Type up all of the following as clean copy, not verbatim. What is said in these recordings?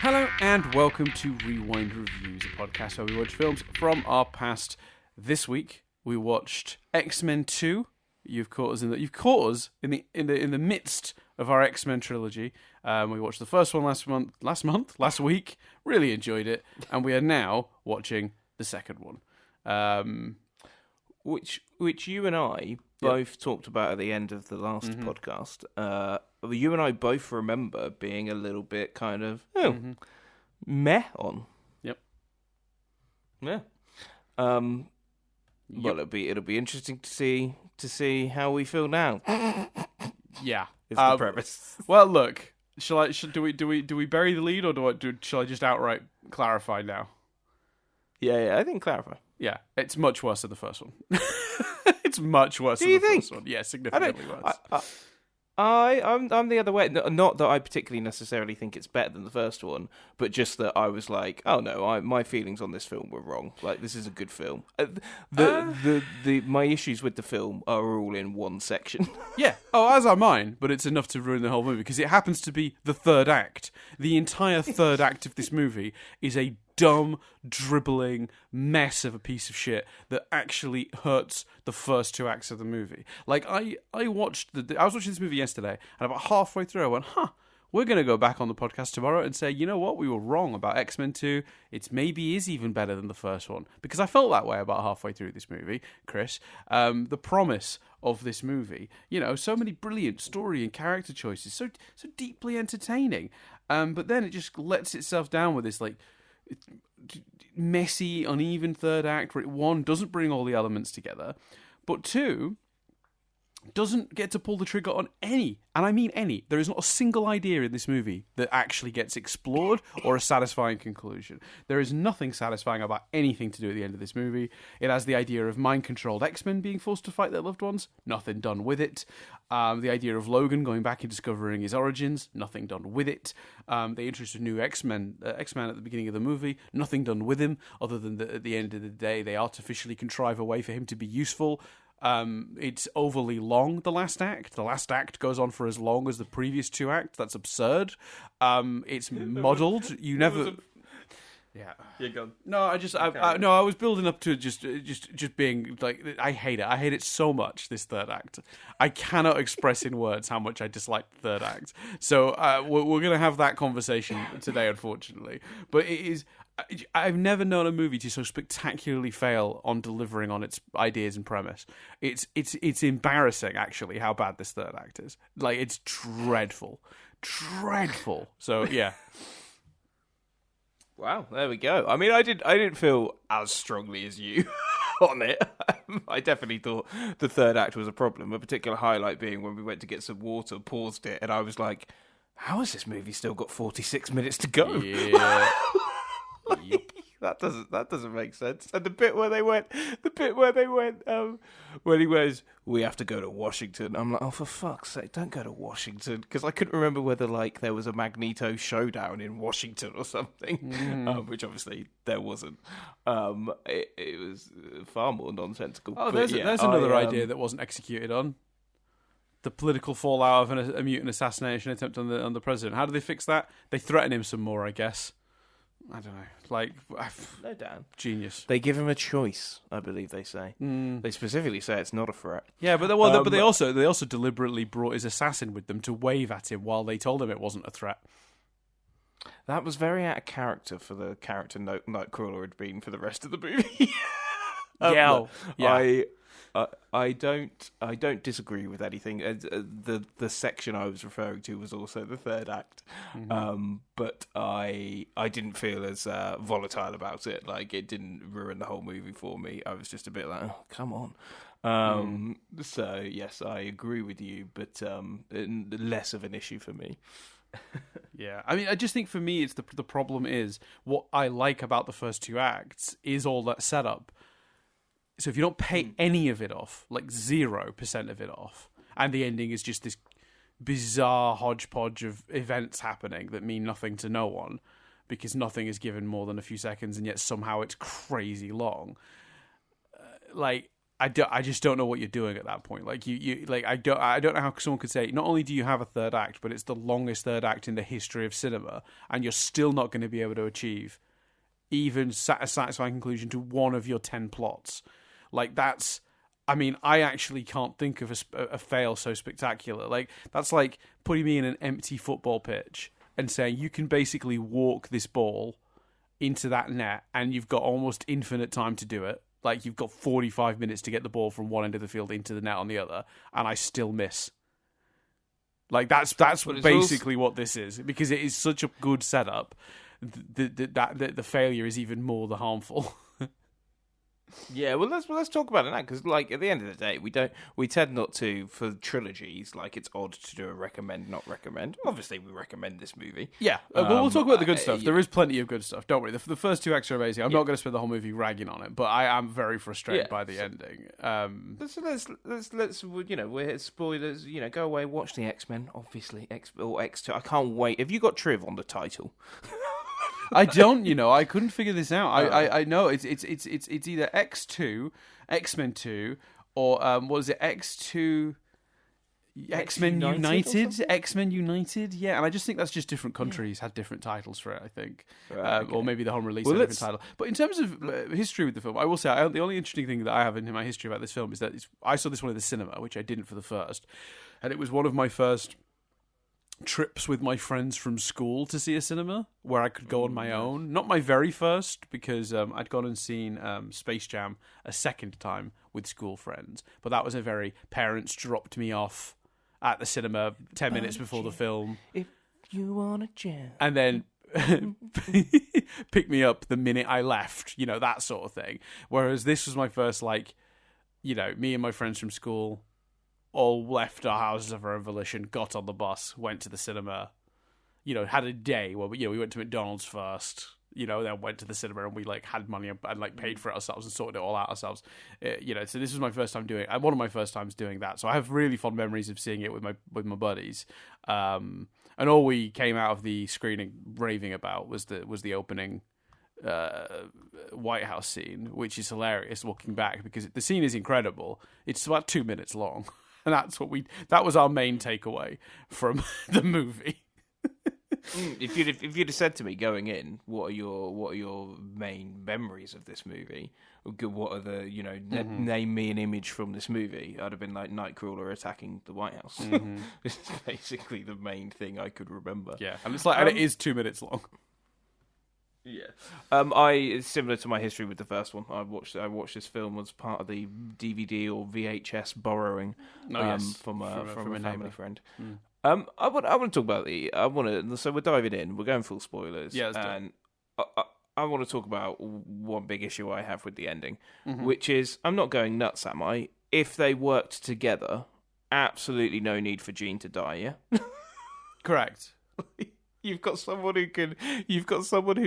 Hello and welcome to Rewind Reviews, a podcast where we watch films from our past. This week we watched X-Men 2. You've caught us in the midst of our X-Men trilogy. We watched the first one last week. Really enjoyed it, and we are now watching the second one. Which you and I both talked about at the end of the last podcast. You and I both remember being a little bit kind of meh on. Yep. Yeah. Well, it'll be interesting to see how we feel now. Yeah, is the premise. Well, look, do we bury the lead, or shall I just outright clarify now? Yeah, I think clarify. Yeah, it's much worse than the first one. It's much worse than the first one. Yeah, significantly worse. I'm the other way. Not that I particularly necessarily think it's better than the first one, but just that I was like, oh no, my feelings on this film were wrong. Like, this is a good film. My issues with the film are all in one section. Yeah. Oh, as are mine, but it's enough to ruin the whole movie because it happens to be the third act. The entire third act of this movie is a dumb, dribbling mess of a piece of shit that actually hurts the first two acts of the movie. Like, I was watching this movie yesterday, and about halfway through I went, we're going to go back on the podcast tomorrow and say, you know what, we were wrong about X-Men 2. It maybe is even better than the first one. Because I felt that way about halfway through this movie, Chris. The promise of this movie, so many brilliant story and character choices, so deeply entertaining. But then it just lets itself down with this, like, messy, uneven third act where one, doesn't bring all the elements together, but two, doesn't get to pull the trigger on any, and I mean any. There is not a single idea in this movie that actually gets explored or a satisfying conclusion. There is nothing satisfying about anything to do at the end of this movie. It has the idea of mind-controlled X-Men being forced to fight their loved ones. Nothing done with it. The idea of Logan going back and discovering his origins. Nothing done with it. They introduced a new X-Man at the beginning of the movie. Nothing done with him, other than that at the end of the day, they artificially contrive a way for him to be useful. It's overly long, the last act. The last act goes on for as long as the previous two acts. That's absurd. It's muddled. You never... Yeah. You're gone. No, I was building up to just being like, I hate it. I hate it so much, this third act. I cannot express in words how much I dislike the third act. So we're going to have that conversation today, unfortunately. But it is... I've never known a movie to so spectacularly fail on delivering on its ideas and premise. It's embarrassing, actually, how bad this third act is. Like, it's dreadful. So, yeah. Wow, there we go. I mean, I didn't feel as strongly as you on it. I definitely thought the third act was a problem. A particular highlight being when we went to get some water, paused it, and I was like, how has this movie still got 46 minutes to go? Yeah. Yep. That doesn't make sense. And the bit where they went, when he goes, we have to go to Washington. I'm like, oh, for fuck's sake, don't go to Washington, because I couldn't remember whether there was a Magneto showdown in Washington or something, which obviously there wasn't. It was far more nonsensical. Oh, there's another idea that wasn't executed on. The political fallout of a mutant assassination attempt on the president. How do they fix that? They threaten him some more, I guess. I don't know. Like, no doubt. Genius. They give him a choice, I believe they say. They specifically say it's not a threat. Yeah, but they also deliberately brought his assassin with them to wave at him while they told him it wasn't a threat. That was very out of character for the character Nightcrawler had been for the rest of the movie. Yeah. I don't disagree with anything. The section I was referring to was also the third act, but I didn't feel as volatile about it. Like, it didn't ruin the whole movie for me. I was just a bit like, oh, come on. So yes, I agree with you, but less of an issue for me. Yeah, I mean, I just think for me, it's the problem is what I like about the first two acts is all that setup. So if you don't pay any of it off, like 0% of it off, and the ending is just this bizarre hodgepodge of events happening that mean nothing to no one, because nothing is given more than a few seconds, and yet somehow it's crazy long. I just don't know what you're doing at that point. Like I don't know how someone could say not only do you have a third act, but it's the longest third act in the history of cinema, and you're still not going to be able to achieve even a satisfying conclusion to one of your 10 plots. Like that's, I mean, I actually can't think of a fail so spectacular. Like that's like putting me in an empty football pitch and saying you can basically walk this ball into that net, and you've got almost infinite time to do it. Like, you've got 45 minutes to get the ball from one end of the field into the net on the other, and I still miss. Like, that's basically what this is, because it is such a good setup. The failure is even more the harmful. Yeah, well, let's talk about it now, because like at the end of the day, we tend not to, for trilogies, like it's odd to do a recommend, not recommend. Obviously, we recommend this movie. Yeah, but we'll talk about the good stuff. There is plenty of good stuff. Don't worry. The first two acts are amazing. I'm not going to spend the whole movie ragging on it, but I am very frustrated by the ending. Let's we're spoilers. Go away, watch the X-Men. Obviously, X2. I can't wait. Have you got Triv on the title? I don't, I couldn't figure this out. I know it's either X2, X-Men 2, or what is it, X2, X-Men United, X-Men United. Yeah, and I just think that's just different countries had different titles for it. I think, or maybe the home release had a different title. But in terms of history with the film, I will say the only interesting thing that I have in my history about this film is that I saw this one in the cinema, which I didn't for the first, and it was one of my first trips with my friends from school to see a cinema where I could go on my own. Not my very first, because I'd gone and seen Space Jam a second time with school friends, but that was a very parents dropped me off at the cinema 10 minutes before the film. If you want a jam. And then pick me up the minute I left, that sort of thing. Whereas this was my first, me and my friends from school all left our houses of our own volition, got on the bus, went to the cinema, had a day where we went to McDonald's first, then went to the cinema, and we had money and paid for it ourselves and sorted it all out ourselves. So this was my first time one of my first times doing that. So I have really fond memories of seeing it with my buddies. And all we came out of the screening raving about was the opening White House scene, which is hilarious looking back, because the scene is incredible. It's about 2 minutes long. And that was our main takeaway from the movie. If you'd have said to me going in, what are your main memories of this movie? What are the name me an image from this movie? I'd have been like Nightcrawler attacking the White House. Mm-hmm. It's basically the main thing I could remember. Yeah, and it's and it is 2 minutes long. Yeah, similar to my history with the first one. I watched this film as part of the DVD or VHS borrowing from a family friend. Mm. I want to talk about so we're diving in. We're going full spoilers. Yeah, and I want to talk about one big issue I have with the ending, which is I'm not going nuts, am I? If they worked together, absolutely no need for Jean to die. Yeah, correct. You've got someone who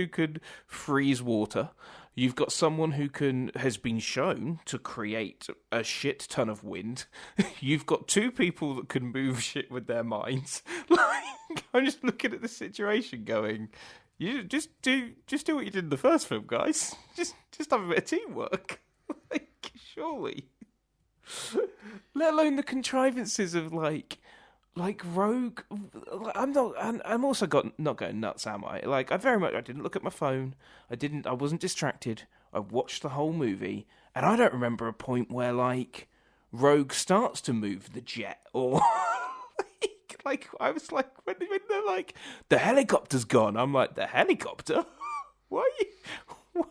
can freeze water. You've got someone who has been shown to create a shit ton of wind. You've got two people that can move shit with their minds. I'm just looking at the situation going, you just do what you did in the first film, guys. Just have a bit of teamwork. Surely. Let alone the contrivances of Rogue. I'm also not going nuts, am I? I didn't look at my phone. I wasn't distracted. I watched the whole movie, and I don't remember a point where Rogue starts to move the jet, or I was when they're the helicopter's gone. I'm like, the helicopter? Why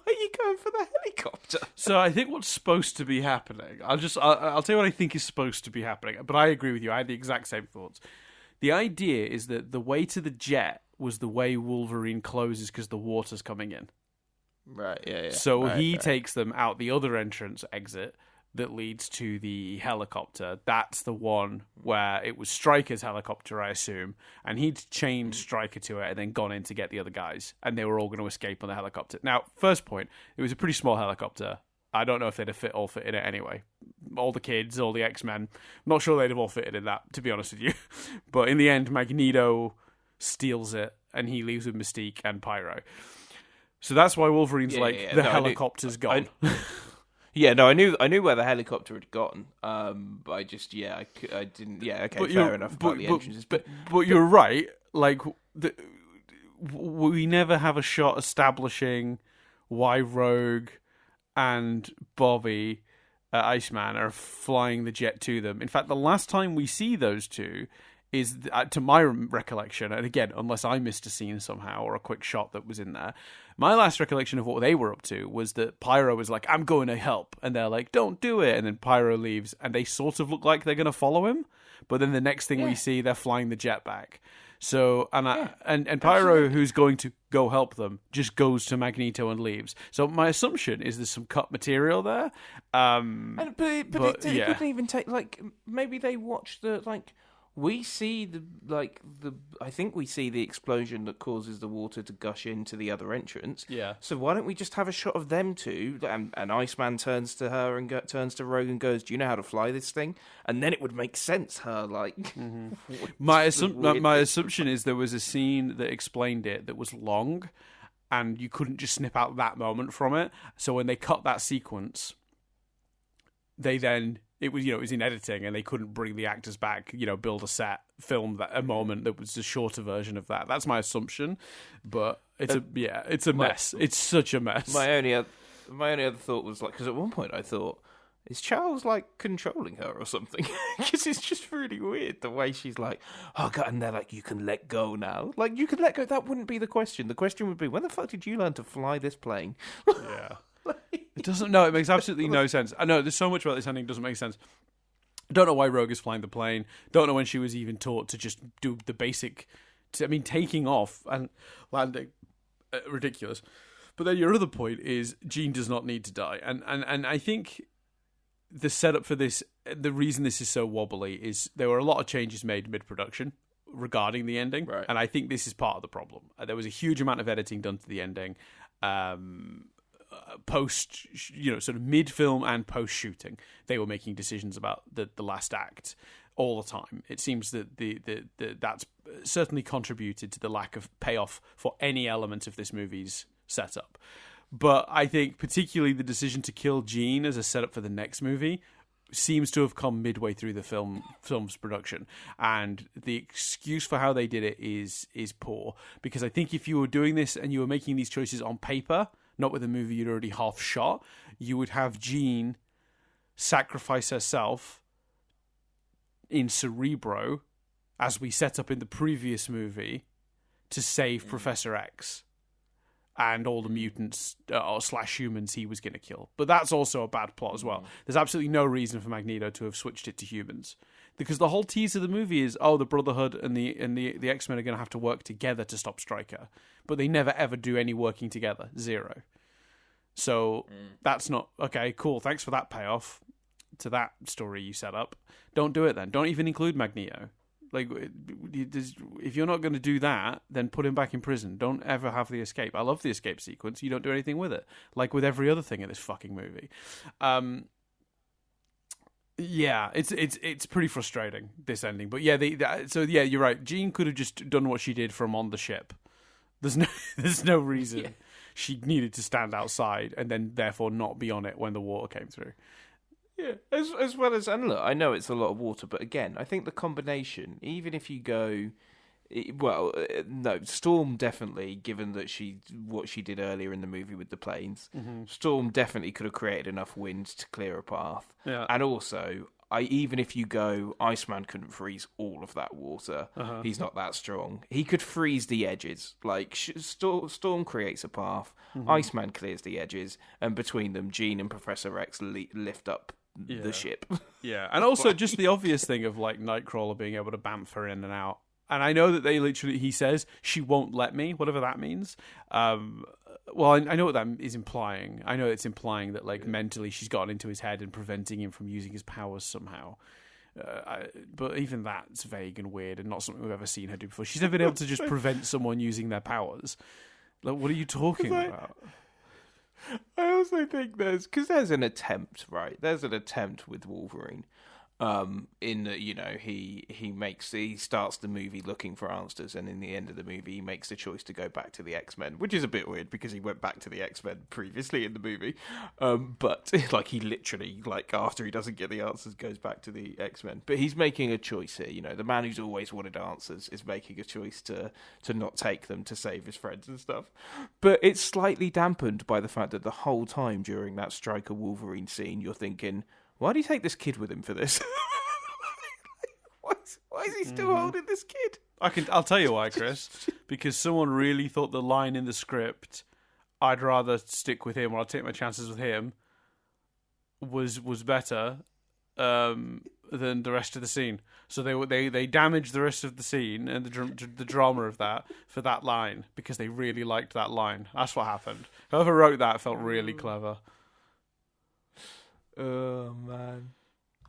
are you going for the helicopter? So I think what's supposed to be happening, I'll tell you what I think is supposed to be happening, but I agree with you. I had the exact same thoughts. The idea is that the way to the jet was the way Wolverine closes because the water's coming in. Right, yeah. So he takes them out the other exit that leads to the helicopter. That's the one where it was Stryker's helicopter, I assume, and he'd chained Stryker to it and then gone in to get the other guys, and they were all going to escape on the helicopter. Now, first point, it was a pretty small helicopter. I don't know if they'd have all fit in it anyway. All the kids, all the X-Men, not sure they'd have all fitted in that, to be honest with you. But in the end, Magneto steals it, and he leaves with Mystique and Pyro. So that's why Wolverine's the helicopter's gone. Yeah, no, I knew where the helicopter had gone. But I just, I didn't. Yeah, okay, fair enough about the entrances. But you're right. Like, we never have a shot establishing why Rogue and Bobby, Iceman, are flying the jet to them. In fact, the last time we see those two is, to my recollection, and again, unless I missed a scene somehow or a quick shot that was in there, my last recollection of what they were up to was that Pyro was like, I'm going to help, and they're like, don't do it, and then Pyro leaves, and they sort of look like they're going to follow him, but then the next thing we see, they're flying the jet back. So, and Pyro, who's going to go help them, just goes to Magneto and leaves. So my assumption is there's some cut material there. But it couldn't even take, like, maybe they watched the, like, we see I think we see the explosion that causes the water to gush into the other entrance. Yeah. So why don't we just have a shot of them two? And Iceman turns to her and turns to Rogue and goes, "Do you know how to fly this thing?" And then it would make sense. Her like. Mm-hmm. My assumption is there was a scene that explained it that was long, and you couldn't just snip out that moment from it. So when they cut that sequence, they then. It was in editing, and they couldn't bring the actors back, build a set, film a moment that was a shorter version of that. That's my assumption, but it's a mess. It's such a mess. My only other thought was, like, because at one point I thought, is Charles, like, controlling her or something? Because it's just really weird the way she's like, oh God, and they're like, you can let go now. Like, you can let go. That wouldn't be the question. The question would be, when the fuck did you learn to fly this plane? Yeah. It doesn't. No, it makes absolutely no sense. I know there's so much about this ending doesn't make sense. Don't know why Rogue is flying the plane. Don't know when she was even taught to just do the basic. Taking off and landing, ridiculous. But then your other point is Jean does not need to die, and I think the setup for this, the reason this is so wobbly is there were a lot of changes made mid-production regarding the ending, right. And I think this is part of the problem. There was a huge amount of editing done to the ending. Post, sort of mid-film and post-shooting, they were making decisions about the last act all the time. It seems that that's certainly contributed to the lack of payoff for any element of this movie's setup. But I think particularly the decision to kill Jean as a setup for the next movie seems to have come midway through the film's production, and the excuse for how they did it is poor, because I think if you were doing this and you were making these choices on paper, not with a movie you'd already half shot, you would have Jean sacrifice herself in Cerebro, as we set up in the previous movie, to save Professor X and all the mutants / humans he was going to kill. But that's also a bad plot as well. There's absolutely no reason for Magneto to have switched it to humans, because the whole tease of the movie is, the Brotherhood and the X-Men are going to have to work together to stop Stryker, but they never ever do any working together. Zero. So that's not okay. Cool. Thanks for that payoff to that story you set up. Don't do it then. Don't even include Magneto. Like, if you're not going to do that, then put him back in prison. Don't ever have the escape. I love the escape sequence. You don't do anything with it, like with every other thing in this fucking movie. Yeah, it's pretty frustrating, this ending. But yeah, you're right. Jean could have just done what she did from on the ship. There's no reason she needed to stand outside and then therefore not be on it when the water came through. Yeah, as well as, and look, I know it's a lot of water, but again, I think the combination, even if you go, no, Storm definitely, given that what she did earlier in the movie with the planes, Storm definitely could have created enough wind to clear a path. Yeah. And also, even if you go, Iceman couldn't freeze all of that water. He's not that strong. He could freeze the edges. Like, Storm creates a path, Iceman clears the edges, and between them, Jean and Professor X lift up the ship. Yeah, and also just the obvious thing of, like, Nightcrawler being able to bamf her in and out. And I know that he says, she won't let me, whatever that means. Well, I know what that is implying. I know it's implying that, like, mentally she's gotten into his head and preventing him from using his powers somehow. But even that's vague and weird and not something we've ever seen her do before. She's never been able to just prevent someone using their powers. Like, what are you talking about? I also think there's an attempt, right? There's an attempt with Wolverine. In that, he starts the movie looking for answers, and in the end of the movie he makes the choice to go back to the X-Men, which is a bit weird because he went back to the X-Men previously in the movie, but like he literally, like, after he doesn't get the answers, goes back to the X-Men. But he's making a choice here. The man who's always wanted answers is making a choice to not take them to save his friends and stuff. But it's slightly dampened by the fact that the whole time during that Stryker Wolverine scene you're thinking, why do you take this kid with him for this? Why is he still holding this kid? I'll tell you why, Chris. Because someone really thought the line in the script, "I'd rather stick with him or I'll take my chances with him," was better than the rest of the scene. So they damaged the rest of the scene and the drama of that for that line because they really liked that line. That's what happened. Whoever wrote that felt really clever. Oh man,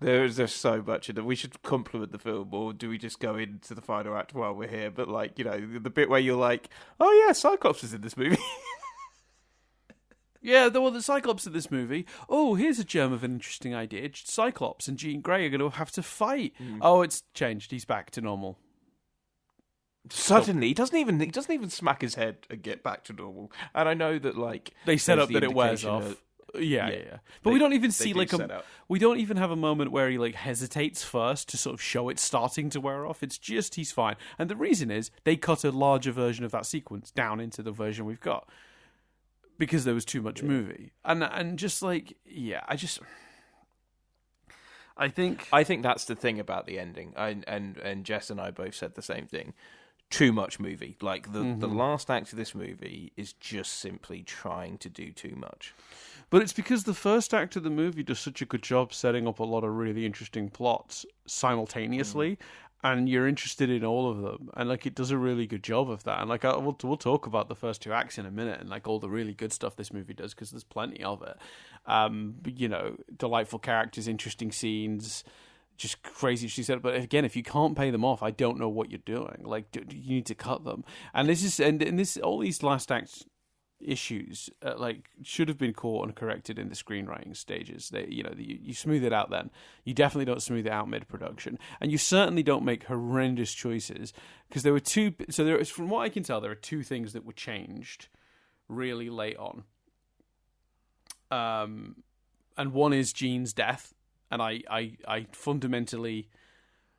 there's so much in it. We should compliment the film, or do we just go into the final act while we're here? But like, the bit where you're like, oh yeah, Cyclops is in this movie. Yeah, the Cyclops in this movie. Oh, here's a germ of an interesting idea. Cyclops and Jean Grey are going to have to fight. Oh, it's changed. He's back to normal. Suddenly, he doesn't even smack his head and get back to normal. And I know that, like, they set up that it wears off. Yeah. But we don't even see we don't even have a moment where he like hesitates first to sort of show it starting to wear off. It's just he's fine. And the reason is they cut a larger version of that sequence down into the version we've got because there was too much movie. And just like, yeah, I think that's the thing about the ending. And Jess and I both said the same thing. Too much movie. Like the last act of this movie is just simply trying to do too much. But it's because the first act of the movie does such a good job setting up a lot of really interesting plots simultaneously, and you're interested in all of them. And like it does a really good job of that. And like we'll talk about the first two acts in a minute and like all the really good stuff this movie does because there's plenty of it. Delightful characters, interesting scenes. Just crazy, she said. But again, if you can't pay them off, I don't know what you're doing. Like, you need to cut them. And all these last act issues, should have been caught and corrected in the screenwriting stages. You smooth it out then. You definitely don't smooth it out mid-production, and you certainly don't make horrendous choices because there were two. So from what I can tell, there are two things that were changed really late on. And one is Jean's death. And I fundamentally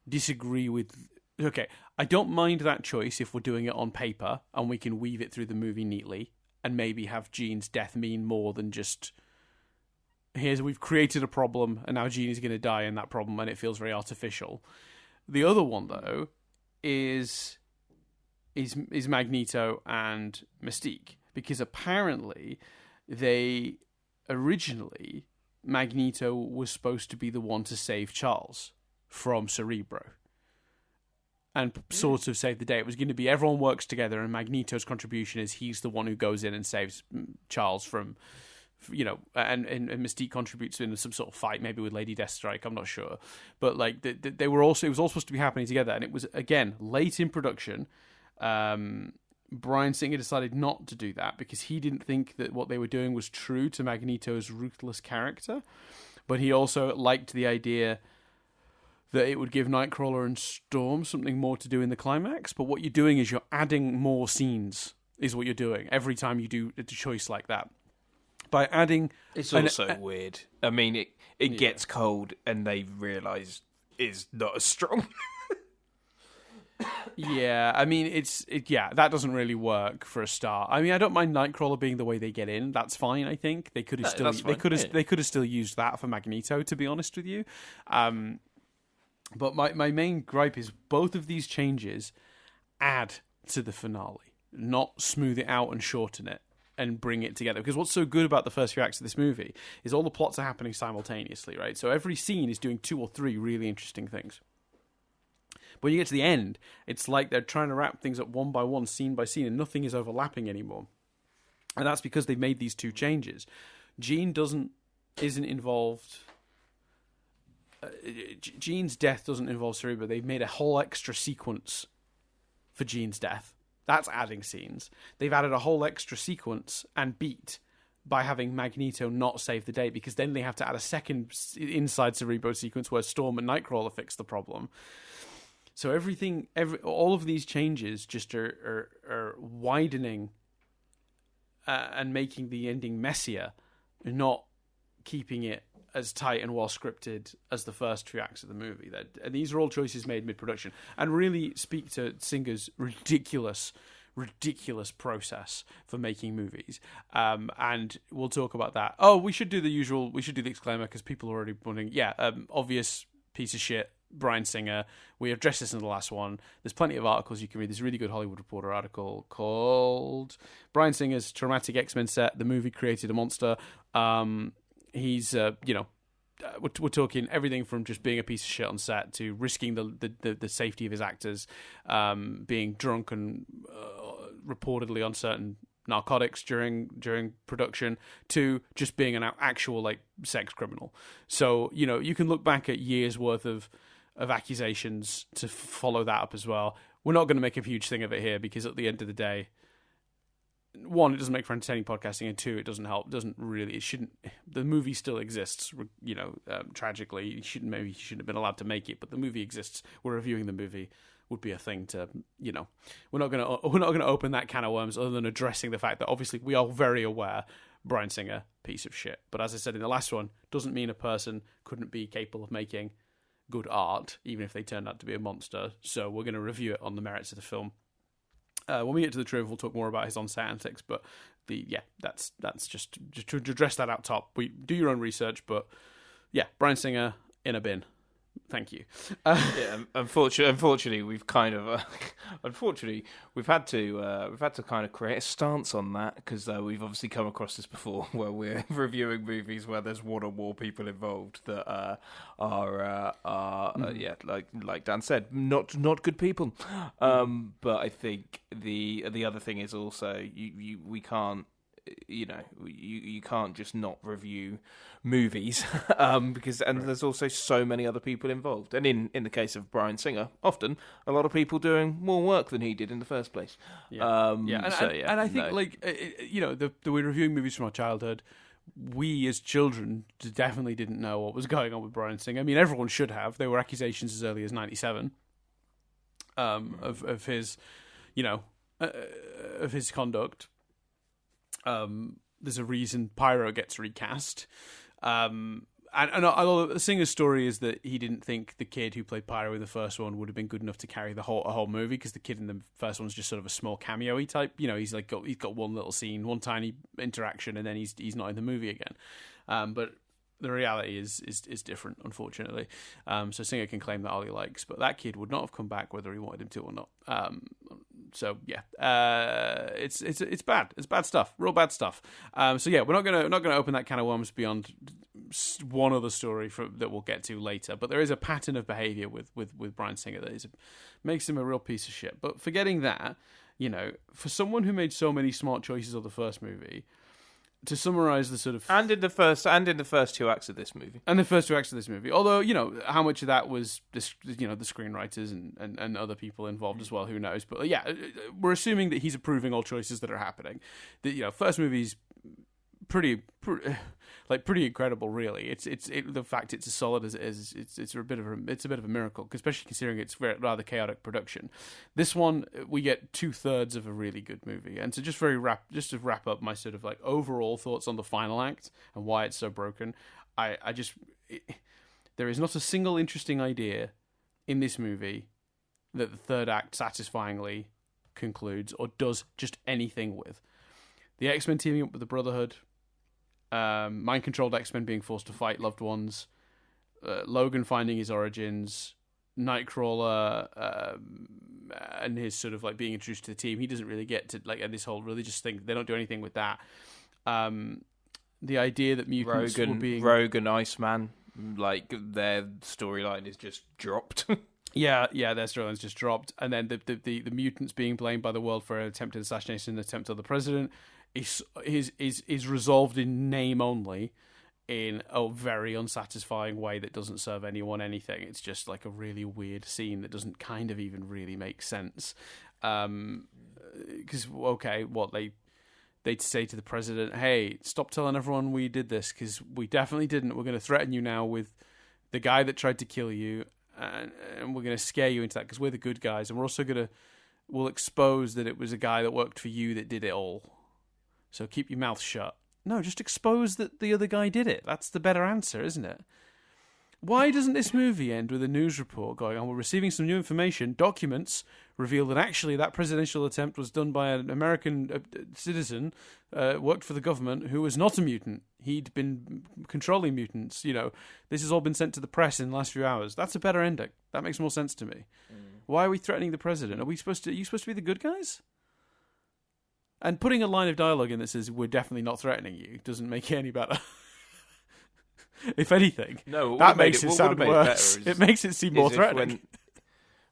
disagree with... Okay, I don't mind that choice if we're doing it on paper and we can weave it through the movie neatly and maybe have Jean's death mean more than just... we've created a problem and now Jean is going to die in that problem and it feels very artificial. The other one, though, is Magneto and Mystique. Because apparently they originally... Magneto was supposed to be the one to save Charles from Cerebro and sort of save the day. It was going to be everyone works together and Magneto's contribution is he's the one who goes in and saves Charles from, and Mystique contributes in some sort of fight, maybe with Lady Deathstrike, I'm not sure. But like they were also, it was all supposed to be happening together, and it was, again, late in production. Bryan Singer decided not to do that because he didn't think that what they were doing was true to Magneto's ruthless character. But he also liked the idea that it would give Nightcrawler and Storm something more to do in the climax. But what you're doing is you're adding more scenes, is what you're doing every time you do a choice like that. By adding... It's also weird. I mean, it gets cold and they realise is not as strong. Yeah, I mean, that doesn't really work for a start. I mean, I don't mind Nightcrawler being the way they get in. That's fine. I think they could have still used that for Magneto. To be honest with you, but my main gripe is both of these changes add to the finale, not smooth it out and shorten it and bring it together. Because what's so good about the first few acts of this movie is all the plots are happening simultaneously, right? So every scene is doing 2 or 3 really interesting things. When you get to the end, it's like they're trying to wrap things up one by one, scene by scene, and nothing is overlapping anymore. And that's because they've made these 2 changes. Jean isn't involved. Jean's death doesn't involve Cerebro. They've made a whole extra sequence for Jean's death. That's adding scenes. They've added a whole extra sequence and beat by having Magneto not save the day, because then they have to add a second inside Cerebro sequence where Storm and Nightcrawler fix the problem. So all of these changes just are widening and making the ending messier, not keeping it as tight and well scripted as the first two acts of the movie. And these are all choices made mid-production and really speak to Singer's ridiculous process for making movies. And we'll talk about that. Oh, we should do the exclaimer, because people are already wondering. Obvious piece of shit, Bryan Singer. We addressed this in the last one. There's plenty of articles you can read. There's a really good Hollywood Reporter article called Bryan Singer's Traumatic X-Men Set, the movie created a monster. He's, we're talking everything from just being a piece of shit on set to risking the safety of his actors, being drunk and reportedly on certain narcotics during production, to just being an actual sex criminal. So you can look back at years worth of accusations to follow that up as well. We're not going to make a huge thing of it here, because at the end of the day, one, it doesn't make for entertaining podcasting, and two, it doesn't help. It shouldn't. The movie still exists. Tragically, he shouldn't have been allowed to make it, but the movie exists. We're reviewing the movie. Would be a thing to, we're not gonna open that can of worms, other than addressing the fact that obviously we are very aware Bryan Singer, piece of shit. But as I said in the last one, doesn't mean a person couldn't be capable of making good art, even if they turned out to be a monster. So we're going to review it on the merits of the film. When we get to the trailer, we'll talk more about his on-set antics. But that's just to address that out top. We do your own research, but Bryan Singer in a bin. Thank you. Unfortunately, we've kind of we've had to kind of create a stance on that, because we've obviously come across this before, where we're reviewing movies where there's one or more people involved that are like Dan said, not good people. But I think the other thing is also we can't. You can't just not review movies because there's also so many other people involved, and in the case of Bryan Singer, often a lot of people doing more work than he did in the first place. And I think we're reviewing movies from our childhood. We as children definitely didn't know what was going on with Bryan Singer. I mean, everyone should have. There were accusations as early as '97 of his of his conduct. There's a reason Pyro gets recast. And the Singer's story is that he didn't think the kid who played Pyro in the first one would have been good enough to carry a whole movie, because the kid in the first one's just sort of a small cameo-y type. He's got one little scene, one tiny interaction, and then he's not in the movie again. But the reality is different, unfortunately. So Singer can claim that all he likes, but that kid would not have come back whether he wanted him to or not. It's bad. It's bad stuff. Real bad stuff. We're not gonna open that can of worms beyond one other story that we'll get to later. But there is a pattern of behaviour with Bryan Singer that makes him a real piece of shit. But forgetting that, for someone who made so many smart choices of the first movie, to summarise the sort of... And in the first two acts of this movie. Although, how much of that was, the screenwriters and other people involved as well, who knows. But we're assuming that he's approving all choices that are happening. The first movie's pretty incredible, really. It's the fact it's as solid as it is. It's a bit of a miracle, especially considering it's rather chaotic production. This one, we get 2/3 of a really good movie. And to just to wrap up my sort of overall thoughts on the final act and why it's so broken, there is not a single interesting idea in this movie that the third act satisfyingly concludes or does just anything with. The X-Men teaming up with the Brotherhood, mind-controlled X-Men being forced to fight loved ones, Logan finding his origins, Nightcrawler and his sort of being introduced to the team. He doesn't really get to and this whole religious thing. They don't do anything with that. The idea that mutants were being... Rogue and Iceman, their storyline is just dropped. Yeah, their storyline's just dropped. And then the mutants being blamed by the world for an attempted assassination, an attempt on the president, is resolved in name only, in a very unsatisfying way that doesn't serve anyone anything. It's just a really weird scene that doesn't kind of even really make sense. Because they'd say to the president, hey, stop telling everyone we did this, because we definitely didn't. We're going to threaten you now with the guy that tried to kill you, and we're going to scare you into that because we're the good guys, and we're also we'll expose that it was a guy that worked for you that did it all. So keep your mouth shut. No, just expose that the other guy did it. That's the better answer, isn't it? Why doesn't this movie end with a news report going on, we're receiving some new information, documents reveal that actually that presidential attempt was done by an American citizen, worked for the government, who was not a mutant. He'd been controlling mutants. This has all been sent to the press in the last few hours. That's a better ending. That makes more sense to me. Why are we threatening the president? Are you supposed to be the good guys? And putting a line of dialogue in that says, we're definitely not threatening you, doesn't make it any better. If anything, that makes it sound worse. It makes it seem more threatening.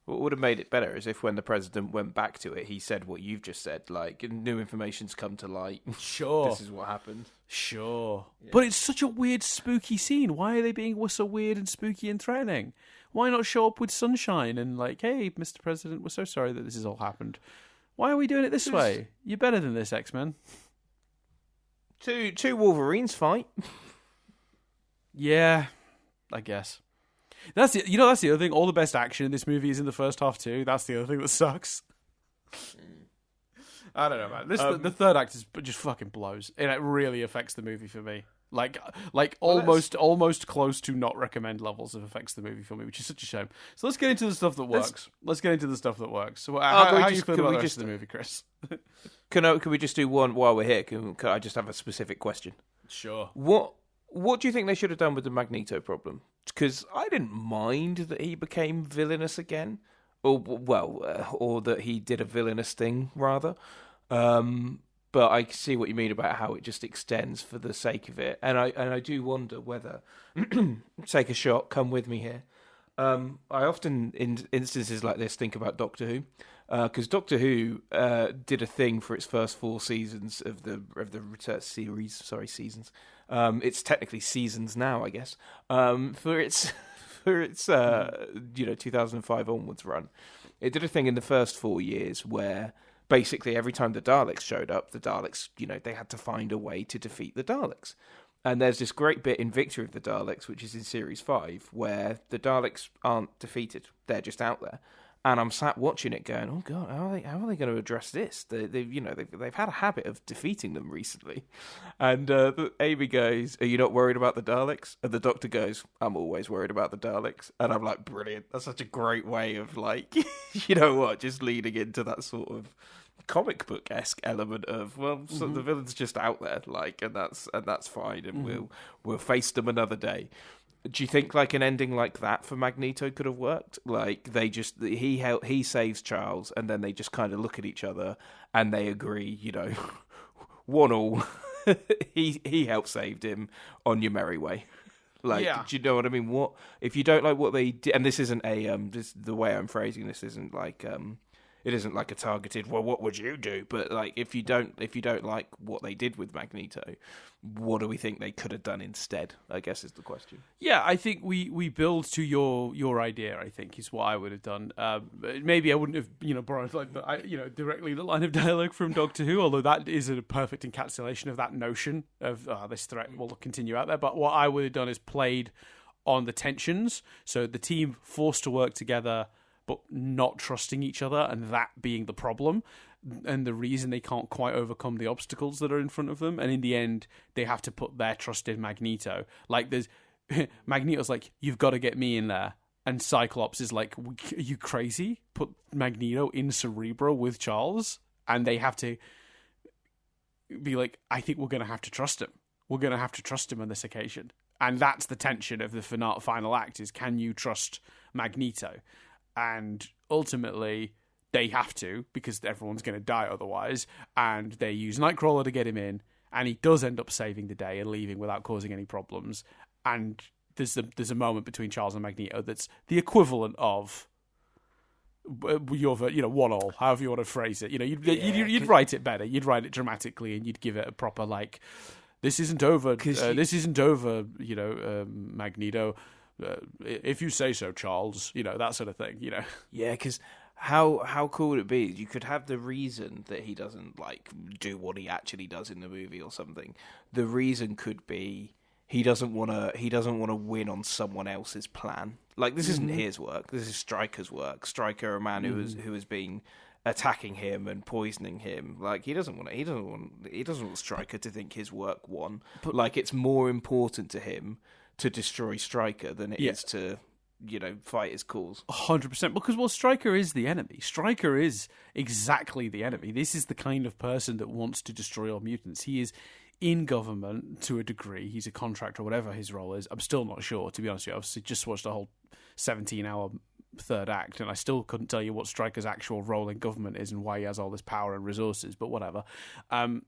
What would have made it better is if when the president went back to it, he said what you've just said, like, new information's come to light. Sure. This is what happened. Sure. Yeah. But it's such a weird, spooky scene. Why are they being so weird and spooky and threatening? Why not show up with sunshine and like, hey, Mr. President, we're so sorry that this has all happened. Why are we doing it this way? You're better than this, X-Men. Two Wolverines fight. Yeah, I guess. That's it. That's the other thing. All the best action in this movie is in the first half too. That's the other thing that sucks. I don't know, man. The third act just fucking blows. It really affects the movie for me. Like almost close to not recommend levels of affects the movie for me, which is such a shame. So let's get into the stuff that works. So how do you feel about the rest of the movie, Chris? Can we just do one while we're here? Can I just have a specific question? Sure. What do you think they should have done with the Magneto problem? Because I didn't mind that he became villainous again, or that he did a villainous thing rather. But I see what you mean about how it just extends for the sake of it, and I do wonder whether take a shot. Come with me here. I often in instances like this think about Doctor Who. Because Doctor Who did a thing for its first 4 seasons of the series. Sorry, seasons. It's technically seasons now, I guess. For its 2005 onwards run, it did a thing in the first 4 years where basically every time the Daleks showed up, the Daleks, they had to find a way to defeat the Daleks. And there's this great bit in Victory of the Daleks, which is in Series 5, where the Daleks aren't defeated; they're just out there. And I'm sat watching it going, oh God, how are they going to address this? They've had a habit of defeating them recently. And Amy goes, are you not worried about the Daleks? And the Doctor goes, I'm always worried about the Daleks. And I'm like, brilliant. That's such a great way of like, just leading into that sort of comic book-esque element of, so the villain's just out there, like, and that's fine, and we'll face them another day. Do you think like an ending like that for Magneto could have worked? Like he saves Charles, and then they just kind of look at each other and they agree, 1-1. he helped saved him, on your merry way. Like, yeah. Do you know what I mean? What if you don't like what they did? And this isn't the way I'm phrasing this isn't like it isn't like a targeted, well, what would you do? But like, if you don't like what they did with Magneto, what do we think they could have done instead? I guess is the question. Yeah, I think we build to your idea. I think is what I would have done. Maybe I wouldn't have borrowed directly the line of dialogue from Doctor Who, although that is a perfect encapsulation of that notion of this threat will continue out there. But what I would have done is played on the tensions, so the team forced to work together, but not trusting each other, and that being the problem, and the reason they can't quite overcome the obstacles that are in front of them. And in the end, they have to put their trust in Magneto. Like, Magneto's like, you've got to get me in there. And Cyclops is like, are you crazy? Put Magneto in Cerebro with Charles? And they have to be like, I think we're going to have to trust him. We're going to have to trust him on this occasion. And that's the tension of the final act, is can you trust Magneto? And ultimately, they have to, because everyone's going to die otherwise. And they use Nightcrawler to get him in, and he does end up saving the day and leaving without causing any problems. And there's a moment between Charles and Magneto that's the equivalent of your 1-1, however you want to phrase it. You'd write it better. You'd write it dramatically, and you'd give it a proper like, this isn't over. This isn't over. Magneto. If you say so, Charles, that sort of thing, Yeah, because how cool would it be? You could have the reason that he doesn't like do what he actually does in the movie or something. The reason could be he doesn't want to win on someone else's plan. Like, this isn't his work. This is Stryker's work. Stryker, a man who has been attacking him and poisoning him. Like, he doesn't want Stryker to think his work won. But like, it's more important to him to destroy Stryker than it is to, fight his cause. 100%. Because, Stryker is the enemy. Stryker is exactly the enemy. This is the kind of person that wants to destroy all mutants. He is in government to a degree. He's a contractor or whatever his role is. I'm still not sure, to be honest with you. I've just watched a whole 17-hour third act, and I still couldn't tell you what Stryker's actual role in government is and why he has all this power and resources, but whatever. And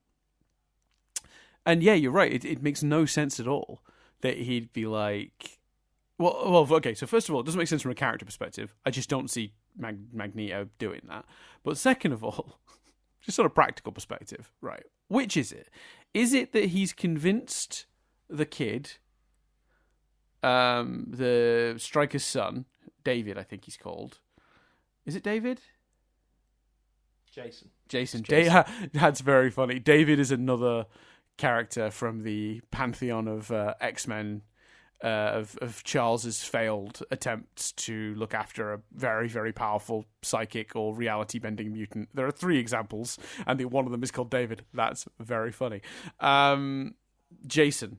yeah, you're right. It makes no sense at all that he'd be like... Well, okay, so first of all, it doesn't make sense from a character perspective. I just don't see Magneto doing that. But second of all, just on a practical perspective, right, which is it? Is it that he's convinced the kid, the Stryker's son, David, I think he's called. Is it David? Jason. That's very funny. David is another character from the pantheon of X-Men, of Charles's failed attempts to look after a very, very powerful psychic or reality-bending mutant. There are 3 examples, and one of them is called David. That's very funny. Jason.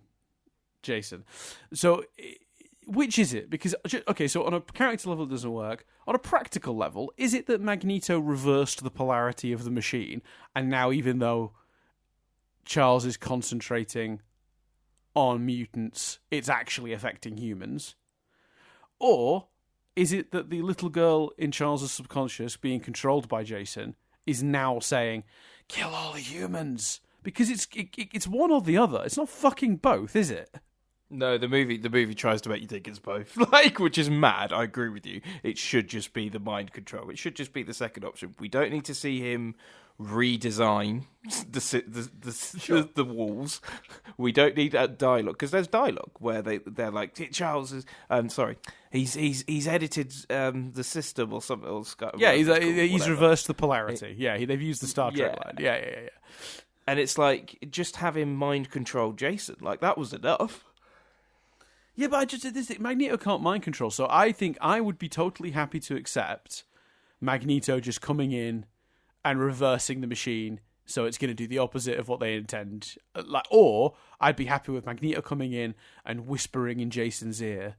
So... which is it? Because, okay, so on a character level it doesn't work. On a practical level, is it that Magneto reversed the polarity of the machine, and now even though Charles is concentrating on mutants, it's actually affecting humans? Or is it that the little girl in Charles's subconscious, being controlled by Jason, is now saying, kill all the humans? Because it's one or the other. It's not fucking both, is it? No, the movie tries to make you think it's both, like, which is mad. I agree with you. It should just be the mind control. It should just be the second option. We don't need to see him redesign the walls. We don't need that dialogue, because there's dialogue where they're like, Charles is he's edited the system or something. Or he's reversed the polarity. They've used the Star Trek line. Yeah. And it's like, just have him mind control Jason. Like, that was enough. Yeah, but I just did this. Magneto can't mind control, so I think I would be totally happy to accept Magneto just coming in and reversing the machine, so it's going to do the opposite of what they intend. Or I'd be happy with Magneto coming in and whispering in Jason's ear,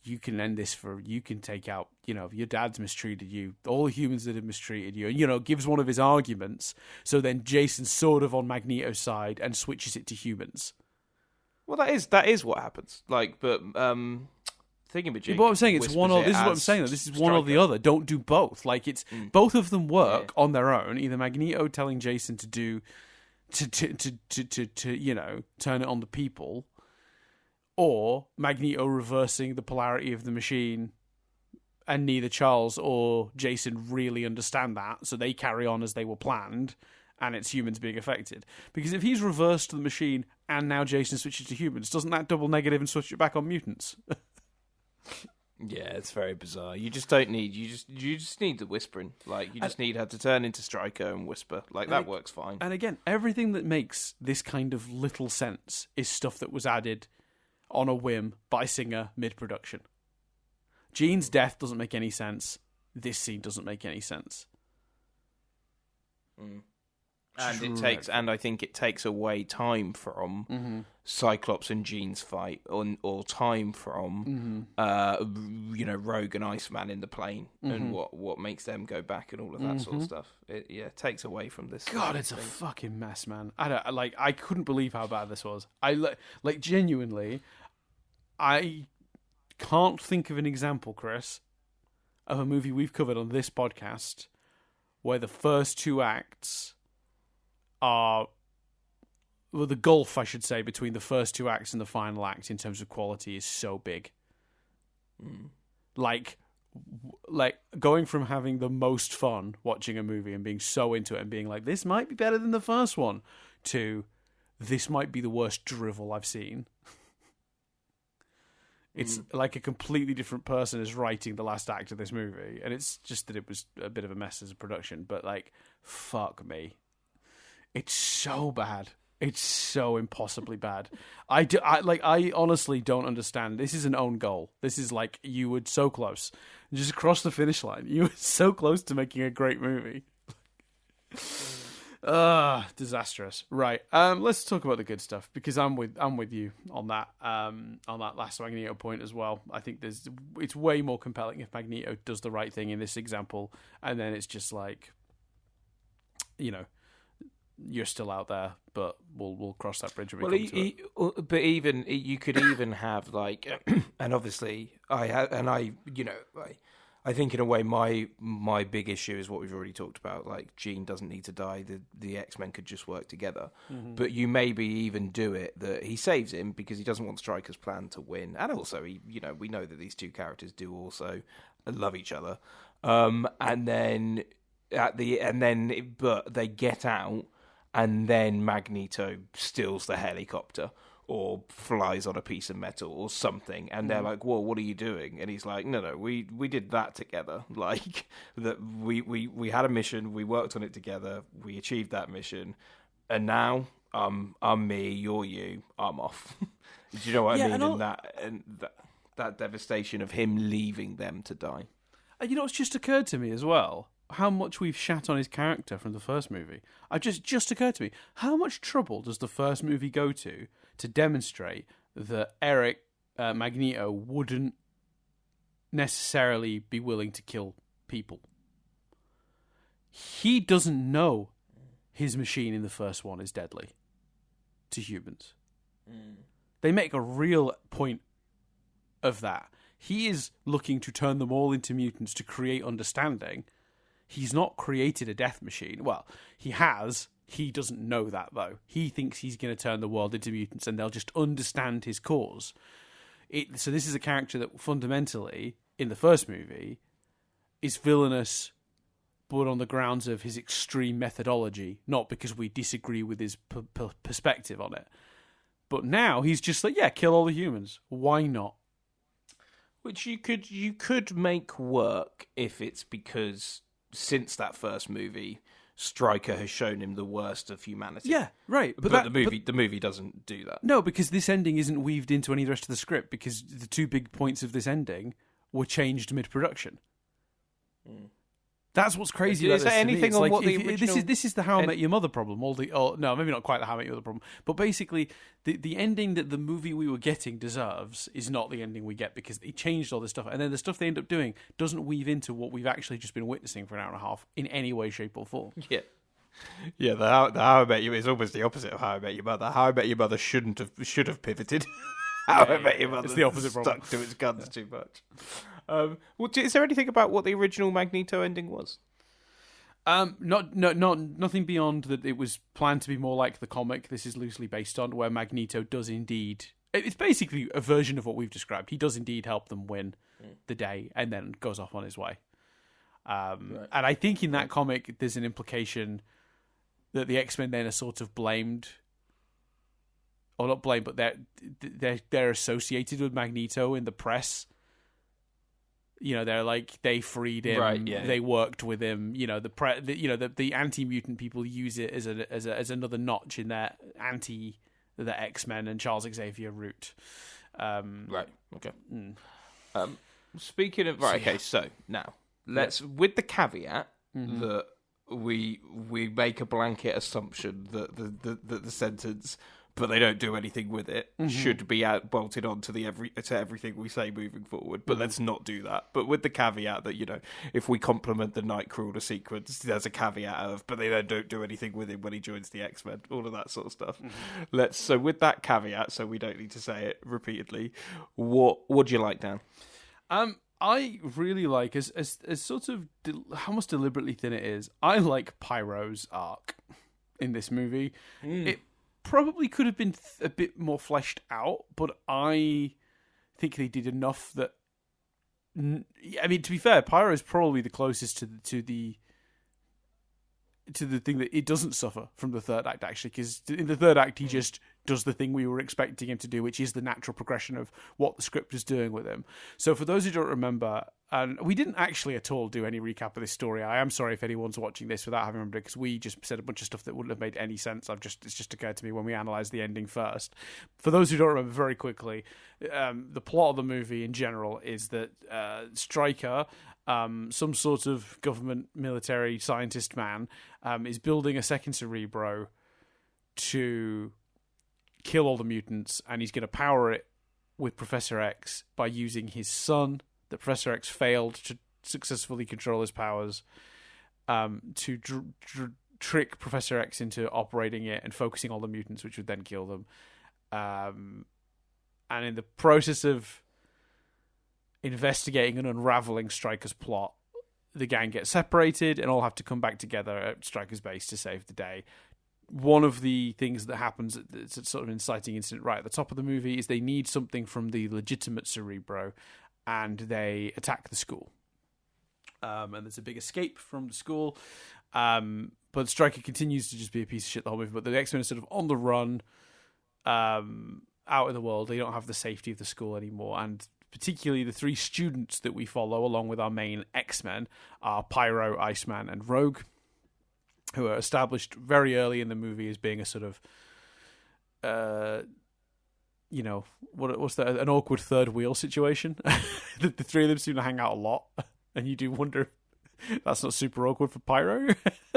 "You can end this you can take out, your dad's mistreated you, all the humans that have mistreated you," and gives one of his arguments. So then Jason's sort of on Magneto's side and switches it to humans. Well, that is what happens. Like, but thingamajig. But what I'm saying, it's one or this is what I'm saying. This is one or the other. Don't do both. Like, it's both of them work on their own. Either Magneto telling Jason to do to turn it on the people, or Magneto reversing the polarity of the machine, and neither Charles or Jason really understand that, so they carry on as they were planned. And it's humans being affected. Because if he's reversed the machine and now Jason switches to humans, doesn't that double negative and switch it back on mutants? Yeah, it's very bizarre. You just don't need... You just need the whispering. Like, you just need her to turn into Stryker and whisper. Like, that works fine. And again, everything that makes this kind of little sense is stuff that was added on a whim by Singer mid-production. Jean's death doesn't make any sense. This scene doesn't make any sense. And I think it takes away time from Cyclops and Jean's fight, or time from Rogue and Iceman in the plane, and what makes them go back and all of that sort of stuff. It takes away from this. God, it's a fucking mess, man. I couldn't believe how bad this was. Genuinely, I can't think of an example, Chris, of a movie we've covered on this podcast where the first 2 acts the gulf, I should say, between the first 2 acts and the final act in terms of quality is so big. Like going from having the most fun watching a movie and being so into it and being like, this might be better than the first one, to this might be the worst drivel I've seen It's like a completely different person is writing the last act of this movie, and it's just that it was a bit of a mess as a production. But like, fuck me, it's so bad. It's so impossibly bad. I honestly don't understand. This is an own goal. This is like you were so close, just across the finish line. You were so close to making a great movie. Disastrous. Right. Let's talk about the good stuff, because I'm with you on that last Magneto point as well. I think it's way more compelling if Magneto does the right thing in this example, and then it's just like, you know, you're still out there, but we'll cross that bridge when we come to it. But even you could even have like, and obviously I think in a way my big issue is what we've already talked about. Like, Jean doesn't need to die. The X-Men could just work together. Mm-hmm. But you maybe even do it that he saves him because he doesn't want Stryker's plan to win, and also we know that these two characters do also love each other. But they get out, and then Magneto steals the helicopter or flies on a piece of metal or something, and they're like, "Whoa, what are you doing?" And he's like, "No, we did that together. Like, that we had a mission, we worked on it together, we achieved that mission, and now I'm me, you're you, I'm off." Do you know what I mean? And that devastation of him leaving them to die. You know, it's just occurred to me as well how much we've shat on his character from the first movie. It just occurred to me, how much trouble does the first movie go to demonstrate that Eric Magneto wouldn't necessarily be willing to kill people? He doesn't know his machine in the first one is deadly to humans. They make a real point of that. He is looking to turn them all into mutants to create understanding. He's not created a death machine. Well, he has. He doesn't know that, though. He thinks he's going to turn the world into mutants and they'll just understand his cause. So this is a character that fundamentally, in the first movie, is villainous, but on the grounds of his extreme methodology, not because we disagree with his perspective on it. But now he's just like, yeah, kill all the humans. Why not? Which you could make work if it's because since that first movie, Stryker has shown him the worst of humanity. Yeah, right. But the movie doesn't do that. No, because this ending isn't weaved into any of the rest of the script, because the two big points of this ending were changed mid-production. That's what's crazy about this. Is there anything on what the original... This is the How I Met Your Mother problem. No, maybe not quite the How I Met Your Mother problem. But basically, the ending that the movie we were getting deserves is not the ending we get, because it changed all this stuff. And then the stuff they end up doing doesn't weave into what we've actually just been witnessing for an hour and a half in any way, shape or form. Yeah. Yeah, the How I Met You is almost the opposite of How I Met Your Mother. How I Met Your Mother should have pivoted. How I Met Your Mother it's the opposite stuck problem. to its guns too much. Is there anything about what the original Magneto ending was? Nothing beyond that. It was planned to be more like the comic this is loosely based on, where Magneto does indeed. It's basically a version of what we've described. He does indeed help them win the day, and then goes off on his way. Right. And I think in that comic, there's an implication that the X-Men then are sort of blamed, or not blamed, but they're associated with Magneto in the press. You know, they're like, they freed him, right, yeah. They worked with him. You know, the anti-mutant people use it as another notch in their the X-Men and Charles Xavier route. Right. Okay. Speaking of right, okay. So now let's, with the caveat that we make a blanket assumption that the sentence, but they don't do anything with it, should be bolted on to everything we say moving forward. But let's not do that. But with the caveat that, you know, if we compliment the Nightcrawler sequence, there's a caveat of, but they then don't do anything with him when he joins the X-Men, all of that sort of stuff. So with that caveat, so we don't need to say it repeatedly, what do you like, Dan? I really like, as sort of how much deliberately thin it is, I like Pyro's arc in this movie. It probably could have been a bit more fleshed out, but I think they did enough that... I mean, to be fair, Pyro is probably the closest to the thing that it doesn't suffer from the third act, actually, because in the third act he just does the thing we were expecting him to do, which is the natural progression of what the script is doing with him. So for those who don't remember, and we didn't actually at all do any recap of this story. I am sorry if anyone's watching this without having remembered it, because we just said a bunch of stuff that wouldn't have made any sense. It's just occurred to me when we analysed the ending first. For those who don't remember, very quickly, the plot of the movie in general is that Stryker, some sort of government, military, scientist man, is building a second Cerebro to kill all the mutants, and he's going to power it with Professor X by using his son, that Professor X failed to successfully control his powers, to trick Professor X into operating it and focusing all the mutants, which would then kill them. And in the process of investigating and unraveling Stryker's plot, the gang gets separated and all have to come back together at Stryker's base to save the day. One of the things that happens, it's a sort of inciting incident right at the top of the movie, is they need something from the legitimate Cerebro, and they attack the school. And there's a big escape from the school. But Stryker continues to just be a piece of shit the whole movie. But the X-Men are sort of on the run, out in the world. They don't have the safety of the school anymore. And particularly the three students that we follow, along with our main X-Men, are Pyro, Iceman, and Rogue, who are established very early in the movie as being a sort of, what's that? An awkward third wheel situation. The three of them seem to hang out a lot, and you do wonder if that's not super awkward for Pyro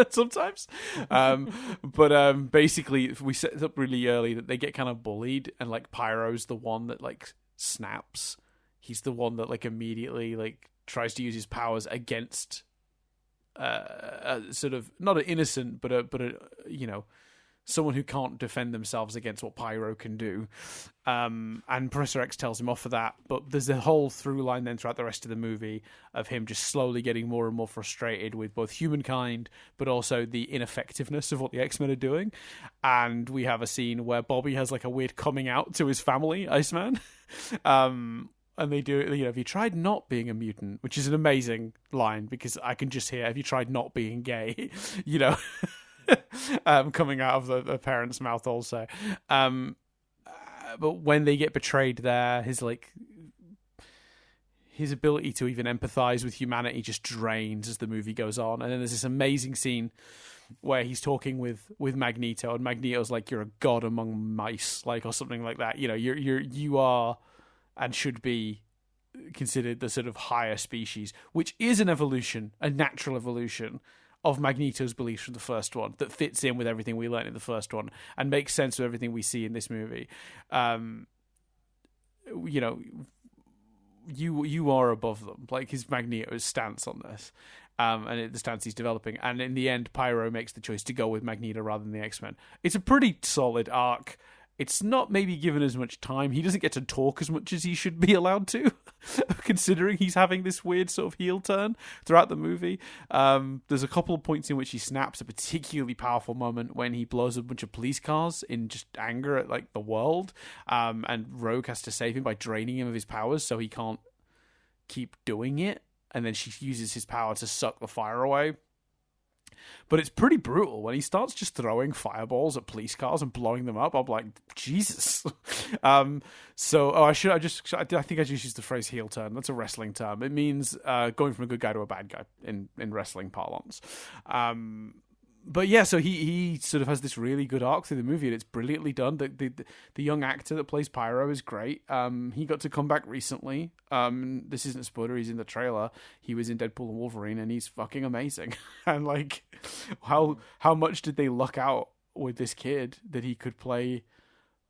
sometimes. But basically, we set it up really early that they get kind of bullied, and like Pyro's the one that like snaps. He's the one that like immediately like tries to use his powers against sort of not an innocent, but a someone who can't defend themselves against what Pyro can do. And Professor X tells him off for that. But there's a whole through line then throughout the rest of the movie of him just slowly getting more and more frustrated with both humankind, but also the ineffectiveness of what the X-Men are doing. And we have a scene where Bobby has like a weird coming out to his family, Iceman. And they do, have you tried not being a mutant? Which is an amazing line, because I can just hear, have you tried not being gay? Coming out of the parent's mouth also. But when they get betrayed there, his ability to even empathize with humanity just drains as the movie goes on. And then there's this amazing scene where he's talking with Magneto, and Magneto's like, you're a god among mice, like, or something like that. You are and should be considered the sort of higher species, which is an evolution, a natural evolution of Magneto's beliefs from the first one that fits in with everything we learned in the first one and makes sense with everything we see in this movie. You are above them, like his Magneto's stance on this, and the stance he's developing. And in the end, Pyro makes the choice to go with Magneto rather than the X-Men. It's a pretty solid arc. It's not maybe given as much time. He doesn't get to talk as much as he should be allowed to, considering he's having this weird sort of heel turn throughout the movie. There's a couple of points in which he snaps. A particularly powerful moment when he blows a bunch of police cars in just anger at like the world, and Rogue has to save him by draining him of his powers so he can't keep doing it. And then she uses his power to suck the fire away. But it's pretty brutal when he starts just throwing fireballs at police cars and blowing them up. I'm like, Jesus. I think I just used the phrase heel turn. That's a wrestling term. It means going from a good guy to a bad guy in wrestling parlance. But yeah, so he sort of has this really good arc through the movie, and it's brilliantly done. The young actor that plays Pyro is great. He got to come back recently. This isn't a spoiler, he's in the trailer. He was in Deadpool and Wolverine, and he's fucking amazing. And like, how much did they luck out with this kid that he could play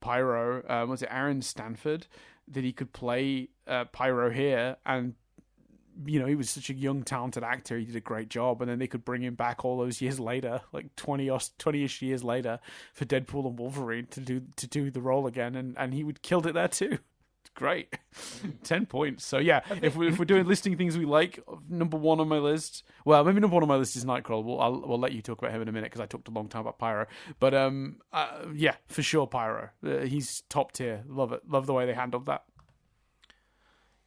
Pyro? Was it Aaron Stanford? That he could play Pyro here, and he was such a young, talented actor. He did a great job, and then they could bring him back all those years later, like 20-ish years later, for Deadpool and Wolverine to do the role again, and he would killed it there too. It's great. 10 points. So yeah, if we're doing listing things we like, number one on my list. Well, maybe number one on my list is Nightcrawler. We'll let you talk about him in a minute because I talked a long time about Pyro. But yeah, for sure, Pyro. He's top tier. Love it. Love the way they handled that.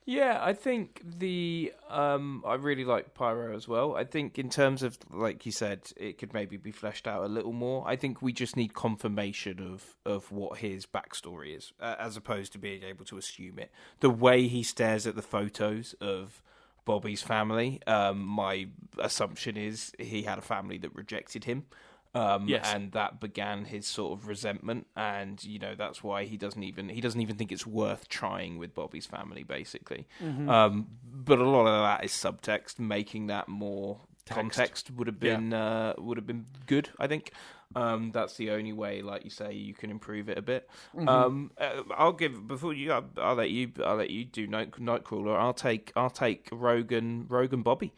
Yeah, I think I really like Pyro as well. I think in terms of, like you said, it could maybe be fleshed out a little more. I think we just need confirmation of what his backstory is, as opposed to being able to assume it. The way he stares at the photos of Bobby's family, my assumption is he had a family that rejected him. Yes. And that began his sort of resentment, and that's why he doesn't even think it's worth trying with Bobby's family, basically. Mm-hmm. But a lot of that is subtext. Making that more context would have been good, I think. That's the only way, like you say, you can improve it a bit. Mm-hmm. I'll let you do Nightcrawler. I'll take Rogan Bobby,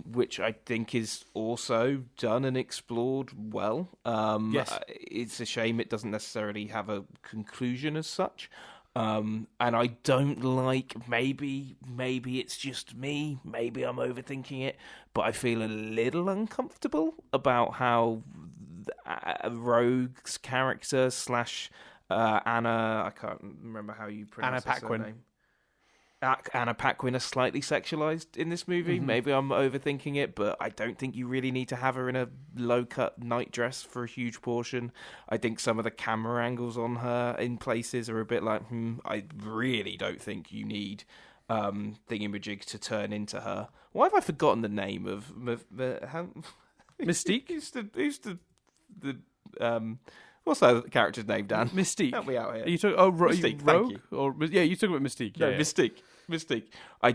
which I think is also done and explored well. Yes. It's a shame it doesn't necessarily have a conclusion as such. And I don't like, maybe it's just me, maybe I'm overthinking it, but I feel a little uncomfortable about how Rogue's character / Anna, I can't remember how you pronounce her surname. Anna Paquin are slightly sexualized in this movie. Mm-hmm. Maybe I'm overthinking it, but I don't think you really need to have her in a low-cut nightdress for a huge portion. I think some of the camera angles on her in places are a bit like, I really don't think you need Thingamajig to turn into her. Why have I forgotten the name of Mystique? who's the what's that character's name, Dan? Mystique. Help me out here. Are you talking? Mystique, Rogue? thank you. Or you talking about Mystique? No, Yeah. Mystique. I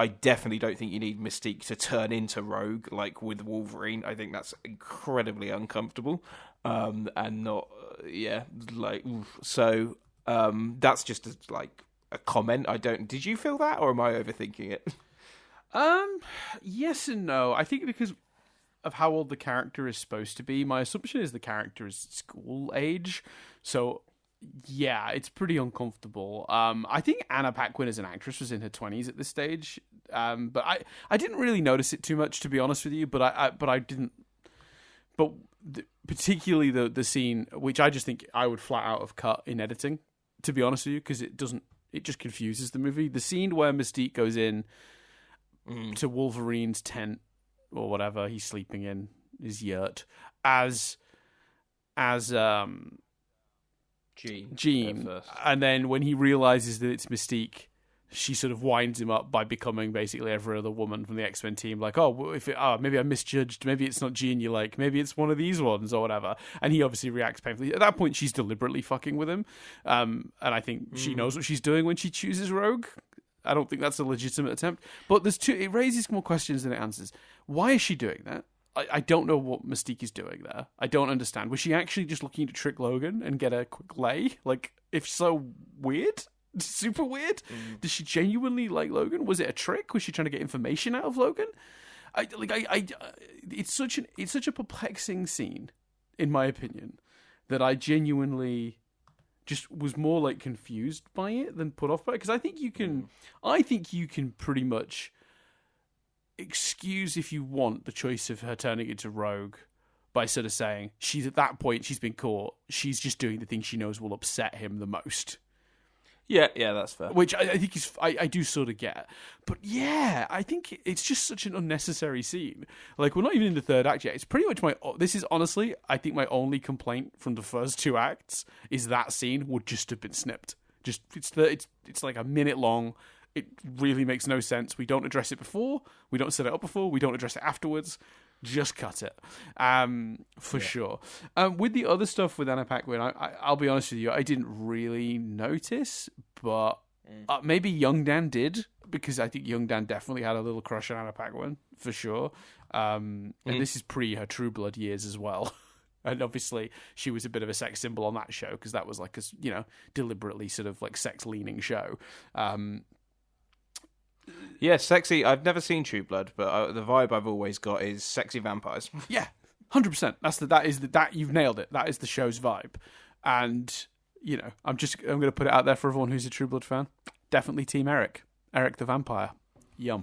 definitely don't think you need Mystique to turn into Rogue like with Wolverine. I think that's incredibly uncomfortable, and not so. That's just a comment. Did you feel that, or am I overthinking it? Yes and no. I think because of how old the character is supposed to be, my assumption is the character is school age. So yeah, it's pretty uncomfortable. I think Anna Paquin as an actress was in her 20s at this stage. But I didn't really notice it too much, to be honest with you. But I didn't. But particularly the scene, which I just think I would flat out have cut in editing, to be honest with you, because it just confuses the movie. The scene where Mystique goes in to Wolverine's tent or whatever he's sleeping in, his yurt, as Jean, and then when he realizes that it's Mystique, she sort of winds him up by becoming basically every other woman from the X-Men team. Like, maybe I misjudged. Maybe it's not Jean you like. Maybe it's one of these ones or whatever. And he obviously reacts painfully. At that point, she's deliberately fucking with him. And I think she knows what she's doing when she chooses Rogue. I don't think that's a legitimate attempt. But it raises more questions than it answers. Why is she doing that? I don't know what Mystique is doing there. I don't understand. Was she actually just looking to trick Logan and get a quick lay? Like, if so, weird? Super weird? Does she genuinely like Logan? Was it a trick? Was she trying to get information out of Logan? It's such a perplexing scene, in my opinion, that I genuinely just was more like confused by it than put off by it. Because I think you can pretty much excuse, if you want, the choice of her turning into Rogue by sort of saying she's at that point, she's been caught, she's just doing the thing she knows will upset him the most. Yeah, that's fair. Which I think I do sort of get. But yeah, I think it's just such an unnecessary scene. Like, we're not even in the third act yet. It's pretty much this is honestly, I think my only complaint from the first two acts is that scene would just have been snipped. Just, it's like a minute long. It really makes no sense. We don't address it before. We don't set it up before. We don't address it afterwards. Just cut it, for sure. With the other stuff with Anna Paquin, I'll be honest with you, I didn't really notice, but maybe Young Dan did, because I think Young Dan definitely had a little crush on Anna Paquin, for sure. And this is pre her True Blood years as well. And obviously, she was a bit of a sex symbol on that show, because that was like a deliberately sort of like sex-leaning show. Yeah, sexy. I've never seen True Blood, but the vibe I've always got is sexy vampires. Yeah, 100%. That you've nailed it. That is the show's vibe, and I'm going to put it out there for everyone who's a True Blood fan. Definitely Team Eric the vampire. Yum.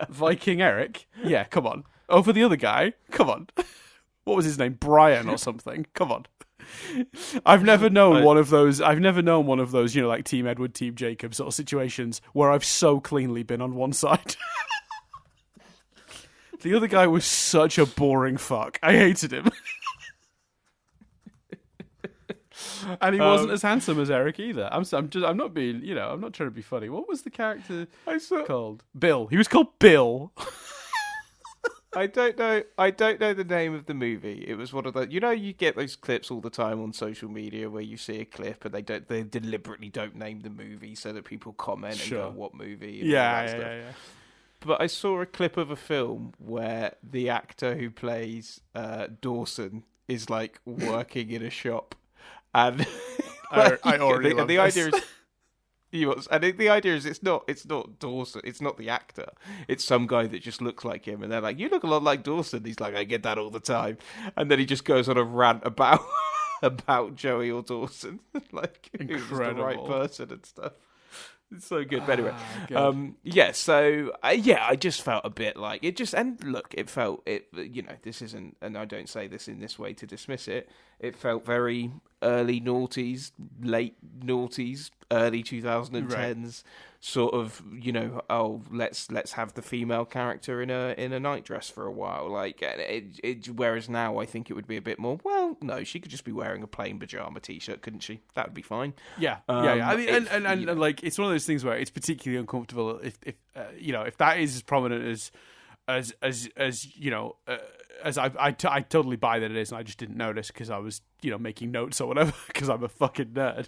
Viking Eric. Yeah, come on. Over the other guy. Come on. What was his name? Brian or something. Come on. I've never known one of those. I've never known one of those, like Team Edward, Team Jacob sort of situations where I've so cleanly been on one side. The other guy was such a boring fuck. I hated him. And he wasn't as handsome as Eric either. I'm not being, I'm not trying to be funny. What was the character called? Bill. He was called Bill. I don't know the name of the movie. It was one of the, you get those clips all the time on social media where you see a clip and they deliberately don't name the movie so that people comment and go, what movie? And yeah. But I saw a clip of a film where the actor who plays Dawson is like working in a shop, and I already love the this. idea is. The idea is it's not Dawson, it's not the actor, it's some guy that just looks like him, and they're like, you look a lot like Dawson. He's like, I get that all the time, and then he just goes on a rant about Joey or Dawson, like who's the right person and stuff. It's so good. But anyway, I just felt a bit like it. And look, it felt it. This isn't, and I don't say this in this way to dismiss it. It felt very early noughties, late noughties, early 2010s sort of. Let's have the female character in a nightdress for a while. Like whereas now I think it would be a bit more. Well, no, she could just be wearing a plain pajama t-shirt, couldn't she? That would be fine. Yeah. I mean, and like it's one of those things where it's particularly uncomfortable if that is as prominent as I totally buy that it is, and I just didn't notice because I was making notes or whatever because I'm a fucking nerd.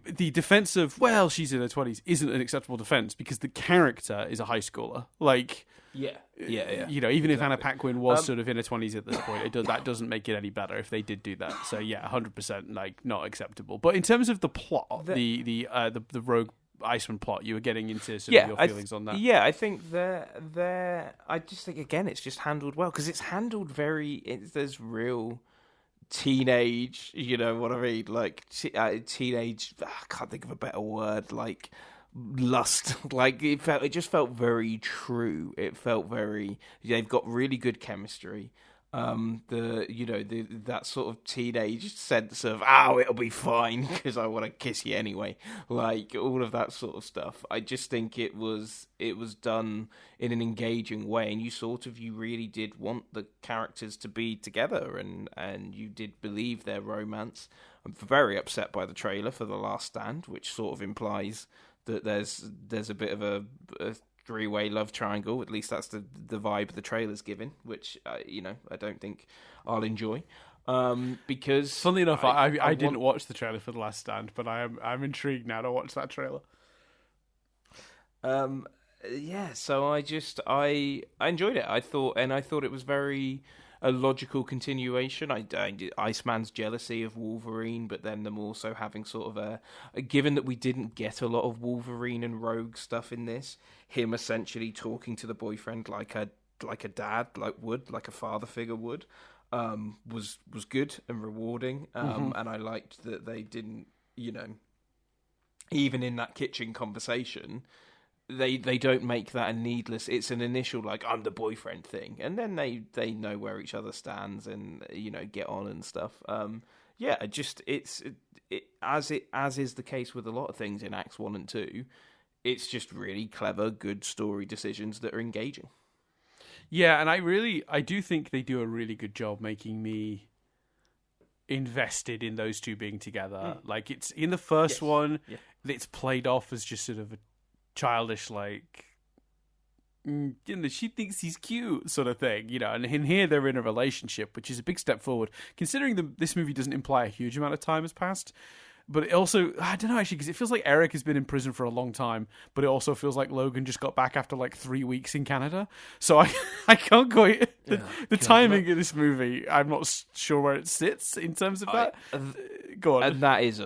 The defense of she's in her 20s isn't an acceptable defense because the character is a high schooler. Like even if Anna Paquin was sort of in her 20s at this point, that doesn't make it any better if they did do that. So 100% like not acceptable. But in terms of the plot, the Rogue Iceman plot, you were getting into sort of your feelings on that. Yeah, I think I just think again it's just handled well because it's handled there's real teenage, what I mean, like teenage. I can't think of a better word, like lust. Like it just felt very true. It felt very. They've got really good chemistry. That sort of teenage sense of it'll be fine because I want to kiss you anyway, like all of that sort of stuff. I just think it was done in an engaging way, and you really did want the characters to be together, and you did believe their romance. I'm very upset by the trailer for The Last Stand, which sort of implies that there's a bit of a three-way love triangle. At least that's the vibe the trailer's giving, which I don't think I'll enjoy. Because funnily enough, I didn't watch the trailer for The Last Stand, but I'm intrigued now to watch that trailer. So I enjoyed it. I thought it was very a logical continuation. Iceman's jealousy of Wolverine, but then them also having sort of given that we didn't get a lot of Wolverine and Rogue stuff in this, him essentially talking to the boyfriend like a dad like a father figure would, was good and rewarding. And I liked that they didn't, even in that kitchen conversation, they don't make that a needless. It's an initial like I'm the boyfriend thing, and then they know where each other stands and get on and stuff. As is the case with a lot of things in Acts 1 and 2. It's just really clever, good story decisions that are engaging. Yeah, and I do think they do a really good job making me invested in those two being together. Like it's in the first one, it's played off as just sort of a childish, like, she thinks he's cute sort of thing, and in here they're in a relationship, which is a big step forward considering this movie doesn't imply a huge amount of time has passed. But it also, I don't know actually, because it feels like Eric has been in prison for a long time, but it also feels like Logan just got back after like 3 weeks in Canada. So I can't quite, the timing of this movie, I'm not sure where it sits in terms of that. Go on. And that is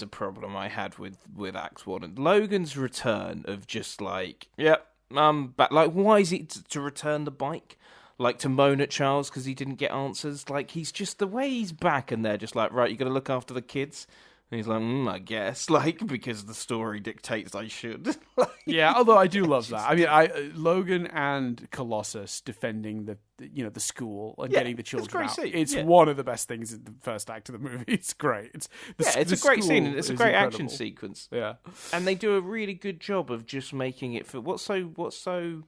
a problem I had with Acts 1 and Logan's return of just like, back. Like, why is it to return the bike? Like, to moan at Charles because he didn't get answers? Like, he's just, the way he's back and they're just like, right, you got to look after the kids. And he's like, I guess, like, because the story dictates I should. Like, Yeah, although I do love that. I mean, Logan and Colossus defending the school and getting the children out. Scene. It's one of the best things in the first act of the movie. It's great. It's a great scene. And it's a great incredible action sequence. Yeah, and they do a really good job of just making it for what's so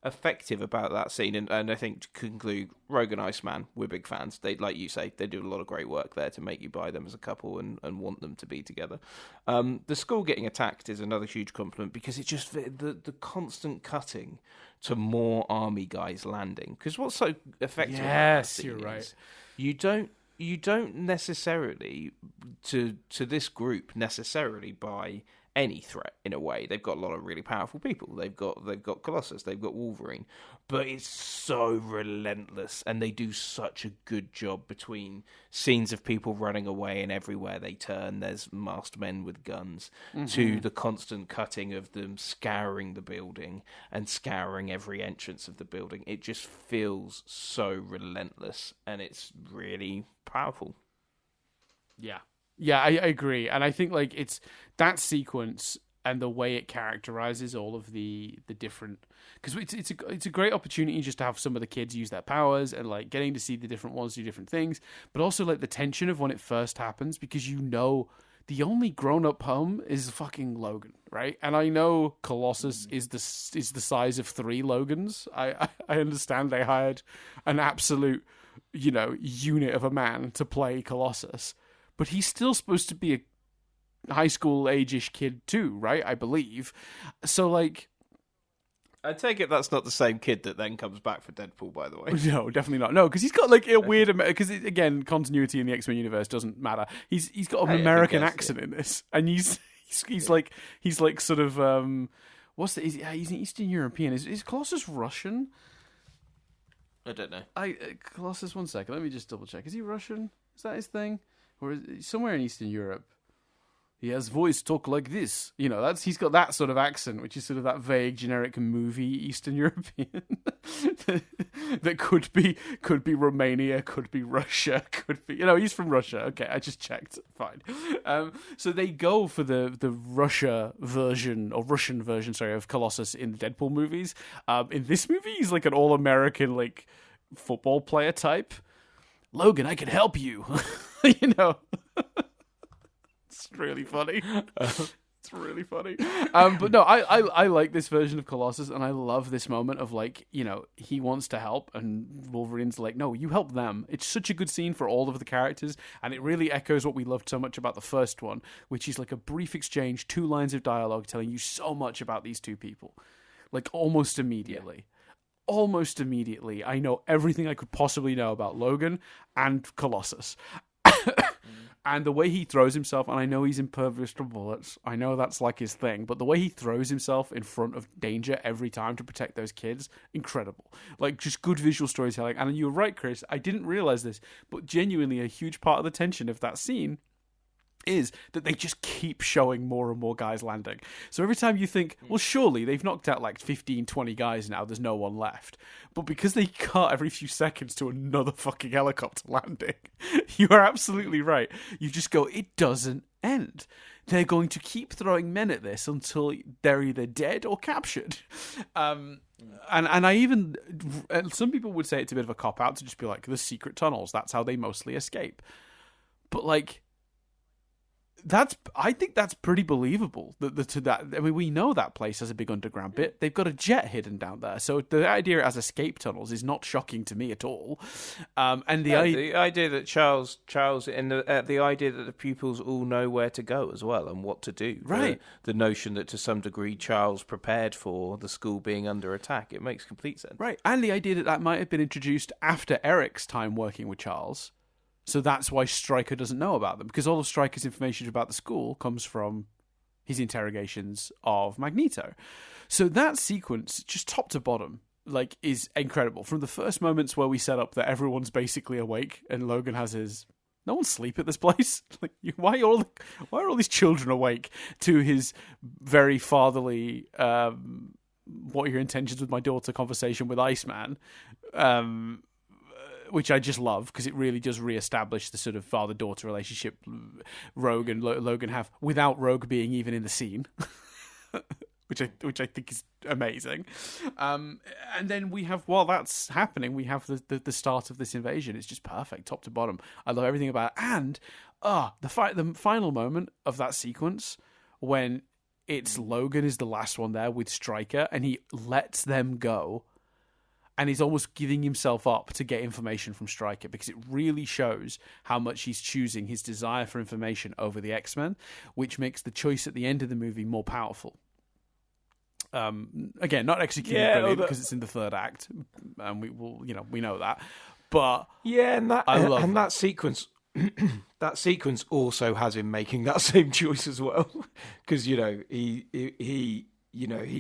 effective about that scene. And I think to conclude, Rogue and Iceman, we're big fans. They, like you say, they do a lot of great work there to make you buy them as a couple and want them to be together. The school getting attacked is another huge compliment because it's just the constant cutting to more army guys landing. Because what's so effective? Yes, you're right. You don't necessarily to this group necessarily buy any threat in a way. They've got a lot of really powerful people. They've got Colossus, they've got Wolverine, but it's so relentless, and they do such a good job between scenes of people running away and everywhere they turn there's masked men with guns to the constant cutting of them scouring the building and scouring every entrance of the building. It just feels so relentless, and it's really powerful. Yeah, I agree, and I think like it's that sequence and the way it characterizes all of the different, because it's a great opportunity just to have some of the kids use their powers and like getting to see the different ones do different things, but also like the tension of when it first happens, because the only grown-up home is fucking Logan, right? And I know Colossus is the size of 3 Logans. I understand they hired an absolute unit of a man to play Colossus. But he's still supposed to be a high school age-ish kid too, right? I believe. So, like... I take it that's not the same kid that then comes back for Deadpool, by the way. No, definitely not. No, because he's got, like, a weird... Because, again, continuity in the X-Men universe doesn't matter. He's got an American accent in this. And he's like sort of... what's the... He's an Eastern European. Is Colossus Russian? I don't know. Colossus, one second. Let me just double-check. Is he Russian? Is that his thing? Or is it somewhere in Eastern Europe? He has voice talk like this. He's got that sort of accent, which is sort of that vague, generic movie Eastern European that could be Romania, could be Russia, could be he's from Russia. Okay, I just checked. Fine. So they go for the Russian version, sorry, of Colossus in the Deadpool movies. In this movie, he's like an all-American like football player type. Logan, I can help you. It's really funny. It's really funny. But no, I like this version of Colossus, and I love this moment of like, he wants to help, and Wolverine's like, no, you help them. It's such a good scene for all of the characters, and it really echoes what we loved so much about the first one, which is like a brief exchange, 2 lines of dialogue telling you so much about these 2 people. Like almost immediately. Yeah. Almost immediately, I know everything I could possibly know about Logan and Colossus. And the way he throws himself, and I know he's impervious to bullets, I know that's like his thing, but the way he throws himself in front of danger every time to protect those kids, incredible. Like, just good visual storytelling. And you're right, Chris, I didn't realize this, but genuinely a huge part of the tension of that scene is that they just keep showing more and more guys landing. So every time you think, well, surely they've knocked out like 15, 20 guys now, there's no one left. But because they cut every few seconds to another fucking helicopter landing, you are absolutely right. You just go, it doesn't end. They're going to keep throwing men at this until they're either dead or captured. And I even, some people would say it's a bit of a cop-out to just be like, the secret tunnels, that's how they mostly escape. But like, I think that's pretty believable. We know that place has a big underground bit. They've got a jet hidden down there, so the idea it has escape tunnels is not shocking to me at all. And the idea that Charles, and the idea that the pupils all know where to go as well and what to do. Right. The notion that to some degree Charles prepared for the school being under attack. It makes complete sense. Right, and the idea that might have been introduced after Eric's time working with Charles. So that's why Stryker doesn't know about them, because all of Stryker's information about the school comes from his interrogations of Magneto. So that sequence, just top to bottom, like, is incredible. From the first moments where we set up that everyone's basically awake and Logan has no one's asleep at this place. Like, why are all these children awake? To his very fatherly, what are your intentions with my daughter conversation with Iceman. which I just love because it really does reestablish the sort of father-daughter relationship Rogue and Logan have without Rogue being even in the scene, which I think is amazing. And then we have, while that's happening, we have the start of this invasion. It's just perfect, top to bottom. I love everything about it. And the final moment of that sequence when it's Logan is the last one there with Stryker, and he lets them go. And he's almost giving himself up to get information from Stryker because it really shows how much he's choosing his desire for information over the X-Men, which makes the choice at the end of the movie more powerful. Again, not executed brilliant because it's in the third act, and we know that. But and that sequence, that sequence also has him making that same choice as well, because he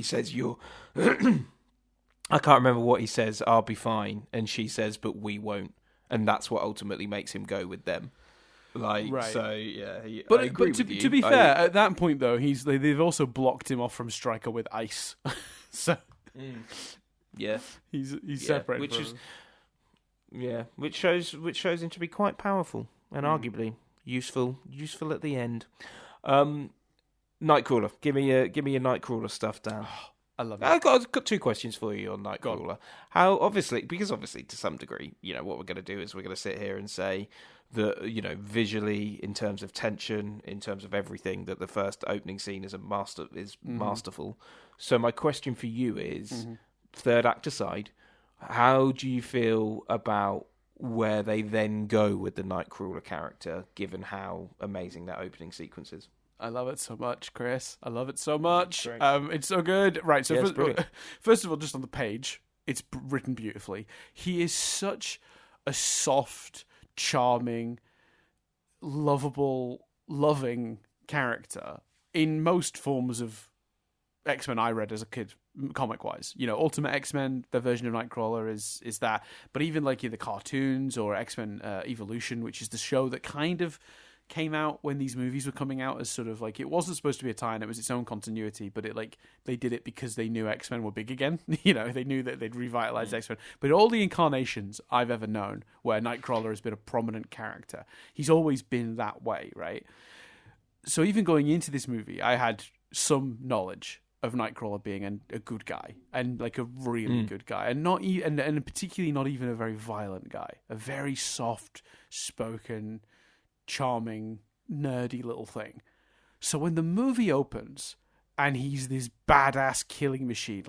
says you're. I can't remember what he says. I'll be fine, and she says, "But we won't," and that's what ultimately makes him go with them. Right. So yeah, but to be fair, at that point though, they've also blocked him off from Stryker with ice, so he's separate, which shows him to be quite powerful and arguably useful at the end. Nightcrawler, give me your Nightcrawler stuff, Dan. I love it. I've got two questions for you on Nightcrawler. How obviously to some degree, what we're going to do is we're going to sit here and say that visually, in terms of tension, in terms of everything, that the first opening scene is masterful. So my question for you is, third act aside, how do you feel about where they then go with the Nightcrawler character, given how amazing that opening sequence is? I love it so much, Chris. I love it so much. It's so good. Right, so first of all, just on the page, it's written beautifully. He is such a soft, charming, lovable, loving character in most forms of X-Men I read as a kid, comic-wise. Ultimate X-Men, the version of Nightcrawler is that. But even like in the cartoons or X-Men Evolution, which is the show that kind of came out when these movies were coming out as sort of like, it wasn't supposed to be a tie-in, it was its own continuity, but they did it because they knew X-Men were big again. They knew that they'd revitalized X-Men. But all the incarnations I've ever known where Nightcrawler has been a prominent character, he's always been that way, right? So even going into this movie, I had some knowledge of Nightcrawler being a good guy, and like a really good guy, and and particularly not even a very violent guy, a very soft spoken, charming, nerdy little thing. So when the movie opens and he's this badass killing machine,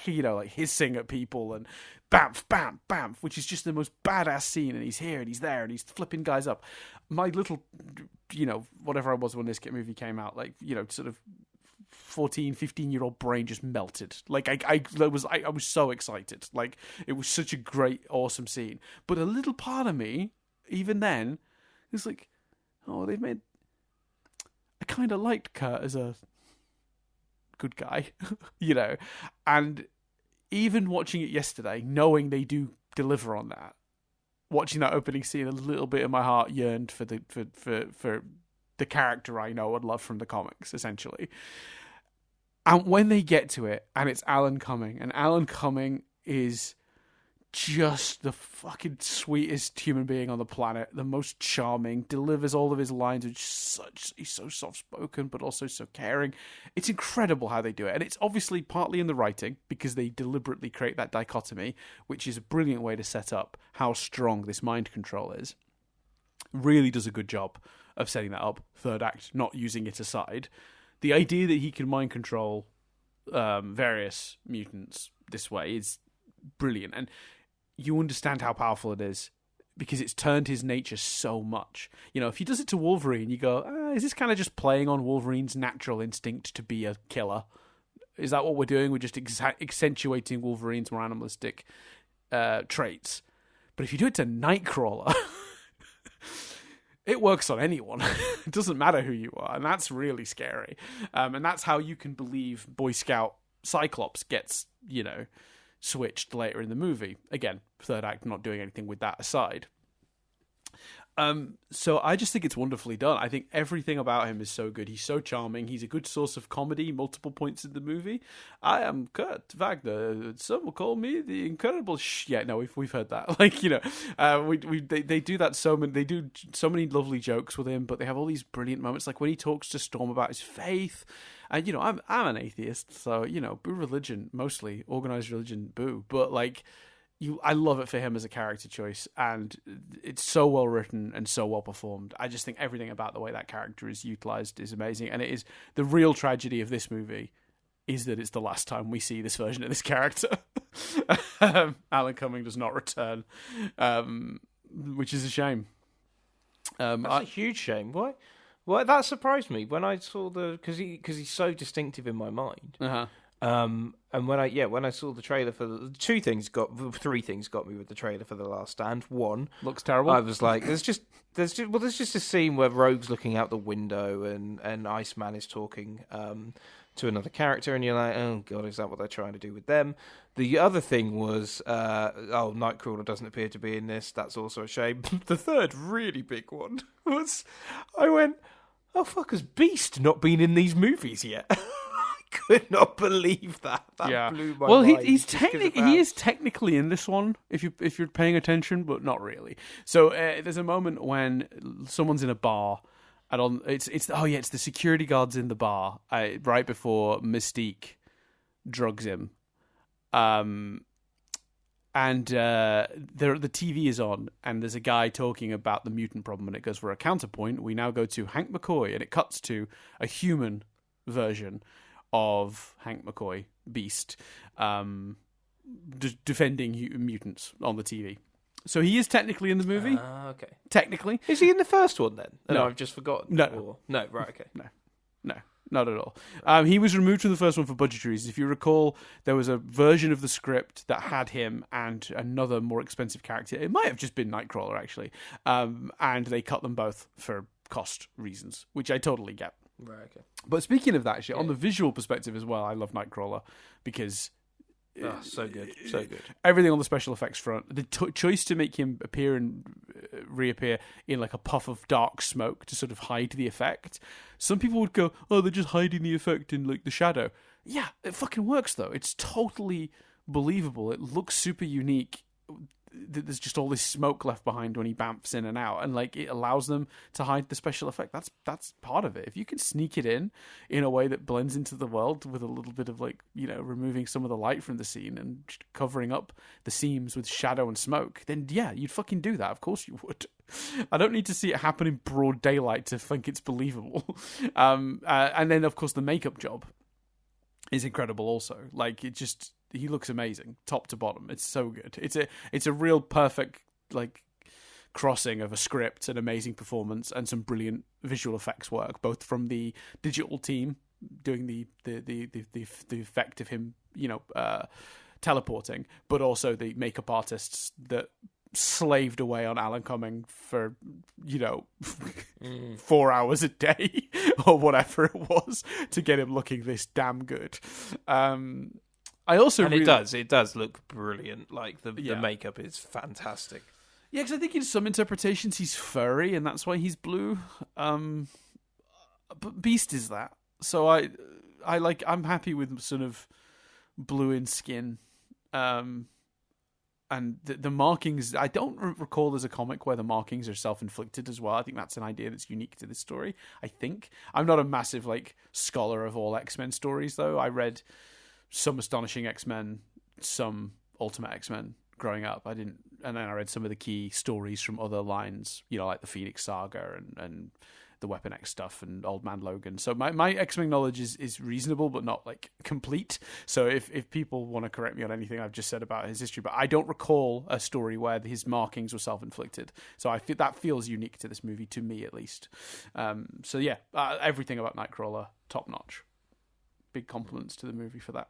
like hissing at people and bamf, bam, bamf, which is just the most badass scene, and he's here and he's there and he's flipping guys up. My little, whatever I was when this movie came out, sort of 14, 15-year-old brain just melted. I was so excited. Like, it was such a great, awesome scene. But a little part of me, even then, it's like, I kind of liked Kurt as a good guy, and even watching it yesterday, knowing they do deliver on that, watching that opening scene, a little bit of my heart yearned for the character I know and love from the comics, essentially. And when they get to it, and it's Alan Cumming, and Alan Cumming is just the fucking sweetest human being on the planet, the most charming, delivers all of his lines with he's so soft-spoken, but also so caring. It's incredible how they do it, and it's obviously partly in the writing, because they deliberately create that dichotomy, which is a brilliant way to set up how strong this mind control is. Really does a good job of setting that up. Third act, not using it aside. The idea that he can mind control various mutants this way is brilliant, and you understand how powerful it is because it's turned his nature so much. If he does it to Wolverine, you go, is this kind of just playing on Wolverine's natural instinct to be a killer? Is that what we're doing? We're just accentuating Wolverine's more animalistic traits. But if you do it to Nightcrawler, it works on anyone. It doesn't matter who you are, and that's really scary. And that's how you can believe Boy Scout Cyclops gets, switched later in the movie. Again, third act, not doing anything with that aside. So I just think it's wonderfully done. I think everything about him is so good. He's so charming. He's a good source of comedy, multiple points in the movie. I am Kurt Wagner. Some will call me the Incredible Yeah, no, we've heard that. Like, you know, they do that they do so many lovely jokes with him, but they have all these brilliant moments, like when he talks to Storm about his faith. And, you know, I'm an atheist, so, you know, boo religion, mostly. Organized religion, boo. But, like, I love it for him as a character choice, and it's so well written and so well performed. I just think everything about the way that character is utilized is amazing, and it is the real tragedy of this movie is that it's the last time we see this version of this character. Alan Cumming does not return, which is a shame. That's a huge shame. Why? Well, that surprised me when I saw because he's so distinctive in my mind. And when I saw the trailer for three things got me with the trailer for The Last Stand. One, looks terrible. I was like, there's just a scene where Rogue's looking out the window and Iceman is talking to another character, and you're like, oh god, is that what they're trying to do with them? The other thing was, Nightcrawler doesn't appear to be in this. That's also a shame. The third really big one was, I went, oh fuck, has Beast not been in these movies yet? Could not believe that. That blew my mind. He is technically in this one if you're paying attention, but not really. So there's a moment when someone's in a bar, and it's the security guards in the bar right before Mystique drugs him, and the TV is on, and there's a guy talking about the mutant problem, and it goes, for a counterpoint, we now go to Hank McCoy, and it cuts to a human version of Hank McCoy, Beast, defending mutants on the TV. So he is technically in the movie. Okay. Technically. Is he in the first one then? No. I've just forgotten. No. No, right, okay. No, not at all. He was removed from the first one for budgetary reasons. If you recall, there was a version of the script that had him and another more expensive character. It might have just been Nightcrawler, actually. And they cut them both for cost reasons, which I totally get. Right, okay. But speaking of that, actually, on the visual perspective as well, I love Nightcrawler because so good, so good. Everything on the special effects front, the choice to make him appear and reappear in like a puff of dark smoke to sort of hide the effect. Some people would go, "Oh, they're just hiding the effect in like the shadow." Yeah, it fucking works though. It's totally believable. It looks super unique. There's just all this smoke left behind when he bamfs in and out, and like it allows them to hide the special effect. That's part of it. If you can sneak it in a way that blends into the world with a little bit of like, you know, removing some of the light from the scene and covering up the seams with shadow and smoke, then yeah, you'd fucking do that. Of course you would. I don't need to see it happen in broad daylight to think it's believable. And then of course the makeup job is incredible also. Like he looks amazing, top to bottom. It's so good. It's a real perfect like crossing of a script, an amazing performance, and some brilliant visual effects work, both from the digital team doing the effect of him, you know, teleporting, but also the makeup artists that slaved away on Alan Cumming for, you know, 4 hours a day or whatever it was to get him looking this damn good. I also it does look brilliant. Like the makeup is fantastic. Yeah, because I think in some interpretations he's furry and that's why he's blue. But Beast is that, so I'm happy with sort of blue in skin. And the markings, I don't recall there's a comic where the markings are self-inflicted as well. I think that's an idea that's unique to this story. I think I'm not a massive like scholar of all X-Men stories though. I read some Astonishing X-Men, some Ultimate X-Men growing up. And then I read some of the key stories from other lines, you know, like the Phoenix Saga and the Weapon X stuff and Old Man Logan. So my X-Men knowledge is reasonable, but not like complete. So if people want to correct me on anything I've just said about his history, but I don't recall a story where his markings were self-inflicted. So I feel that feels unique to this movie, to me at least. So yeah, everything about Nightcrawler, top notch. Big compliments to the movie for that.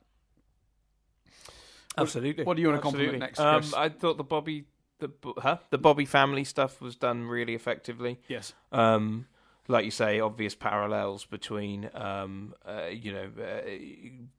Absolutely. What do you want to compliment next, Chris? I thought the Bobby family stuff was done really effectively. Yes. Like you say, obvious parallels between,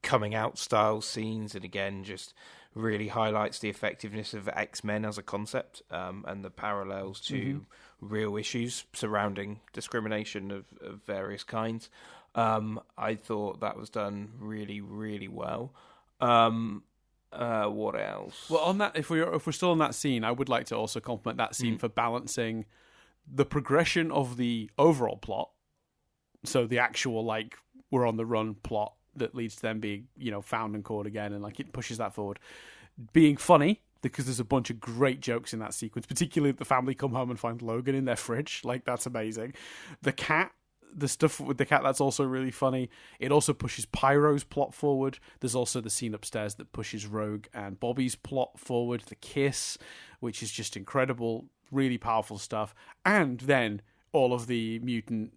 coming out style scenes, and again, just really highlights the effectiveness of X-Men as a concept, and the parallels to real issues surrounding discrimination of various kinds. I thought that was done really, really well. What else? Well, on that, if we're still on that scene, I would like to also compliment that scene for balancing the progression of the overall plot. So the actual, like, we're on the run plot that leads to them being, found and caught again, and like it pushes that forward. Being funny, because there's a bunch of great jokes in that sequence, particularly if the family come home and find Logan in their fridge. Like, that's amazing. The stuff with the cat, that's also really funny. It also pushes Pyro's plot forward. There's also the scene upstairs that pushes Rogue and Bobby's plot forward. The kiss, which is just incredible, really powerful stuff. And then all of the mutant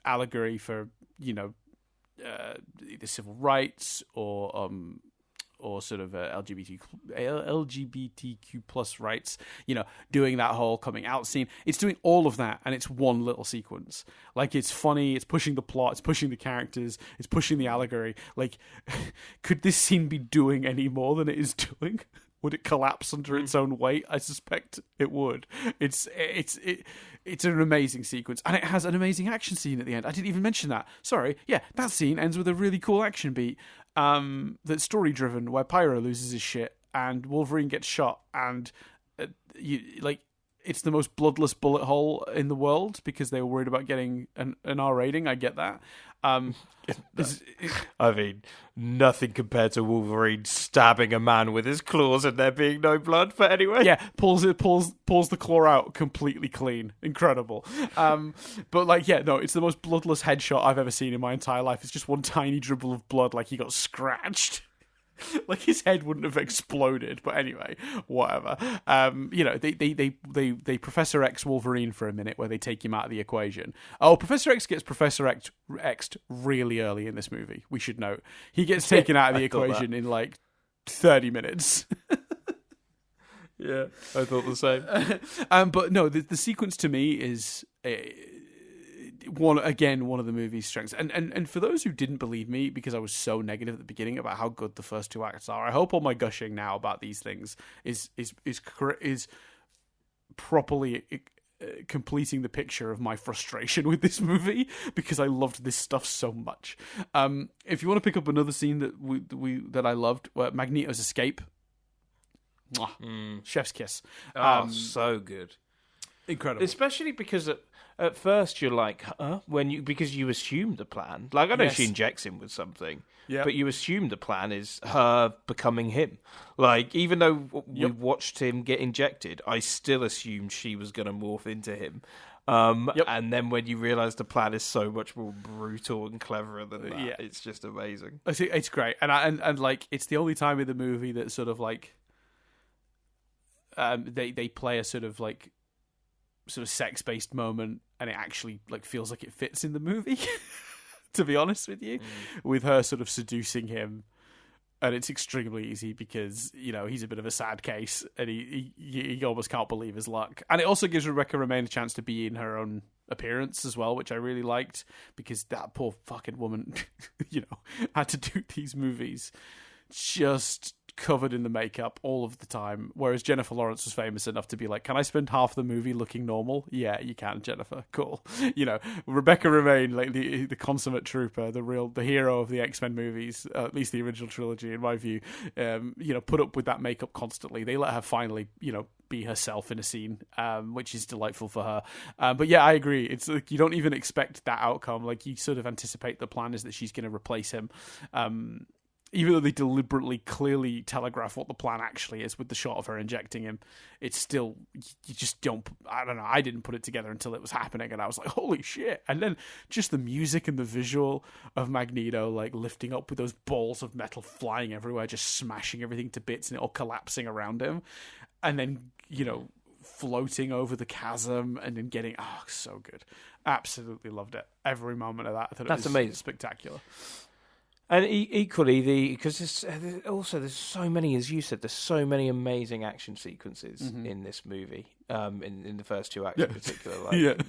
allegory for, either civil rights or sort of LGBTQ plus rights, doing that whole coming out scene. It's doing all of that, and it's one little sequence. Like, it's funny, it's pushing the plot, it's pushing the characters, it's pushing the allegory. Like, could this scene be doing any more than it is doing? Would it collapse under its own weight? I suspect it would. It's an amazing sequence, and it has an amazing action scene at the end. I didn't even mention that. Sorry. Yeah, that scene ends with a really cool action beat that's story driven, where Pyro loses his shit and Wolverine gets shot, and it's the most bloodless bullet hole in the world because they were worried about getting an R rating. I get that. I mean, nothing compared to Wolverine stabbing a man with his claws and there being no blood. But anyway, yeah, pulls the claw out completely clean, incredible. But it's the most bloodless headshot I've ever seen in my entire life. It's just one tiny dribble of blood, like he got scratched. Like, his head wouldn't have exploded, but anyway, whatever. They Professor X Wolverine for a minute, where they take him out of the equation. Oh, Professor X gets Professor X'd really early in this movie. We should note he gets taken out of the equation in like 30 minutes. Yeah, I thought the same. But no, the sequence to me is one of the movie's strengths. And for those who didn't believe me because I was so negative at the beginning about how good the first two acts are, I hope all my gushing now about these things is properly completing the picture of my frustration with this movie, because I loved this stuff so much. If you want to pick up another scene that I loved, Magneto's escape. Chef's kiss. So good. Incredible. Especially because at first you're like, because you assume the plan. Like, I know she injects him with something, but you assume the plan is her becoming him. Like, even though we watched him get injected, I still assumed she was going to morph into him. And then when you realise the plan is so much more brutal and cleverer than that, it's just amazing. It's great, and like, it's the only time in the movie that sort of like they play a sort of sex-based moment, and it actually like feels like it fits in the movie. To be honest with you, with her sort of seducing him, and it's extremely easy because he's a bit of a sad case, and he almost can't believe his luck. And it also gives Rebecca Romijn a chance to be in her own appearance as well, which I really liked, because that poor fucking woman, had to do these movies just covered in the makeup all of the time, whereas Jennifer Lawrence was famous enough to be like, can I spend half the movie looking normal? Yeah, you can, Jennifer. Cool. Rebecca Romijn, like the consummate trooper, the hero of the X-Men movies, at least the original trilogy in my view, put up with that makeup constantly. They let her finally, be herself in a scene, which is delightful for her. But yeah, I agree. It's like, you don't even expect that outcome. Like, you sort of anticipate the plan is that she's going to replace him. Even though they deliberately, clearly telegraph what the plan actually is with the shot of her injecting him, it's still, you just don't, I don't know, I didn't put it together until it was happening, and I was like, holy shit. And then just the music and the visual of Magneto, like, lifting up with those balls of metal flying everywhere, just smashing everything to bits and it all collapsing around him. And then, floating over the chasm and then getting, so good. Absolutely loved it. Every moment of that. I thought it was amazing. Spectacular. And equally, because there's so many, as you said, there's so many amazing action sequences in this movie. In the first two acts in particular, like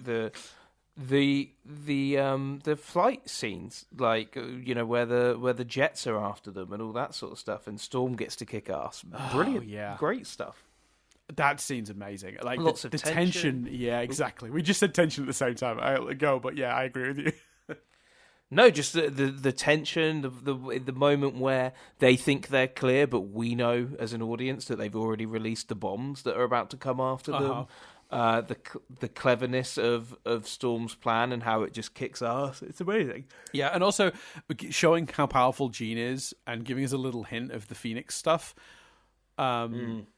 the flight scenes, like where the jets are after them and all that sort of stuff, and Storm gets to kick ass. Brilliant, great stuff. that scene's amazing. Like Lots the of tension. Yeah, exactly. We just said tension at the same time. I go, but yeah, I agree with you. No, just the tension, the moment where they think they're clear, but we know as an audience that they've already released the bombs that are about to come after them. The cleverness of Storm's plan and how it just kicks ass. It's amazing. Yeah, and also showing how powerful Jean is and giving us a little hint of the Phoenix stuff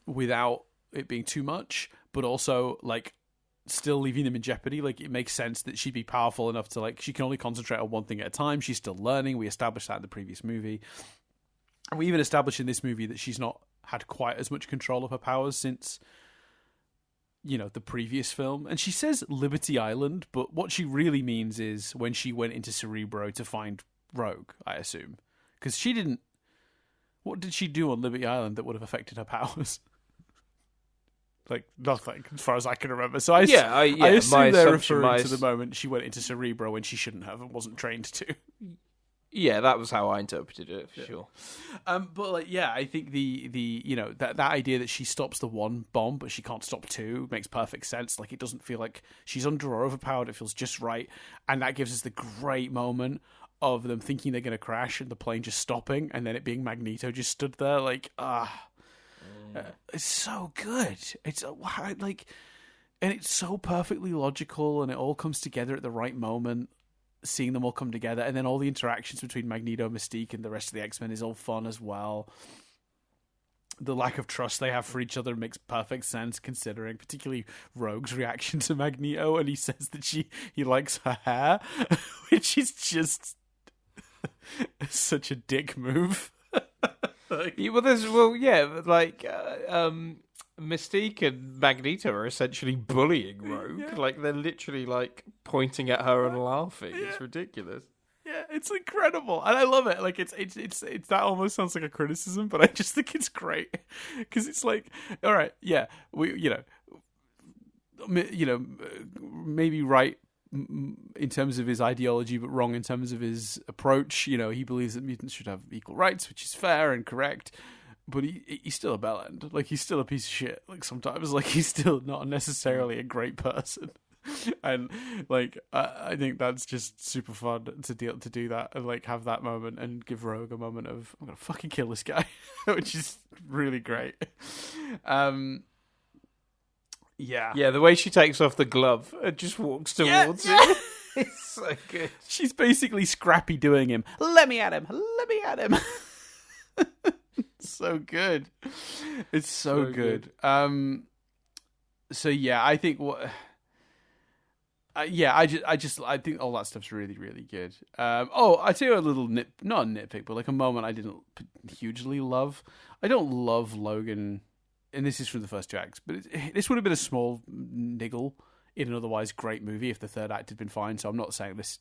without it being too much, but also like still leaving them in jeopardy. Like, it makes sense that she'd be powerful enough to, like, she can only concentrate on one thing at a time. She's still learning. We established that in the previous movie. And we even established in this movie that she's not had quite as much control of her powers since, you know, the previous film. And she says Liberty Island, but what she really means is when she went into Cerebro to find Rogue, I assume. Because she didn't... What did she do on Liberty Island that would have affected her powers? Like, nothing, as far as I can remember. So I assume they're referring to the moment she went into Cerebro when she shouldn't have and wasn't trained to. Yeah, that was how I interpreted it, for sure. But, like, yeah, I think the you know, that idea that she stops the one bomb, but she can't stop two, makes perfect sense. Like, it doesn't feel like she's under or overpowered. It feels just right. And that gives us the great moment of them thinking they're going to crash and the plane just stopping, and then it being Magneto just stood there, like, it's so good. It's like, and it's so perfectly logical, and it all comes together at the right moment. Seeing them all come together, and then all the interactions between Magneto, Mystique, and the rest of the X-Men is all fun as well. The lack of trust they have for each other makes perfect sense, considering particularly Rogue's reaction to Magneto, and he says that he likes her hair, which is just such a dick move. Mystique and Magneto are essentially bullying Rogue. Yeah. Like, they're literally, like, pointing at her and laughing. Yeah. It's ridiculous. Yeah, it's incredible, and I love it. Like, it's that almost sounds like a criticism, but I just think it's great because it's like, all right, yeah, we, maybe right in terms of his ideology, but wrong in terms of his approach. You know, he believes that mutants should have equal rights, which is fair and correct. But he's still a bellend. Like, he's still a piece of shit. Like, sometimes, like, he's still not necessarily a great person. And, like, I think that's just super fun to do that and, like, have that moment and give Rogue a moment of, I'm gonna fucking kill this guy, which is really great. Yeah, the way she takes off the glove and just walks towards it. It's so good. She's basically Scrappy doing him. Let me at him. So good. It's so good. So yeah, I think I think all that stuff's really, really good. I tell you a little not a nitpick, but like a moment I didn't hugely love. I don't love Logan, and this is from the first two acts, but this would have been a small niggle in an otherwise great movie if the third act had been fine. So I'm not saying this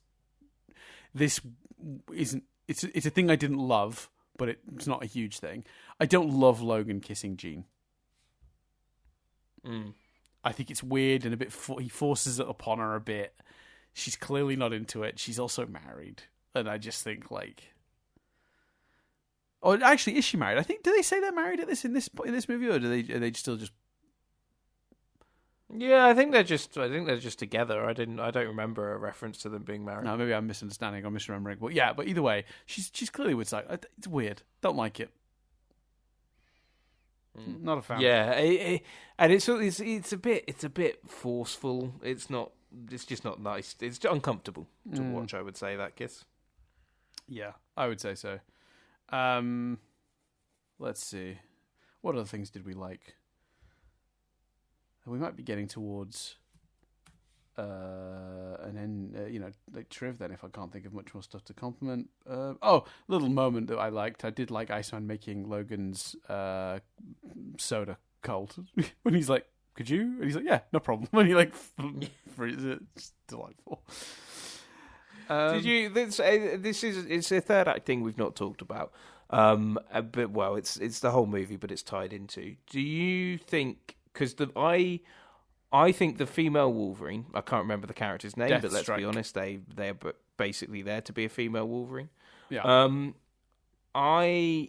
isn't. It's a thing I didn't love, but it's not a huge thing. I don't love Logan kissing Jean. I think it's weird and a bit. He forces it upon her a bit. She's clearly not into it. She's also married, and I just think like. Oh, actually, is she married? I think. Do they say they're married in this movie, or are they still just? Yeah, I think they're just together. I don't remember a reference to them being married. No, maybe I'm misunderstanding or misremembering. But yeah, but either way, she's clearly with like it's weird. Don't like it. Not a fan. Yeah, and it's a bit forceful. It's just not nice. It's uncomfortable to watch. I would say that kiss. Yeah, I would say so. Let's see. What other things did we like? We might be getting towards an end, like Triv then, if I can't think of much more stuff to compliment. Little moment that I liked. I did like Iceman making Logan's soda cold. When he's like, could you? And he's like, yeah, no problem. When he like freezes it. It's delightful. Did you? It's a third act thing we've not talked about. But well, it's the whole movie, but it's tied into. Do you think? Because I think the female Wolverine, I can't remember the character's name, but let's be honest, they're basically there to be a female Wolverine. Yeah. I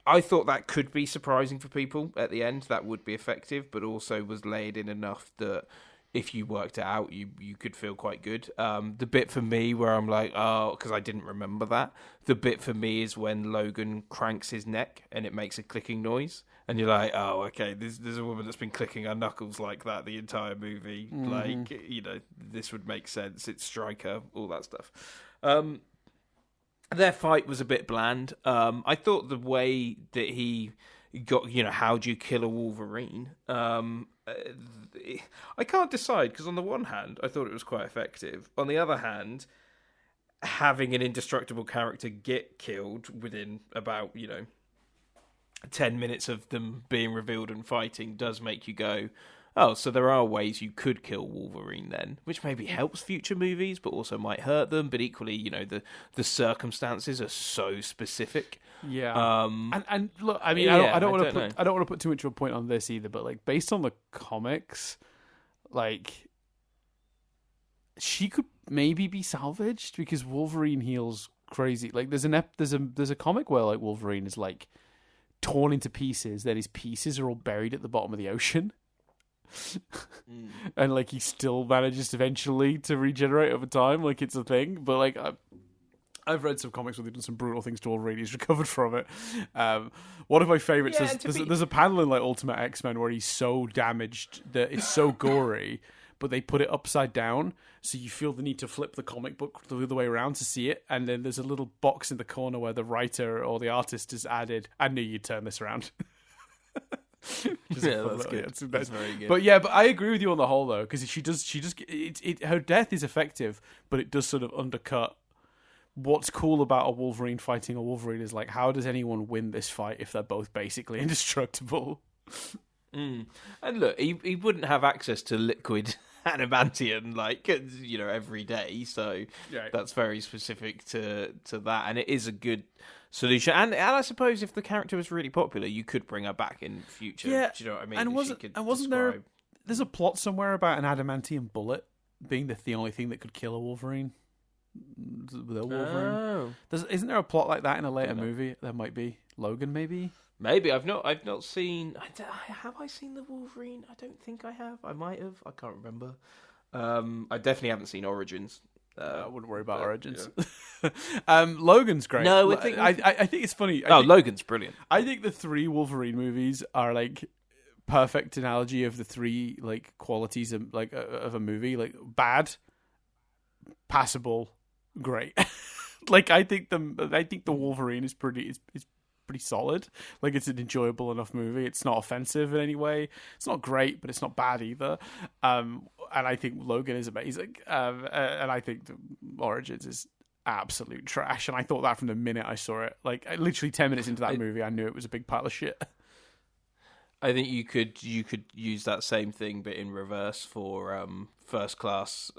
I thought that could be surprising for people at the end. That would be effective, but also was laid in enough that if you worked it out, you could feel quite good. The bit for me where I'm like, oh, because I didn't remember that. The bit for me is when Logan cranks his neck and it makes a clicking noise. And you're like, oh, okay, there's a woman that's been clicking her knuckles like that the entire movie. Like, this would make sense. It's Stryker, all that stuff. Their fight was a bit bland. I thought the way that he got, how do you kill a Wolverine? I can't decide, because on the one hand, I thought it was quite effective. On the other hand, having an indestructible character get killed within about, 10 minutes of them being revealed and fighting does make you go, oh, so there are ways you could kill Wolverine then, which maybe helps future movies, but also might hurt them. But equally, the circumstances are so specific. Yeah. And look, I mean, I don't want to put too much of a point on this either, but like based on the comics, like she could maybe be salvaged because Wolverine heals crazy. Like there's a comic where like Wolverine is like torn into pieces, then his pieces are all buried at the bottom of the ocean. And like he still manages eventually to regenerate over time, like it's a thing. But like I've read some comics where they've done some brutal things to Wolverine. He's recovered from it. One of my favorites there's a panel in like Ultimate X-Men where he's so damaged that it's so gory, but they put it upside down, so you feel the need to flip the comic book the other way around to see it. And then there's a little box in the corner where the writer or the artist has added, I knew you'd turn this around. Yeah, that's good. That's very good. But I agree with you on the whole though, because her death is effective, but it does sort of undercut what's cool about a Wolverine fighting a Wolverine. Is like, how does anyone win this fight if they're both basically indestructible? And look, he wouldn't have access to liquid adamantium every day, so that's very specific to that, and it is a good solution. And I suppose if the character was really popular, you could bring her back in future. Yeah, do you know what I mean? And wasn't there? There's a plot somewhere about an adamantium bullet being the only thing that could kill a Wolverine. The Wolverine. Oh. Isn't there a plot like that in a later movie? There might be Logan, maybe. Maybe I've not seen. Have I seen the Wolverine? I don't think I have. I might have. I can't remember. I definitely haven't seen Origins. I wouldn't worry about Origins. Yeah. Logan's great. No, I think it's funny. Logan's brilliant. I think the 3 Wolverine movies are like perfect analogy of the 3 like qualities of of a movie: like bad, passable, great. Like I think the Wolverine is pretty solid. Like it's an enjoyable enough movie. It's not offensive in any way. It's not great, but it's not bad either. And I think Logan is amazing. And I think the Origins is absolute trash. And I thought that from the minute I saw it. Like literally 10 minutes into that movie, I knew it was a big pile of shit. I think you could use that same thing, but in reverse for First Class,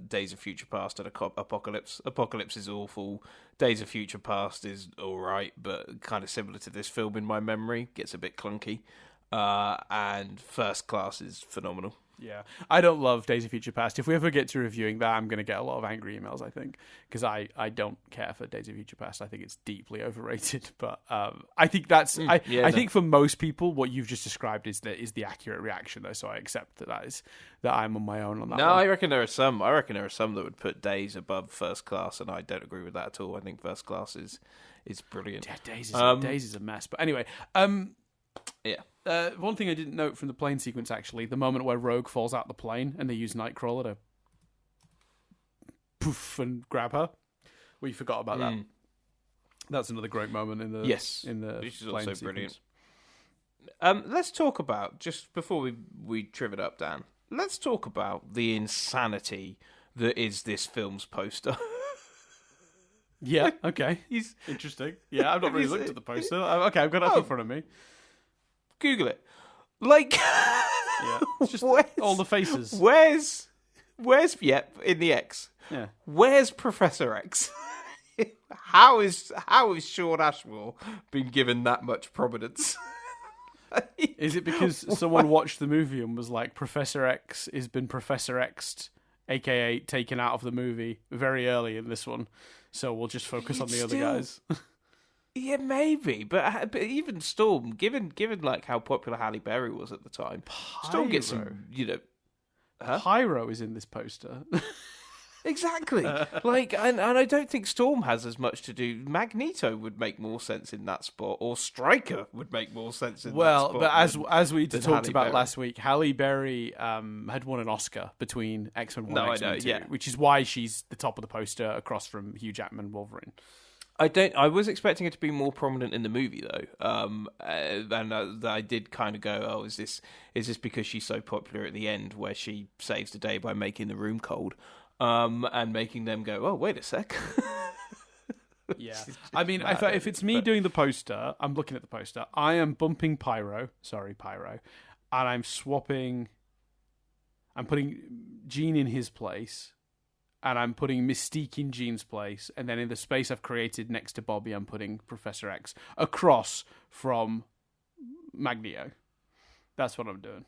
Days of Future Past, and Apocalypse. Apocalypse is awful. Days of Future Past is all right, but kind of similar to this film in my memory. Gets a bit clunky. And First Class is phenomenal. Yeah, I don't love Days of Future Past. If we ever get to reviewing that, I'm going to get a lot of angry emails, I think, because I don't care for Days of Future Past. I think it's deeply overrated. But I think that's I think for most people, what you've just described is the accurate reaction, though. So I accept that I'm on my own on that. No, one. I reckon there are some that would put Days above First Class, and I don't agree with that at all. I think First Class is brilliant. Yeah, Days is a mess. But anyway, yeah. One thing I didn't note from the plane sequence, actually, the moment where Rogue falls out the plane and they use Nightcrawler to poof and grab her. We forgot about that. That's another great moment in the which is plane also sequence. Brilliant. Let's talk about, just before we triv it up, Dan, let's talk about the insanity that is this film's poster. Yeah, okay. He's interesting. Yeah, I've not really looked at the poster. Okay, I've got it up in front of me. Google it. Like, yeah, it's just all the faces. Where's in the X? Yeah. Where's Professor X? How is Sean Ashmore been given that much prominence? Is it because someone watched the movie and was like, Professor X has been Professor X'd, aka taken out of the movie very early in this one, so we'll just focus on the other guys? Yeah, maybe, but even Storm, given like how popular Halle Berry was at the time, Storm gets some, Pyro is in this poster. Exactly. Like, and I don't think Storm has as much to do. Magneto would make more sense in that spot, or Stryker would make more sense in that spot. Well, but as we talked Halle about Berry. last week, Halle Berry had won an Oscar between X-Men 1 and X-Men 2, yeah. which is why she's the top of the poster across from Hugh Jackman Wolverine. I was expecting her to be more prominent in the movie though, and I did kind of go, "Oh, is this because she's so popular at the end, where she saves the day by making the room cold?" And making them go, oh, wait a sec. Yeah. I mean, if it's me doing the poster, I'm looking at the poster, I am bumping Pyro, and I'm putting Jean in his place, and I'm putting Mystique in Jean's place, and then in the space I've created next to Bobby, I'm putting Professor X across from Magneto. That's what I'm doing.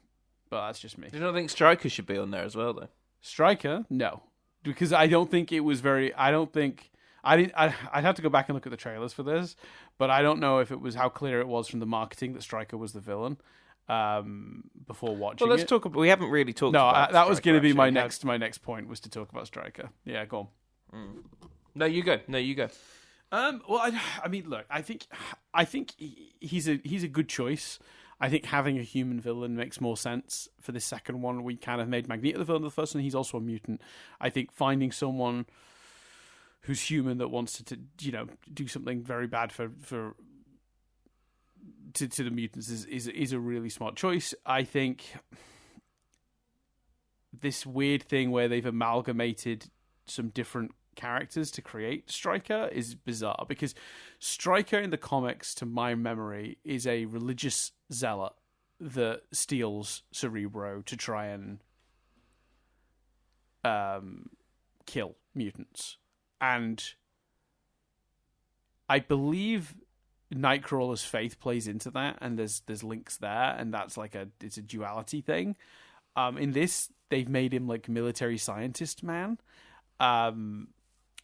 But that's just me. Do you not think Stryker should be on there as well, though? Stryker? No. Because I don't think it was very... I'd have to go back and look at the trailers for this, but I don't know if it was how clear it was from the marketing that Stryker was the villain before watching Well, let's talk about... We haven't really talked about that was going to be actually. my next point, was to talk about Stryker. Yeah, go on. No, you go. Well, I mean, look, I think he's a good choice. I think having a human villain makes more sense for this second one. We kind of made Magneto the villain of the first one. He's also a mutant. I think finding someone who's human that wants to do something very bad to the mutants is a really smart choice. I think this weird thing where they've amalgamated some different characters to create Stryker is bizarre, because Stryker in the comics, to my memory, is a religious zealot that steals Cerebro to try and kill mutants. And I believe Nightcrawler's faith plays into that, and there's links there, and that's like it's a duality thing. In this, they've made him like military scientist man.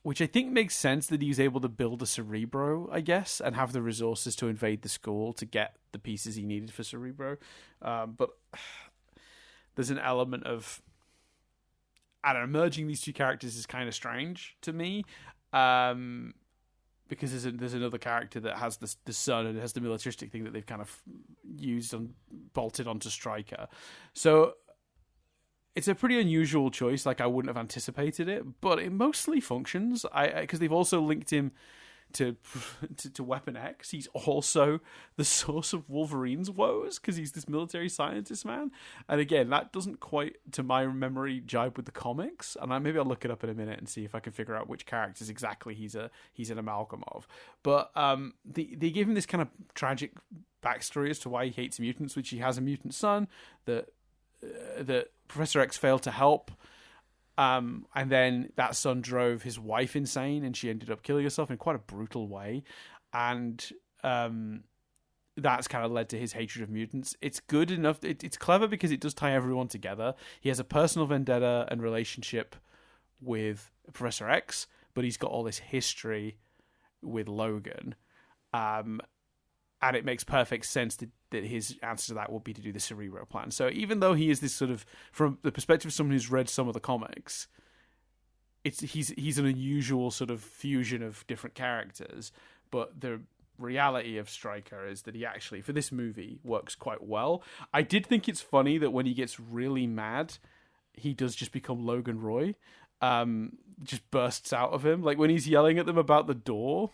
Which I think makes sense, that he's able to build a Cerebro, I guess, and have the resources to invade the school to get the pieces he needed for Cerebro. But there's an element of, I don't know, merging these two characters is kind of strange to me, because there's another character that has the son and it has the militaristic thing that they've kind of used and bolted onto Stryker. So it's a pretty unusual choice. Like, I wouldn't have anticipated it, but it mostly functions. Because they've also linked him to Weapon X. He's also the source of Wolverine's woes, because he's this military scientist man. And again, that doesn't quite, to my memory, jibe with the comics. And maybe I'll look it up in a minute and see if I can figure out which characters exactly he's an amalgam of. But they give him this kind of tragic backstory as to why he hates mutants, which he has a mutant son that Professor X failed to help, and then that son drove his wife insane, and she ended up killing herself in quite a brutal way, and that's kind of led to his hatred of mutants. It's good enough. It's clever because it does tie everyone together. He has a personal vendetta and relationship with Professor X, but he's got all this history with Logan, and it makes perfect sense that his answer to that will be to do the Cerebro plan. So even though he is this sort of, from the perspective of someone who's read some of the comics, he's an unusual sort of fusion of different characters. But the reality of Stryker is that he actually, for this movie, works quite well. I did think it's funny that when he gets really mad, he does just become Logan Roy. Just bursts out of him. Like when he's yelling at them about the door.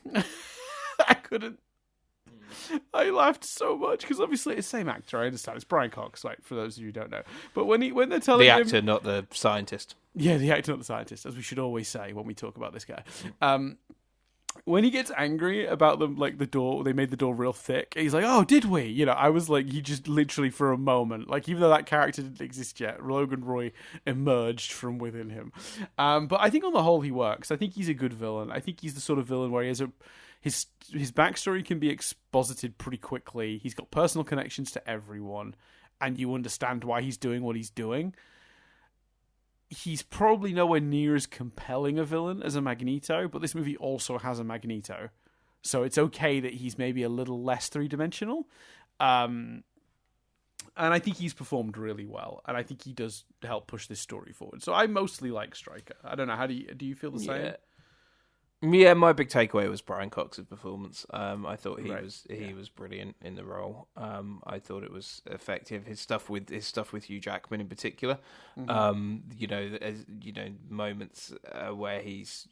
I laughed so much because obviously it's the same actor. I understand it's Brian Cox, like for those of you who don't know. But when they're telling the him, actor, not the scientist. Yeah, the actor, not the scientist, as we should always say when we talk about this guy. When he gets angry about them, like the door, they made the door real thick. He's like, "Oh, did we?" You know, I was like, he just literally for a moment, like even though that character didn't exist yet, Logan Roy emerged from within him. But I think on the whole he works. I think he's a good villain. I think he's the sort of villain where he has his backstory can be exposited pretty quickly. He's got personal connections to everyone, and you understand why he's doing what he's doing. He's probably nowhere near as compelling a villain as a Magneto, but this movie also has a Magneto. So it's okay that he's maybe a little less three-dimensional. And I think he's performed really well, and I think he does help push this story forward. So I mostly like Stryker. I don't know, how do you feel the same? Yeah, my big takeaway was Brian Cox's performance. I thought he was brilliant in the role. I thought it was effective. His stuff with Hugh Jackman in particular. Moments where he's,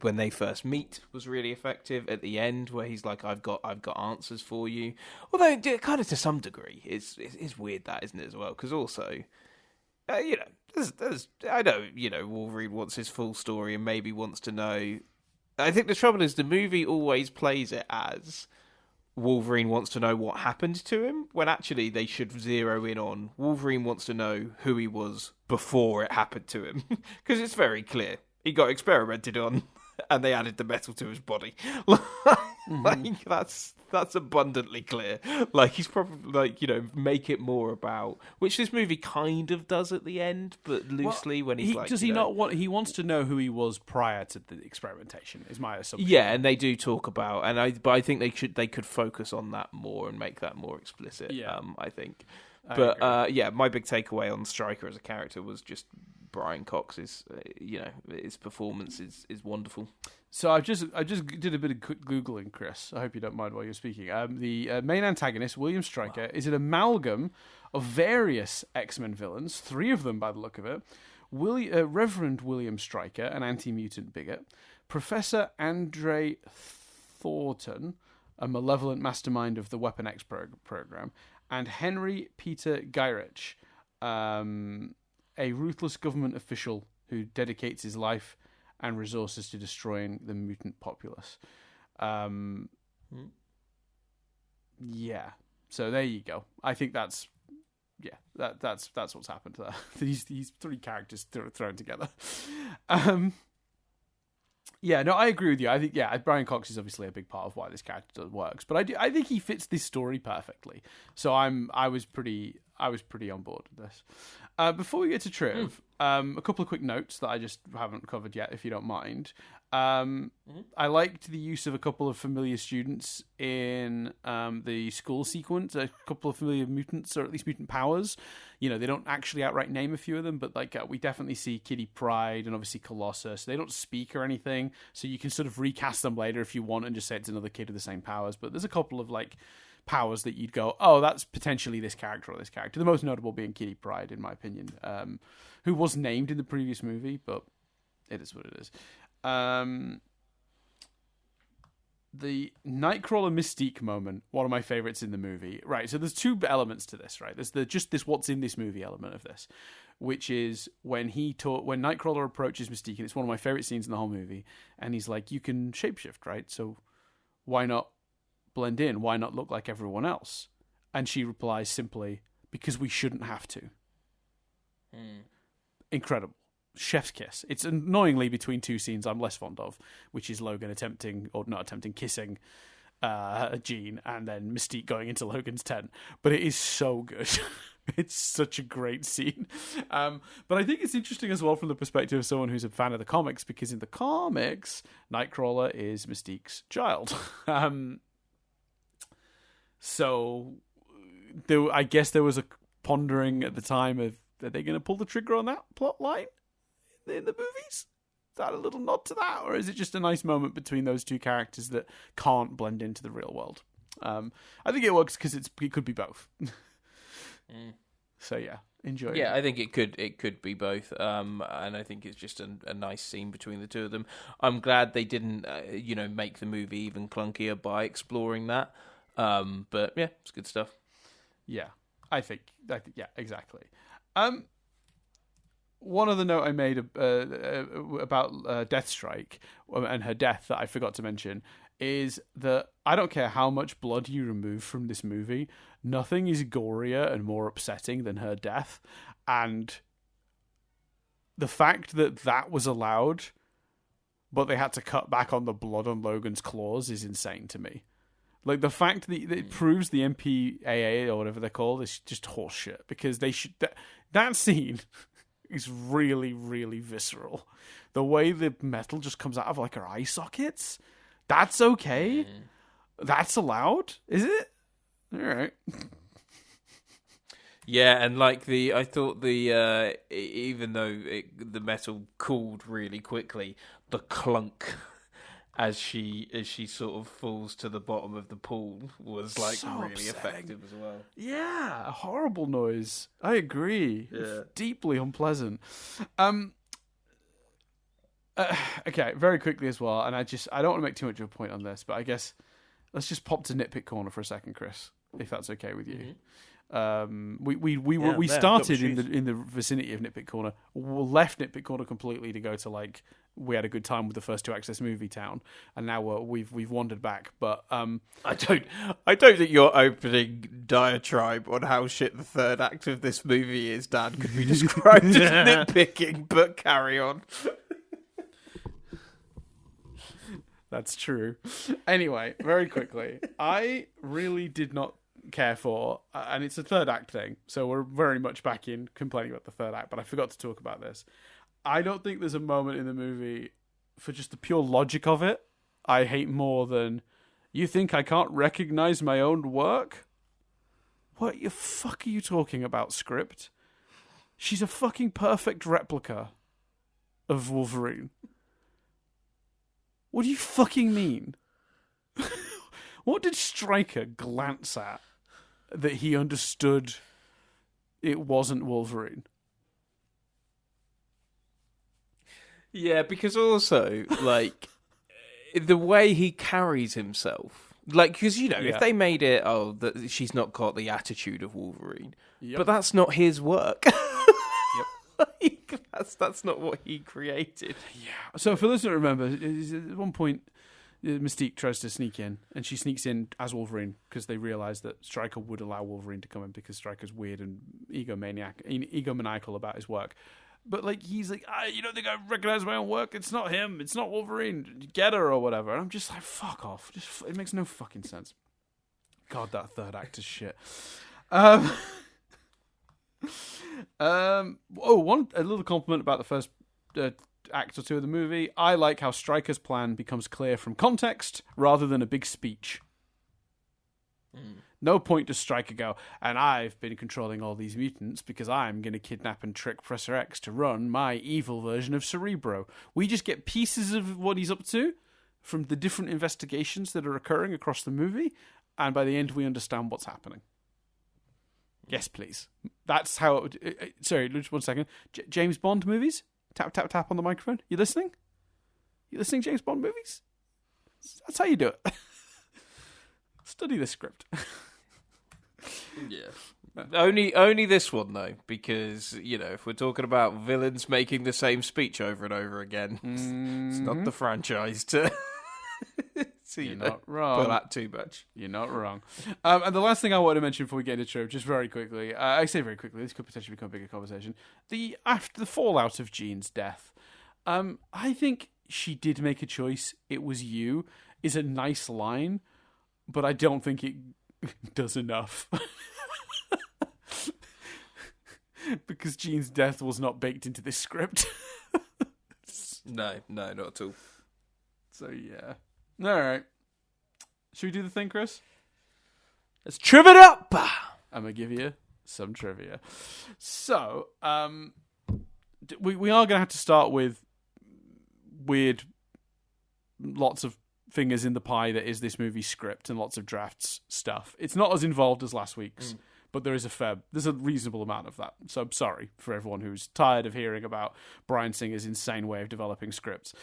when they first meet was really effective. At the end, where he's like, "I've got answers for you." Although, kind of to some degree, it's weird that, isn't it, as well? Because also, there's I know, Wolverine wants his full story and maybe wants to know. I think the trouble is the movie always plays it as Wolverine wants to know what happened to him, when actually they should zero in on Wolverine wants to know who he was before it happened to him. Because it's very clear. He got experimented on and they added the metal to his body. Like, that's abundantly clear. Like, he's probably, make it more about, which this movie kind of does at the end, but loosely, when he's like... Does he not want... He wants to know who he was prior to the experimentation, is my assumption. Yeah, and they do talk about... But I think they could focus on that more and make that more explicit, I think. But, my big takeaway on Stryker as a character was just Brian Cox's, his performance is wonderful. So I just did a bit of quick Googling, Chris. I hope you don't mind while you're speaking. The main antagonist, William Stryker, is an amalgam of various X-Men villains, 3 of them by the look of it. Reverend William Stryker, an anti-mutant bigot. Professor Andre Thornton, a malevolent mastermind of the Weapon X program. And Henry Peter Gyrich, a ruthless government official who dedicates his life and resources to destroying the mutant populace. Yeah. So there you go. I think that's what's happened there. These 3 characters thrown together. Yeah, no, I agree with you. I think, Brian Cox is obviously a big part of why this character works, but I think he fits this story perfectly. So I was pretty on board with this. Before we get to Triv, a couple of quick notes that I just haven't covered yet, if you don't mind. I liked the use of a couple of familiar students in the school sequence, a couple of familiar mutants, or at least mutant powers. They don't actually outright name a few of them, but we definitely see Kitty Pryde and obviously Colossus. They don't speak or anything, so you can sort of recast them later if you want and just say it's another kid with the same powers. But there's a couple of powers that you'd go, oh, that's potentially this character or this character. The most notable being Kitty Pryde, in my opinion, who was named in the previous movie, but it is what it is. The Nightcrawler Mystique moment, one of my favorites in the movie. Right, so there's 2 elements to this, right? There's just this what's in this movie element of this, which is when Nightcrawler approaches Mystique, and it's one of my favorite scenes in the whole movie, and he's like, you can shapeshift, right? So why not blend in? Why not look like everyone else? And she replies simply, because we shouldn't have to. Incredible. Chef's kiss. It's annoyingly between 2 scenes I'm less fond of, which is Logan kissing Jean, and then Mystique going into Logan's tent. But it is so good. It's such a great scene. But I think it's interesting as well from the perspective of someone who's a fan of the comics, because in the comics, Nightcrawler is Mystique's child. So I guess there was a pondering at the time of, are they going to pull the trigger on that plot line in the movies? Is that a little nod to that, or is it just a nice moment between those 2 characters that can't blend into the real world? I think it works because it could be both. So yeah, enjoy. Yeah, I think it could be both, and I think it's just a nice scene between the 2 of them. I'm glad they didn't, make the movie even clunkier by exploring that. But yeah, it's good stuff. Yeah, I think yeah, exactly. One other note I made about Deathstrike and her death that I forgot to mention is that I don't care how much blood you remove from this movie, nothing is gorier and more upsetting than her death. And the fact that was allowed, but they had to cut back on the blood on Logan's claws, is insane to me. Like, the fact that it proves the MPAA, or whatever they're called, is just horseshit, because they should... That scene is really, really visceral. The way the metal just comes out of, her eye sockets, That's okay? That's allowed? Is it? All right. Yeah, and like I thought even though the metal cooled really quickly, the clunk as she sort of falls to the bottom of the pool was like So really upsetting. effective as well. Yeah, a horrible noise. I agree. Yeah. Deeply unpleasant. Okay, very quickly as well, and I don't want to make too much of a point on this, but I guess let's just pop to nitpick corner for a second, Chris, if that's okay with you. We started in the vicinity of nitpick corner, left nitpick corner completely to go to like we had a good time with the first two acts of this movie town, and now we've wandered back. But I don't think your opening diatribe on how shit the third act of this movie is, Dan, could be described as nitpicking. But carry on. That's true. Anyway, very quickly, I really did not care for, and it's a third act thing, so we're very much back in complaining about the third act, but I forgot to talk about this. I don't think there's a moment in the movie, for just the pure logic of it, I hate more than, you think I can't recognize my own work? What the fuck are you talking about, script? She's a fucking perfect replica of Wolverine. What do you fucking mean? What did Stryker glance at that he understood it wasn't Wolverine? Yeah, because also, like, the way he carries himself. Like, because, if they made it, that she's not got the attitude of Wolverine. Yep. But that's not his work. That's not what he created. Yeah. So for those who don't remember, at one point, Mystique tries to sneak in, and she sneaks in as Wolverine because they realise that Stryker would allow Wolverine to come in because Stryker's weird and egomaniacal about his work. But like he's like, you don't think I recognise my own work? It's not him. It's not Wolverine. Get her or whatever. And I'm just like, fuck off. It makes no fucking sense. God, that third act is shit. A little compliment about the first act or two of the movie. I like how Stryker's plan becomes clear from context rather than a big speech. No point does Stryker go, and I've been controlling all these mutants because I'm going to kidnap and trick Professor X to run my evil version of Cerebro. We just get pieces of what he's up to from the different investigations that are occurring across the movie, and by the end we understand what's happening. Yes, please. That's how... sorry, just 1 second. James Bond movies? Tap, tap, tap on the microphone. You listening? You listening, James Bond movies? That's how you do it. Study the script. Yeah. Only this one, though, because, if we're talking about villains making the same speech over and over again, it's not the franchise to... So You're not wrong. Pull that too much. You're not wrong. And the last thing I want to mention before we get into true, just very quickly, I say very quickly, this could potentially become a bigger conversation. After the fallout of Jean's death, I think she did make a choice. It was you is a nice line, but I don't think it does enough. Because Jean's death was not baked into this script. No, not at all. So yeah. All right. Should we do the thing, Chris? Let's triv it up. I'm gonna give you some trivia. So, we are gonna have to start with weird, lots of fingers in the pie that is this movie's script and lots of drafts stuff. It's not as involved as last week's, but there's a reasonable amount of that. So I'm sorry for everyone who's tired of hearing about Bryan Singer's insane way of developing scripts.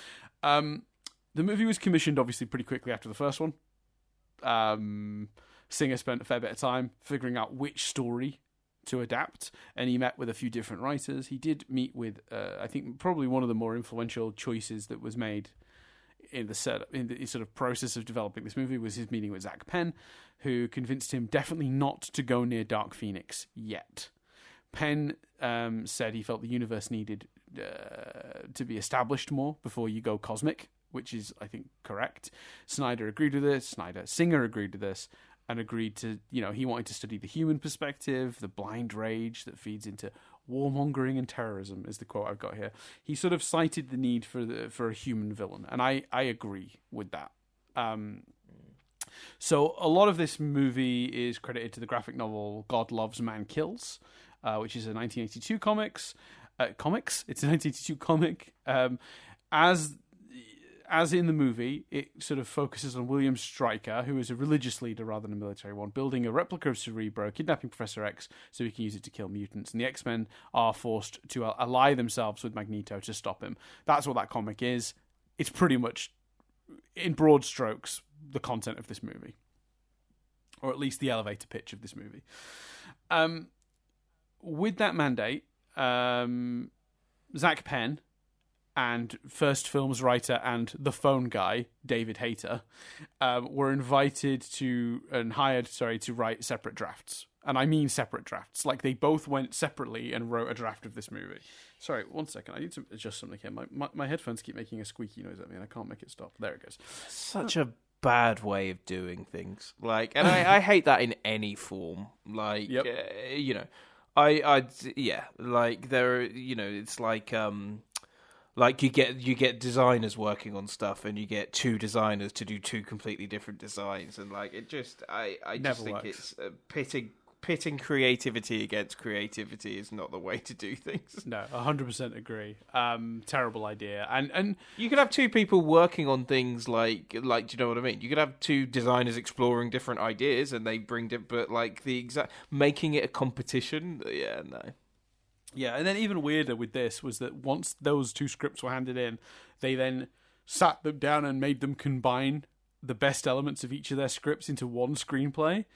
The movie was commissioned, obviously, pretty quickly after the first one. Singer spent a fair bit of time figuring out which story to adapt, and he met with a few different writers. He did meet with, I think, probably one of the more influential choices that was made in the sort of process of developing this movie was his meeting with Zach Penn, who convinced him definitely not to go near Dark Phoenix yet. Penn said he felt the universe needed to be established more before you go cosmic, which is, I think, correct. Singer agreed with this, and agreed to, he wanted to study the human perspective, the blind rage that feeds into warmongering and terrorism, is the quote I've got here. He sort of cited the need for a human villain, and I agree with that. So a lot of this movie is credited to the graphic novel God Loves, Man Kills, which is a 1982 comics. It's a 1982 comic. As in the movie, it sort of focuses on William Stryker, who is a religious leader rather than a military one, building a replica of Cerebro, kidnapping Professor X so he can use it to kill mutants. And the X-Men are forced to ally themselves with Magneto to stop him. That's what that comic is. It's pretty much, in broad strokes, the content of this movie. Or at least the elevator pitch of this movie. With that mandate, Zach Penn and First Film's writer and the phone guy, David Hayter, were invited to and hired, to write separate drafts. And I mean separate drafts. Like, they both went separately and wrote a draft of this movie. Sorry, 1 second. I need to adjust something here. My headphones keep making a squeaky noise at me and I can't make it stop. There it goes. Such a bad way of doing things. Like, and I hate that in any form. Like, Yep. like there, it's like you get designers working on stuff, and you get two designers to do two completely different designs, and like it just, I just think works. It's pitting creativity against creativity is not the way to do things. No, 100% agree. Terrible idea. And you could have two people working on things like, do you know what I mean? You could have two designers exploring different ideas, and they bring but like the exact making it a competition. Yeah, no. Yeah, and then even weirder with this was that once those two scripts were handed in, they then sat them down and made them combine the best elements of each of their scripts into one screenplay,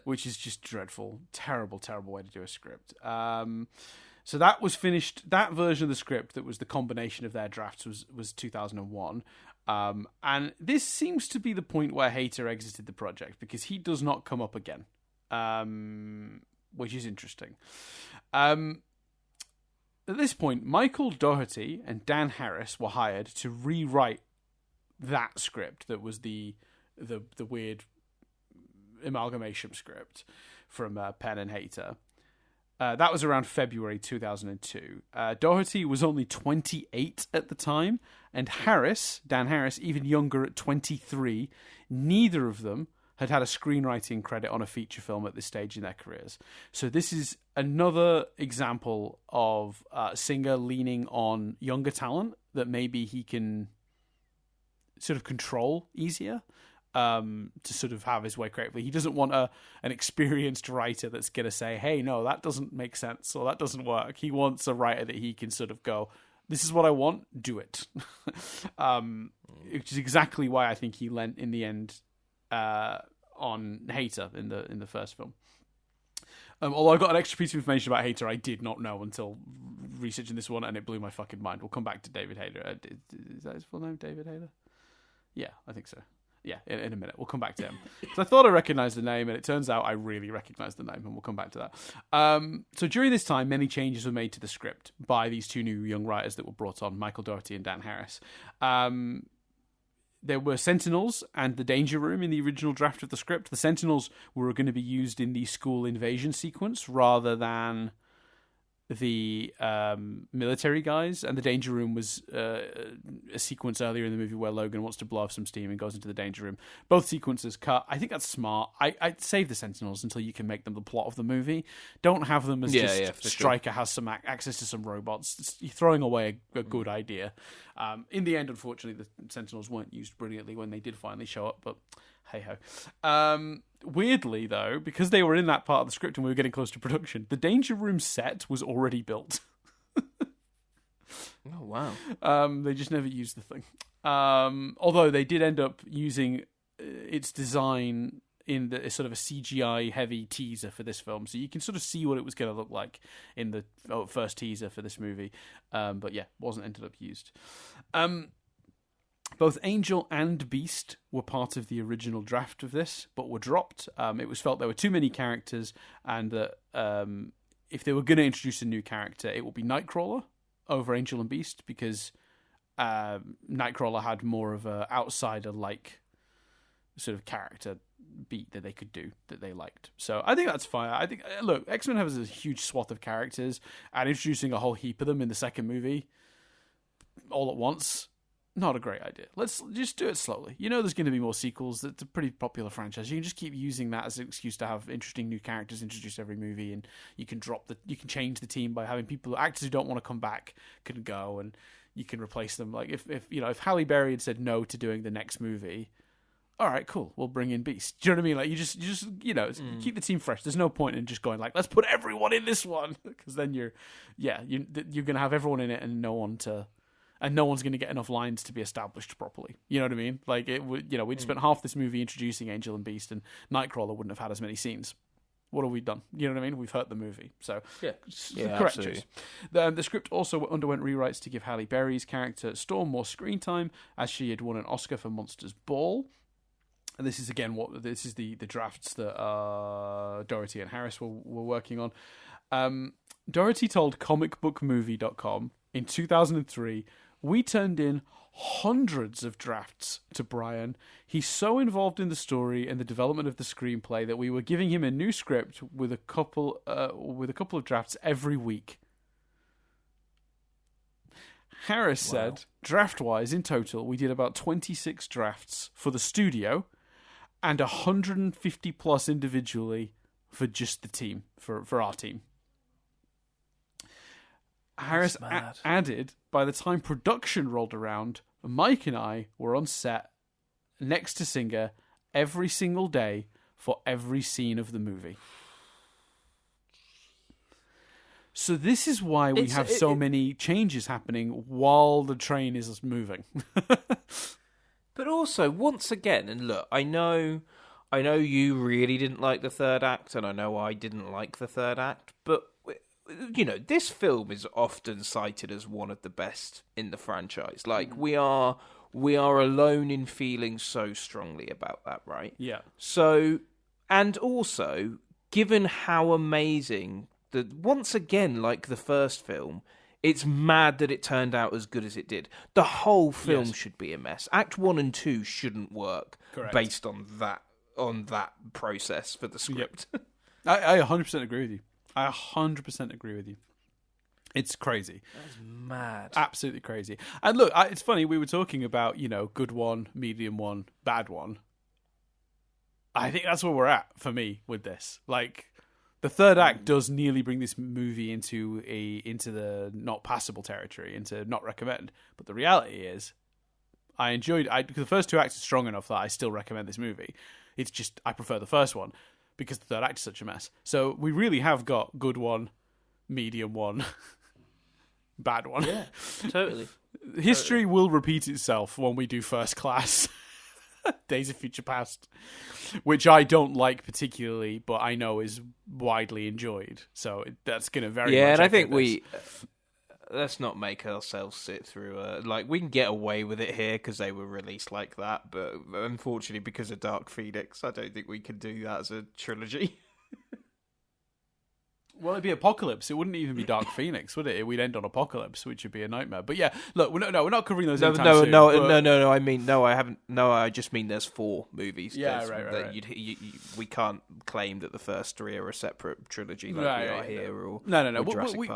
which is just dreadful. Terrible, terrible way to do a script. So that was finished. That version of the script that was the combination of their drafts was 2001. And this seems to be the point where Hayter exited the project, because he does not come up again, which is interesting. At this point, Michael Dougherty and Dan Harris were hired to rewrite that script that was the weird amalgamation script from Penn and Hayter. That was around February 2002. Dougherty was only 28 at the time, and Dan Harris, even younger at 23. Neither of them had a screenwriting credit on a feature film at this stage in their careers. So this is another example of Singer leaning on younger talent that maybe he can sort of control easier, to sort of have his way creatively. He doesn't want an experienced writer that's going to say, hey, no, that doesn't make sense, or that doesn't work. He wants a writer that he can sort of go, this is what I want, do it. Which is exactly why I think he lent in the end on Hayter in the first film. Although I got an extra piece of information about Hayter I did not know until researching this one, and it blew my fucking mind. We'll come back to David Hayter. Is that his full name, David Hayter? Yeah, I think so. Yeah, in a minute. We'll come back to him. So I thought I recognised the name, and it turns out I really recognise the name, and we'll come back to that. So during this time, many changes were made to the script by these two new young writers that were brought on, Michael Dougherty and Dan Harris. There were Sentinels and the Danger Room in the original draft of the script. The Sentinels were going to be used in the school invasion sequence rather than the military guys, and the Danger Room was a sequence earlier in the movie where Logan wants to blow off some steam and goes into the Danger Room. Both sequences cut. I think that's smart. I'd save the Sentinels until you can make them the plot of the movie. Don't have them as Stryker has some access to some robots. You're throwing away a good idea. In the end, unfortunately, the Sentinels weren't used brilliantly when they did finally show up, but hey-ho. Weirdly, though, because they were in that part of the script and we were getting close to production, the Danger Room set was already built. Oh, wow. They just never used the thing. Although they did end up using its design in the sort of a CGI-heavy teaser for this film, so you can sort of see what it was going to look like in the first teaser for this movie. But yeah, wasn't ended up used. Both Angel and Beast were part of the original draft of this, but were dropped. It was felt there were too many characters, and that if they were going to introduce a new character, it would be Nightcrawler over Angel and Beast, because Nightcrawler had more of a outsider-like sort of character beat that they could do that they liked. So I think that's fine. I think, look, X-Men has a huge swath of characters, and introducing a whole heap of them in the second movie all at once not a great idea. Let's just do it slowly. You know there's going to be more sequels. It's a pretty popular franchise. You can just keep using that as an excuse to have interesting new characters introduced every movie, and you can change the team by having actors who don't want to come back can go, and you can replace them. Like if Halle Berry had said no to doing the next movie, all right, cool, we'll bring in Beast. Do you know what I mean? Like you just keep the team fresh. There's no point in just going like, let's put everyone in this one, because then you're gonna have everyone in it and no one's going to get enough lines to be established properly. You know what I mean? Like we'd spent half this movie introducing Angel and Beast, and Nightcrawler wouldn't have had as many scenes. What have we done? You know what I mean? We've hurt the movie. So correct choice. The script also underwent rewrites to give Halle Berry's character Storm more screen time, as she had won an Oscar for Monsters Ball. And this is again the drafts that Doherty and Harris were working on. Doherty told comicbookmovie.com in 2003, "We turned in hundreds of drafts to Brian. He's so involved in the story and the development of the screenplay that we were giving him a new script with a couple of drafts every week." Harris said, draft-wise, in total, we did about 26 drafts for the studio and 150 plus individually for just the team, for our team. Harris added, by the time production rolled around, Mike and I were on set next to Singer every single day for every scene of the movie. So this is why we have so many changes happening while the train is moving. But also, once again, and look, I know you really didn't like the third act, and I know I didn't like the third act, but this film is often cited as one of the best in the franchise. Like, we are alone in feeling so strongly about that, right? Yeah. So, and also, given how amazing once again, like the first film, it's mad that it turned out as good as it did. The whole film should be a mess. Act 1 and 2 shouldn't work. Correct. Based on that process for the script. Yep. I 100% agree with you. I 100% agree with you. It's crazy. That's mad. Absolutely crazy. And look, it's funny, we were talking about, good one, medium one, bad one. I think that's where we're at for me with this. Like, the third act does nearly bring this movie into the not passable territory, into not recommend. But the reality is, because the first two acts are strong enough that I still recommend this movie. It's just, I prefer the first one because the third act is such a mess. So we really have got good one, medium one, bad one. Yeah, totally. History will repeat itself when we do First Class. Days of Future Past, which I don't like particularly, but I know is widely enjoyed. So that's going to very much and I think let's not make ourselves sit through we can get away with it here because they were released like that, but unfortunately because of Dark Phoenix, I don't think we can do that as a trilogy. Well, it'd be Apocalypse. It wouldn't even be Dark Phoenix, would it? We'd end on Apocalypse, which would be a nightmare. But yeah, look, we're not covering those. No. I mean, no, I haven't. No, I just mean there's 4 movies. Yeah, right. We can't claim that the first 3 are a separate trilogy like we are here. No.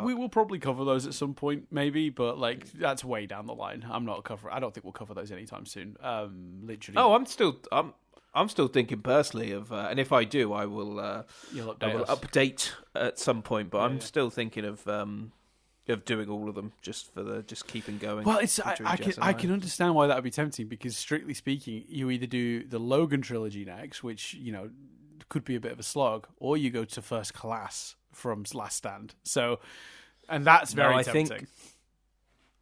We will probably cover those at some point, maybe, but that's way down the line. I don't think we'll cover those anytime soon. Literally. Oh, I'm still thinking personally of, and if I do, I will update at some point. But I'm still thinking of doing all of them just keeping going. Well, I can understand why that would be tempting, because strictly speaking, you either do the Logan trilogy next, which could be a bit of a slog, or you go to First Class from Last Stand. So, and that's very tempting.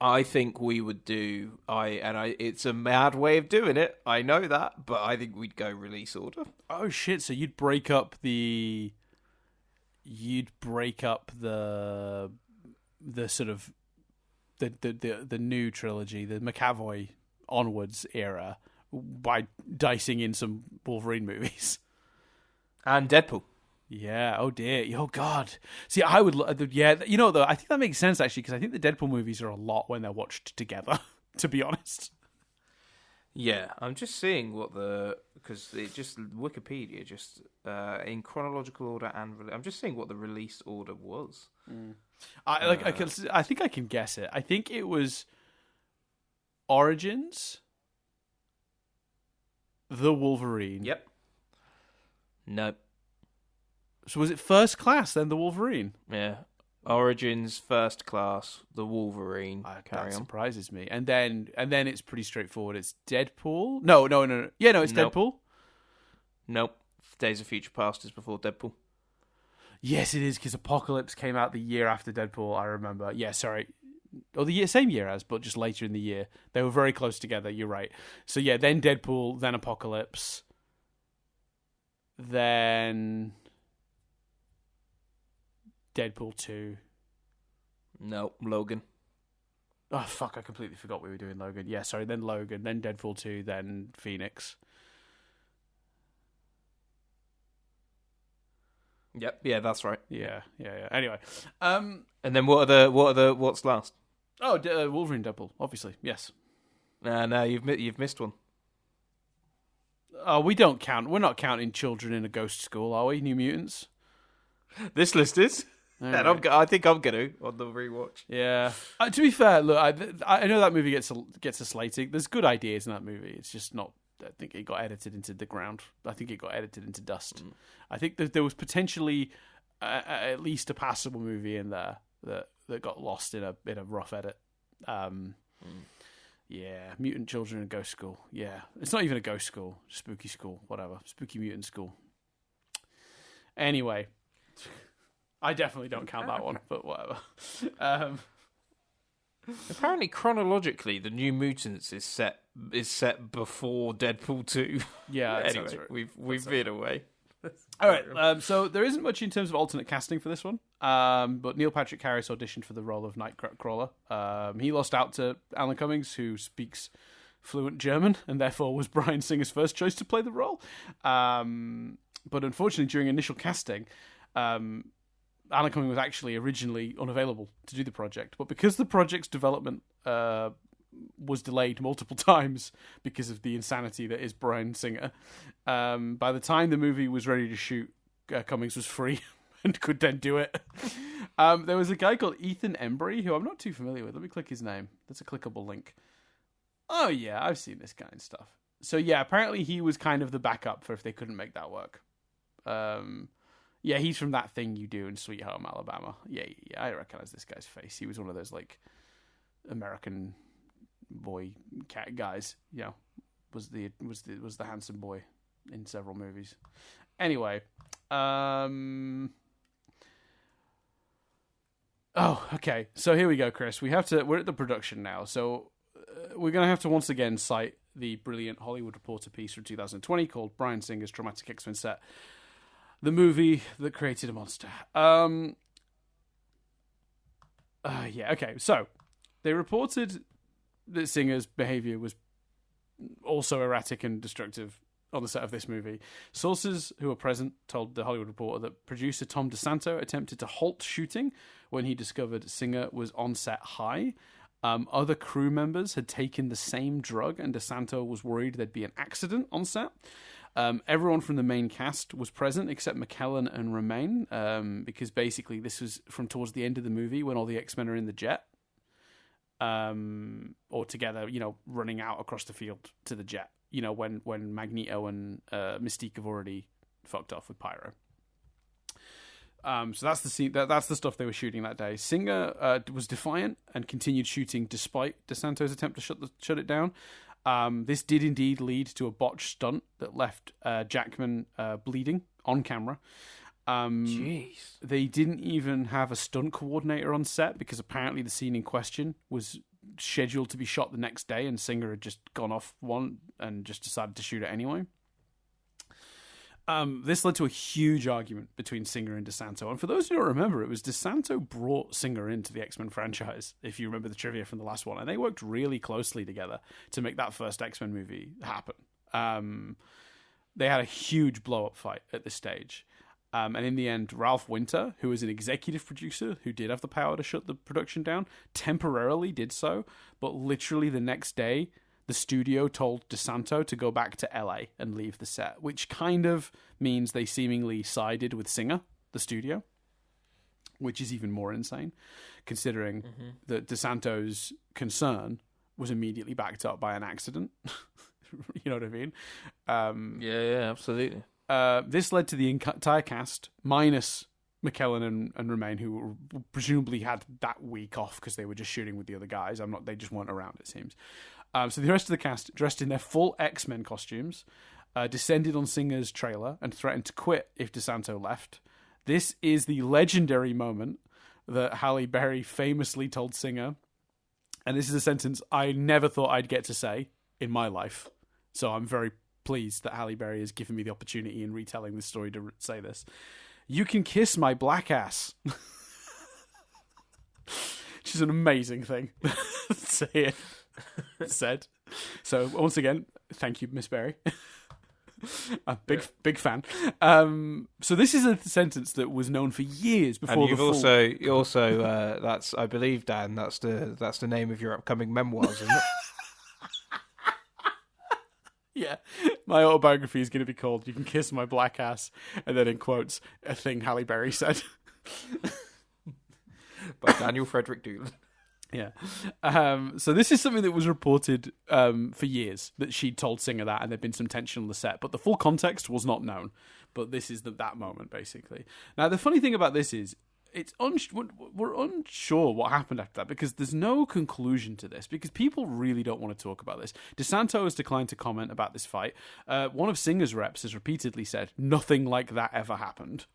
I think we would do. It's a mad way of doing it. I know that, but I think we'd go release order. Oh shit! So you'd break up the sort of the new trilogy, the McAvoy onwards era, by dicing in some Wolverine movies and Deadpool. Yeah. Oh dear. Oh god. See, I would. Yeah. Though, I think that makes sense actually, because I think the Deadpool movies are a lot when they're watched together. To be honest. Yeah, I'm just seeing because it just Wikipedia just in chronological order I'm just seeing what the release order was. I think I can guess it. I think it was Origins, The Wolverine. Yep. No. So was it First Class, then The Wolverine? Yeah. Origins, First Class, The Wolverine. Carry That on. surprises me. And then it's pretty straightforward. It's Deadpool. No. Yeah, no, it's Nope. Deadpool. Nope. Days of Future Past is before Deadpool. Yes, it is, because Apocalypse came out the year after Deadpool, I remember. Yeah, sorry. Or same year as, but just later in the year. They were very close together, you're right. So yeah, then Deadpool, then Apocalypse, then Deadpool 2. Nope. Logan. Oh, fuck, I completely forgot we were doing Logan. Yeah, sorry, then Logan, then Deadpool 2, then Phoenix. Yep. Yeah, that's right. Yeah. Anyway. And then what's last? Oh, Wolverine Deadpool, obviously, yes. No, you've missed one. Oh, we don't count. We're not counting Children in a Ghost School, are we? New Mutants? This list is. Right. And I think I'm going to on the rewatch. Yeah. To be fair, look, I know that movie gets a slating. There's good ideas in that movie. It's just not. I think it got edited into the ground. I think it got edited into dust. I think that there was potentially at least a passable movie in there that got lost in a rough edit. Yeah, Mutant Children in Ghost School. Yeah, it's not even a ghost school, spooky school, whatever, spooky mutant school. Anyway, I definitely don't count that one, but whatever. Apparently, chronologically, the New Mutants is set before Deadpool 2. Yeah, that anyway, sounds right. we've veered away. All right, so there isn't much in terms of alternate casting for this one, but Neil Patrick Harris auditioned for the role of Nightcrawler. He lost out to Alan Cummings, who speaks fluent German, and therefore was Bryan Singer's first choice to play the role. But unfortunately, during initial casting, Alan Cumming was actually originally unavailable to do the project, but because the project's development was delayed multiple times because of the insanity that is Bryan Singer, by the time the movie was ready to shoot, Cummings was free and could then do it. There was a guy called Ethan Embry, who I'm not too familiar with. Let me click his name. That's a clickable link. Oh yeah, I've seen this guy and stuff. So yeah, apparently he was kind of the backup for if they couldn't make that work. Yeah, he's from That Thing You Do in Sweet Home Alabama. Yeah, I recognize this guy's face. He was one of those like American boy cat guys. You know, was the handsome boy in several movies. Anyway, oh, okay. So here we go, Chris. We're at the production now. So we're gonna have to once again cite the brilliant Hollywood Reporter piece from 2020 called Bryan Singer's Traumatic X-Men Set. The movie that created a monster. Yeah, okay. So, they reported that Singer's behavior was also erratic and destructive on the set of this movie. Sources who were present told The Hollywood Reporter that producer Tom DeSanto attempted to halt shooting when he discovered Singer was on set high. Other crew members had taken the same drug, and DeSanto was worried there'd be an accident on set. Everyone from the main cast was present except McKellen and Romaine, because basically this was from towards the end of the movie when all the X-Men are in the jet, or together, you know, running out across the field to the jet, you know, when Magneto and Mystique have already fucked off with Pyro. So that's the scene. That's the stuff they were shooting that day. Singer was defiant and continued shooting despite DeSanto's attempt to shut it down. This did indeed lead to a botched stunt that left Jackman bleeding on camera. Jeez. They didn't even have a stunt coordinator on set because apparently the scene in question was scheduled to be shot the next day, and Singer had just gone off one and just decided to shoot it anyway. This led to a huge argument between Singer and DeSanto. And for those who don't remember, it was DeSanto brought Singer into the X-Men franchise, if you remember the trivia from the last one. And they worked really closely together to make that first X-Men movie happen. They had a huge blow-up fight at this stage. And in the end, Ralph Winter, who was an executive producer who did have the power to shut the production down, temporarily did so. But literally the next day, the studio told DeSanto to go back to LA and leave the set, which kind of means they seemingly sided with Singer, the studio, which is even more insane, considering that DeSanto's concern was immediately backed up by an accident. You know what I mean? Yeah, absolutely. This led to the entire cast, minus McKellen and Romain, who presumably had that week off because they were just shooting with the other guys. They just weren't around, it seems. So the rest of the cast, dressed in their full X-Men costumes, descended on Singer's trailer and threatened to quit if DeSanto left. This is the legendary moment that Halle Berry famously told Singer, and this is a sentence I never thought I'd get to say in my life. So I'm very pleased that Halle Berry has given me the opportunity in retelling this story to say this. "You can kiss my black ass." Which is an amazing thing to say it said. So once again, thank you, Miss Berry. A big fan. So this is a sentence that was known for years before. And you also that's, I believe, Dan, that's the name of your upcoming memoirs, isn't it? Yeah, my autobiography is going to be called "You Can Kiss My Black Ass," and then in quotes, a thing Halle Berry said. By Daniel Frederick Doolin. Yeah. So this is something that was reported for years, that she'd told Singer that, and there'd been some tension on the set, but the full context was not known. But this is that moment, basically. Now, the funny thing about this is, we're unsure what happened after that, because there's no conclusion to this, because people really don't want to talk about this. DeSanto has declined to comment about this fight. One of Singer's reps has repeatedly said, "Nothing like that ever happened."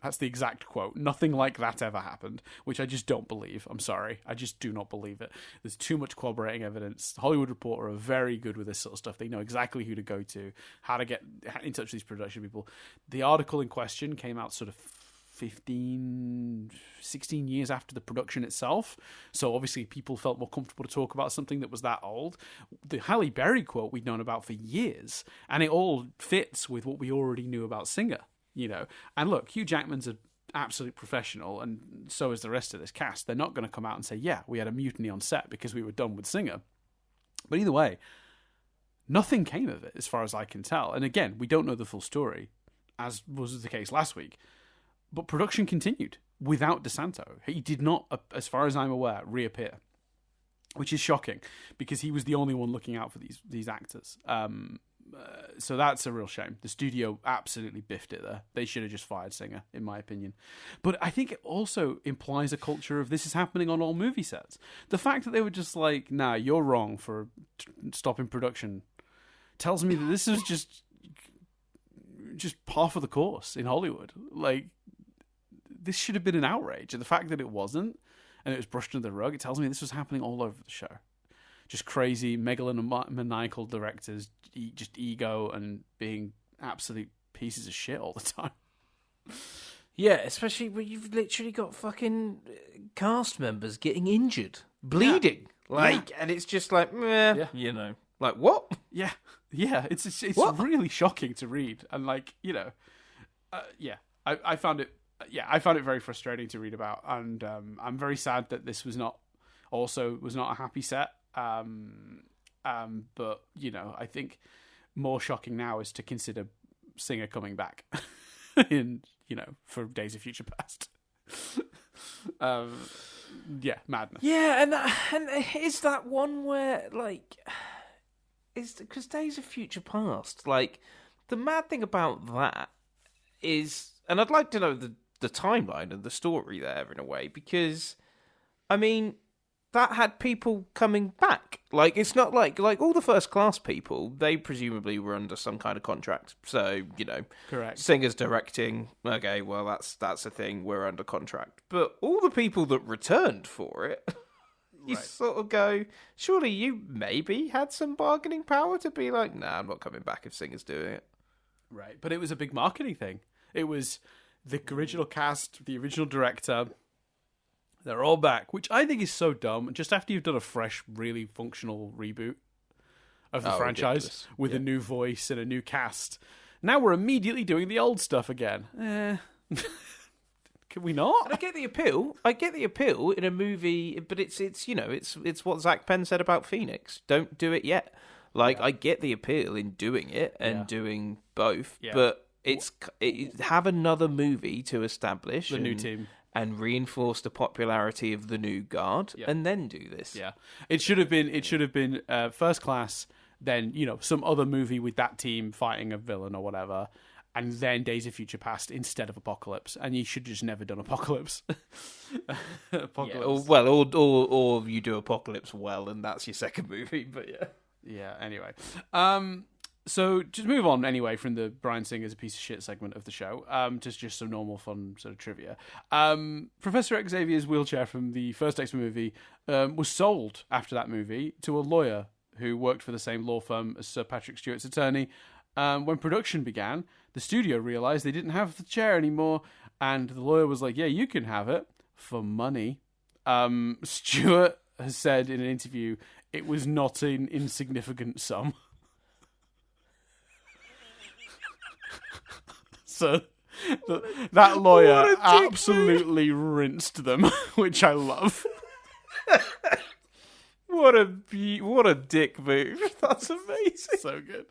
That's the exact quote. "Nothing like that ever happened," which I just don't believe. I'm sorry. I just do not believe it. There's too much corroborating evidence. The Hollywood Reporter are very good with this sort of stuff. They know exactly who to go to, how to get in touch with these production people. The article in question came out sort of 15, 16 years after the production itself. So obviously people felt more comfortable to talk about something that was that old. The Halle Berry quote we'd known about for years, and it all fits with what we already knew about Singer, you know. And look, Hugh Jackman's an absolute professional, and so is the rest of this cast. They're not going to come out and say, "Yeah, we had a mutiny on set because we were done with Singer." But either way, nothing came of it as far as I can tell. And again, we don't know the full story, as was the case last week. But production continued without DeSanto. He did not, as far as I'm aware, reappear, which is shocking because he was the only one looking out for these actors. So that's a real shame. The studio absolutely biffed it there. They should have just fired Singer, in my opinion. But I think it also implies a culture of this is happening on all movie sets. The fact that they were just like, "Nah, you're wrong for stopping production," tells me that this is just par for the course in Hollywood. Like, this should have been an outrage. And the fact that it wasn't, and it was brushed under the rug, it tells me this was happening all over the show. Just crazy, megalomaniacal directors, just ego and being absolute pieces of shit all the time. Yeah, especially when you've literally got fucking cast members getting injured, bleeding. Yeah. And it's just like, you know. Like, what? Yeah, it's really shocking to read. And like, you know, I found it very frustrating to read about, and I'm very sad that this was not a happy set. But you know, I think more shocking now is to consider Singer coming back for Days of Future Past. Madness. Yeah, and is that one where like, is because Days of Future Past, like, the mad thing about that is, and I'd like to know the timeline and the story there in a way, because I mean, that had people coming back. Like, it's not like all the first class people, they presumably were under some kind of contract. So, you know, correct. Singer's directing, okay, well, that's a thing, we're under contract. But all the people that returned for it, you sort of go, surely you maybe had some bargaining power to be like, nah, I'm not coming back if Singer's doing it. Right, but it was a big marketing thing. It was the original cast, the original director. They're all back, which I think is so dumb. Just after you've done a fresh, really functional reboot of the franchise ridiculous. With a new voice and a new cast, now we're immediately doing the old stuff again. Can we not? And I get the appeal in a movie, but it's what Zach Penn said about Phoenix. Don't do it yet. Like, I get the appeal in doing it and doing both, but have another movie to establish the new team. and reinforce the popularity of the new guard, Yeah. and then do this. Yeah, it should have been First Class, then some other movie with that team fighting a villain or whatever, and then Days of Future Past instead of Apocalypse. And you should just never done Apocalypse. Apocalypse. Yeah, or you do Apocalypse well, and that's your second movie. But yeah. Yeah. Anyway, so just move on anyway from the Bryan Singer's a piece of shit segment of the show. Just some normal fun sort of trivia. Professor Xavier's wheelchair from the first X-Men movie was sold after that movie to a lawyer who worked for the same law firm as Sir Patrick Stewart's attorney. When production began, the studio realised they didn't have the chair anymore, and the lawyer was like, "Yeah, you can have it for money." Stewart has said in an interview it was not an insignificant sum. So that lawyer absolutely rinsed them, which I love. What a dick move. That's amazing. So good.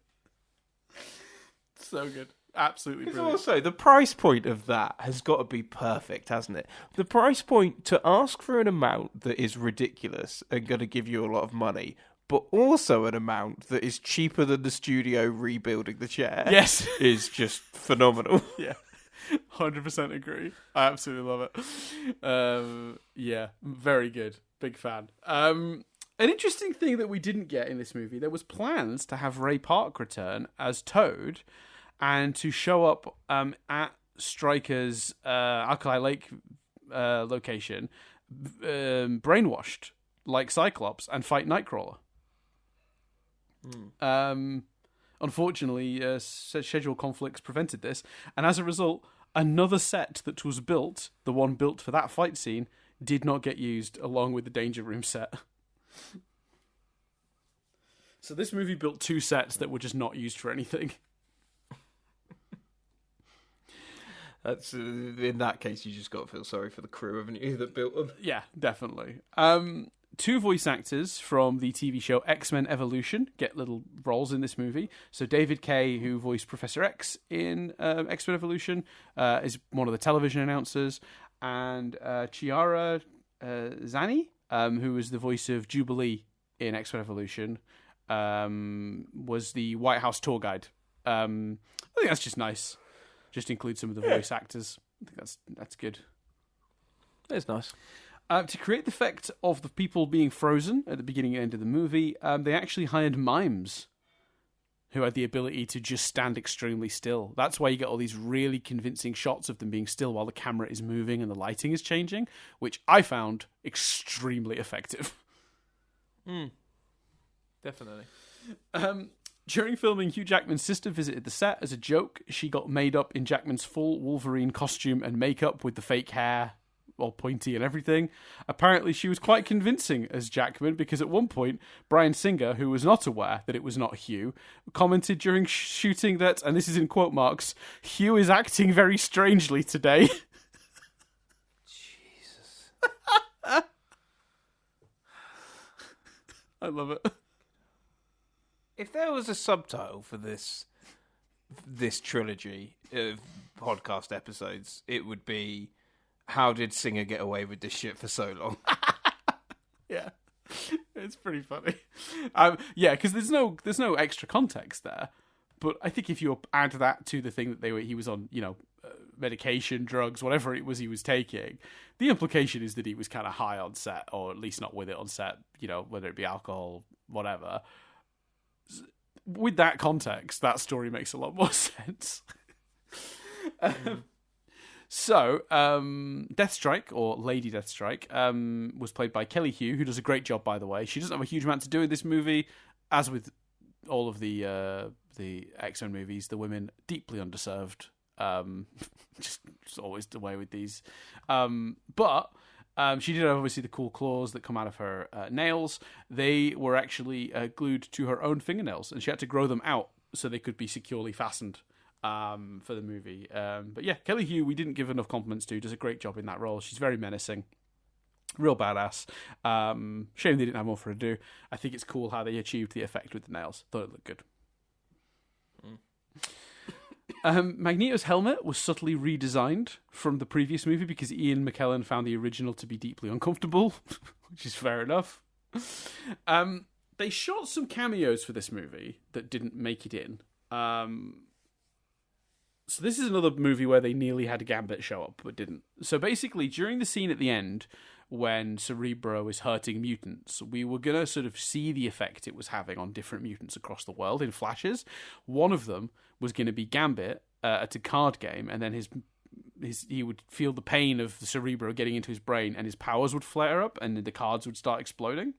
So good. Absolutely brilliant. Also, the price point of that has got to be perfect, hasn't it? The price point to ask for an amount that is ridiculous and going to give you a lot of money, but also an amount that is cheaper than the studio rebuilding the chair. Yes. Is just phenomenal. Yeah. 100% agree. I absolutely love it. Yeah, very good. Big fan. An interesting thing that we didn't get in this movie, there was plans to have Ray Park return as Toad and to show up at Stryker's Alkali Lake location, brainwashed like Cyclops, and fight Nightcrawler. Unfortunately, schedule conflicts prevented this, and as a result, another set that was built, the one built for that fight scene, did not get used along with the Danger Room set. So this movie built two sets that were just not used for anything. That's in that case, you just got to feel sorry for the crew, haven't you, that built them? Yeah, definitely. Two voice actors from the TV show X-Men Evolution get little roles in this movie. So David Kaye, who voiced Professor X in X-Men Evolution, is one of the television announcers, and Chiara Zani, who was the voice of Jubilee in X-Men Evolution, was the White House tour guide. I think that's just nice. Just include some of the voice actors. I think that's good. It's nice. To create the effect of the people being frozen at the beginning and end of the movie, they actually hired mimes who had the ability to just stand extremely still. That's why you get all these really convincing shots of them being still while the camera is moving and the lighting is changing, which I found extremely effective. Definitely. During filming, Hugh Jackman's sister visited the set as a joke. She got made up in Jackman's full Wolverine costume and makeup with the fake hair, all pointy and everything. Apparently, she was quite convincing as Jackman because at one point, Bryan Singer, who was not aware that it was not Hugh, commented during shooting that, and this is in quote marks, "Hugh is acting very strangely today." Jesus. I love it. If there was a subtitle for this trilogy of podcast episodes, it would be "How did Singer get away with this shit for so long?" Yeah, it's pretty funny. Yeah, because there's no extra context there. But I think if you add that to the thing that he was on, medication, drugs, whatever it was he was taking, the implication is that he was kind of high on set, or at least not with it on set. Whether it be alcohol, whatever. With that context, that story makes a lot more sense. So, Deathstrike, or Lady Deathstrike, was played by Kelly Hu, who does a great job, by the way. She doesn't have a huge amount to do in this movie, as with all of the X-Men movies. The women deeply underserved. Just always the way with these. But she did have, obviously, the cool claws that come out of her nails. They were actually glued to her own fingernails, and she had to grow them out so they could be securely fastened for the movie. But yeah, Kelly Hu, we didn't give enough compliments to, does a great job in that role. She's very menacing. Real badass. Shame they didn't have more for her to do. I think it's cool how they achieved the effect with the nails. Thought it looked good. Magneto's helmet was subtly redesigned from the previous movie because Ian McKellen found the original to be deeply uncomfortable, which is fair enough. They shot some cameos for this movie that didn't make it in. So this is another movie where they nearly had Gambit show up, but didn't. So basically, during the scene at the end, when Cerebro is hurting mutants, we were going to sort of see the effect it was having on different mutants across the world in flashes. One of them was going to be Gambit at a card game, and then he would feel the pain of the Cerebro getting into his brain, and his powers would flare up, and the cards would start exploding.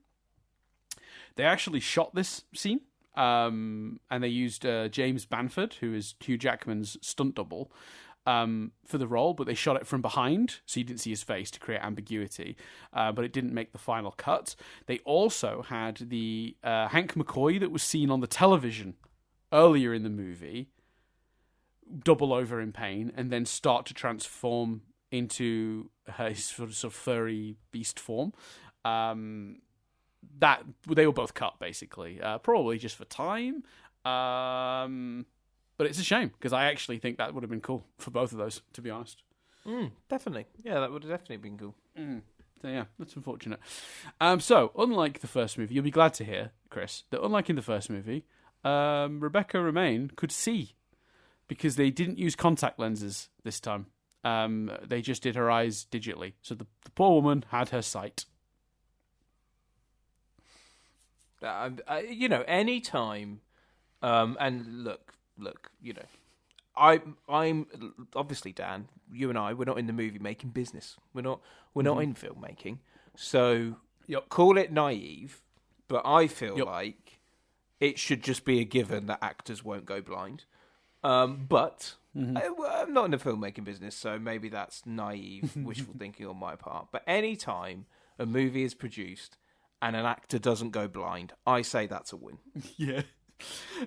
They actually shot this scene. And they used James Banford, who is Hugh Jackman's stunt double, for the role, but they shot it from behind, so you didn't see his face to create ambiguity, but it didn't make the final cut. They also had the Hank McCoy that was seen on the television earlier in the movie double over in pain and then start to transform into his sort of furry beast form. That they were both cut, basically, probably just for time. But it's a shame because I actually think that would have been cool for both of those, to be honest. Definitely, yeah, that would have definitely been cool. So yeah, that's unfortunate. So unlike the first movie, you'll be glad to hear, Chris, that unlike in the first movie, Rebecca Romaine could see because they didn't use contact lenses this time. They just did her eyes digitally, so the poor woman had her sight. Any time, and look, I'm obviously, Dan, you and I, we're not in the movie making business. We're not in filmmaking, so call it naive. But I feel like it should just be a given that actors won't go blind. But I'm not in the filmmaking business, so maybe that's naive, wishful thinking on my part. But any time a movie is produced and an actor doesn't go blind, I say that's a win. Yeah.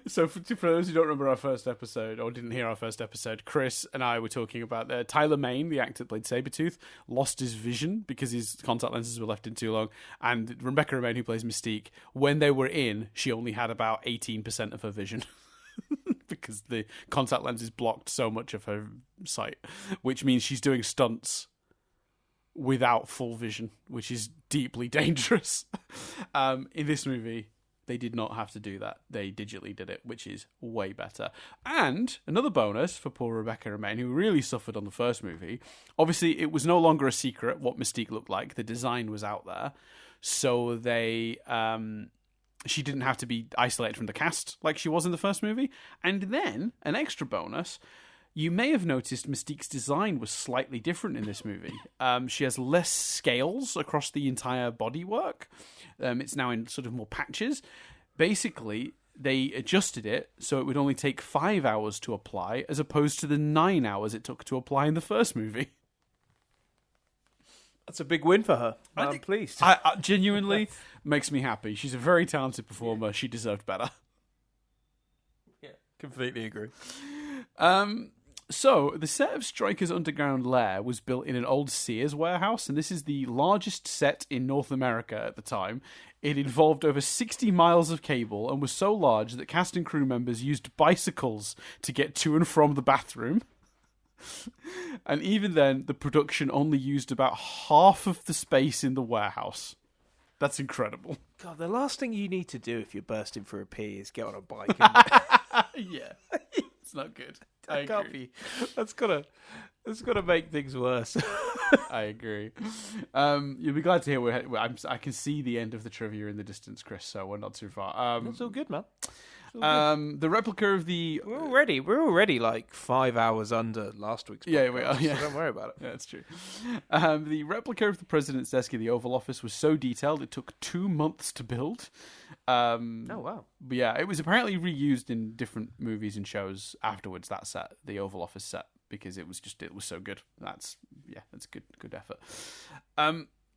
So for those who don't remember our first episode, or didn't hear our first episode, Chris and I were talking about Tyler Mane, the actor that played Sabretooth, lost his vision because his contact lenses were left in too long. And Rebecca Romaine, who plays Mystique, when they were in, she only had about 18% of her vision. Because the contact lenses blocked so much of her sight, which means she's doing stunts without full vision, which is deeply dangerous. In this movie, they did not have to do that. They digitally did it, which is way better. And another bonus for poor Rebecca Romaine, who really suffered on the first movie. Obviously, it was no longer a secret what Mystique looked like. The design was out there. So she didn't have to be isolated from the cast like she was in the first movie. And then, an extra bonus, you may have noticed Mystique's design was slightly different in this movie. She has less scales across the entire bodywork. It's now in sort of more patches. Basically, they adjusted it so it would only take 5 hours to apply as opposed to the 9 hours it took to apply in the first movie. That's a big win for her. I'm pleased. I genuinely makes me happy. She's a very talented performer. Yeah. She deserved better. Yeah, completely agree. So, the set of Stryker's underground lair was built in an old Sears warehouse, and this is the largest set in North America at the time. It involved over 60 miles of cable and was so large that cast and crew members used bicycles to get to and from the bathroom. And even then, the production only used about half of the space in the warehouse. That's incredible. God, the last thing you need to do if you're bursting for a pee is get on a bike. Yeah, it's not good. That can't be. That's gotta make things worse. I agree. You'll be glad to hear I can see the end of the trivia in the distance, Chris. So we're not too far. That's all good, man. The replica of the we're already like 5 hours under last week's podcast. Yeah, we are. Yeah. So don't worry about it. Yeah, that's true. The replica of the president's desk in the Oval Office was so detailed it took 2 months to build. Oh wow! But yeah, it was apparently reused in different movies and shows afterwards. That set, the Oval Office set, because it was so good. That's good effort.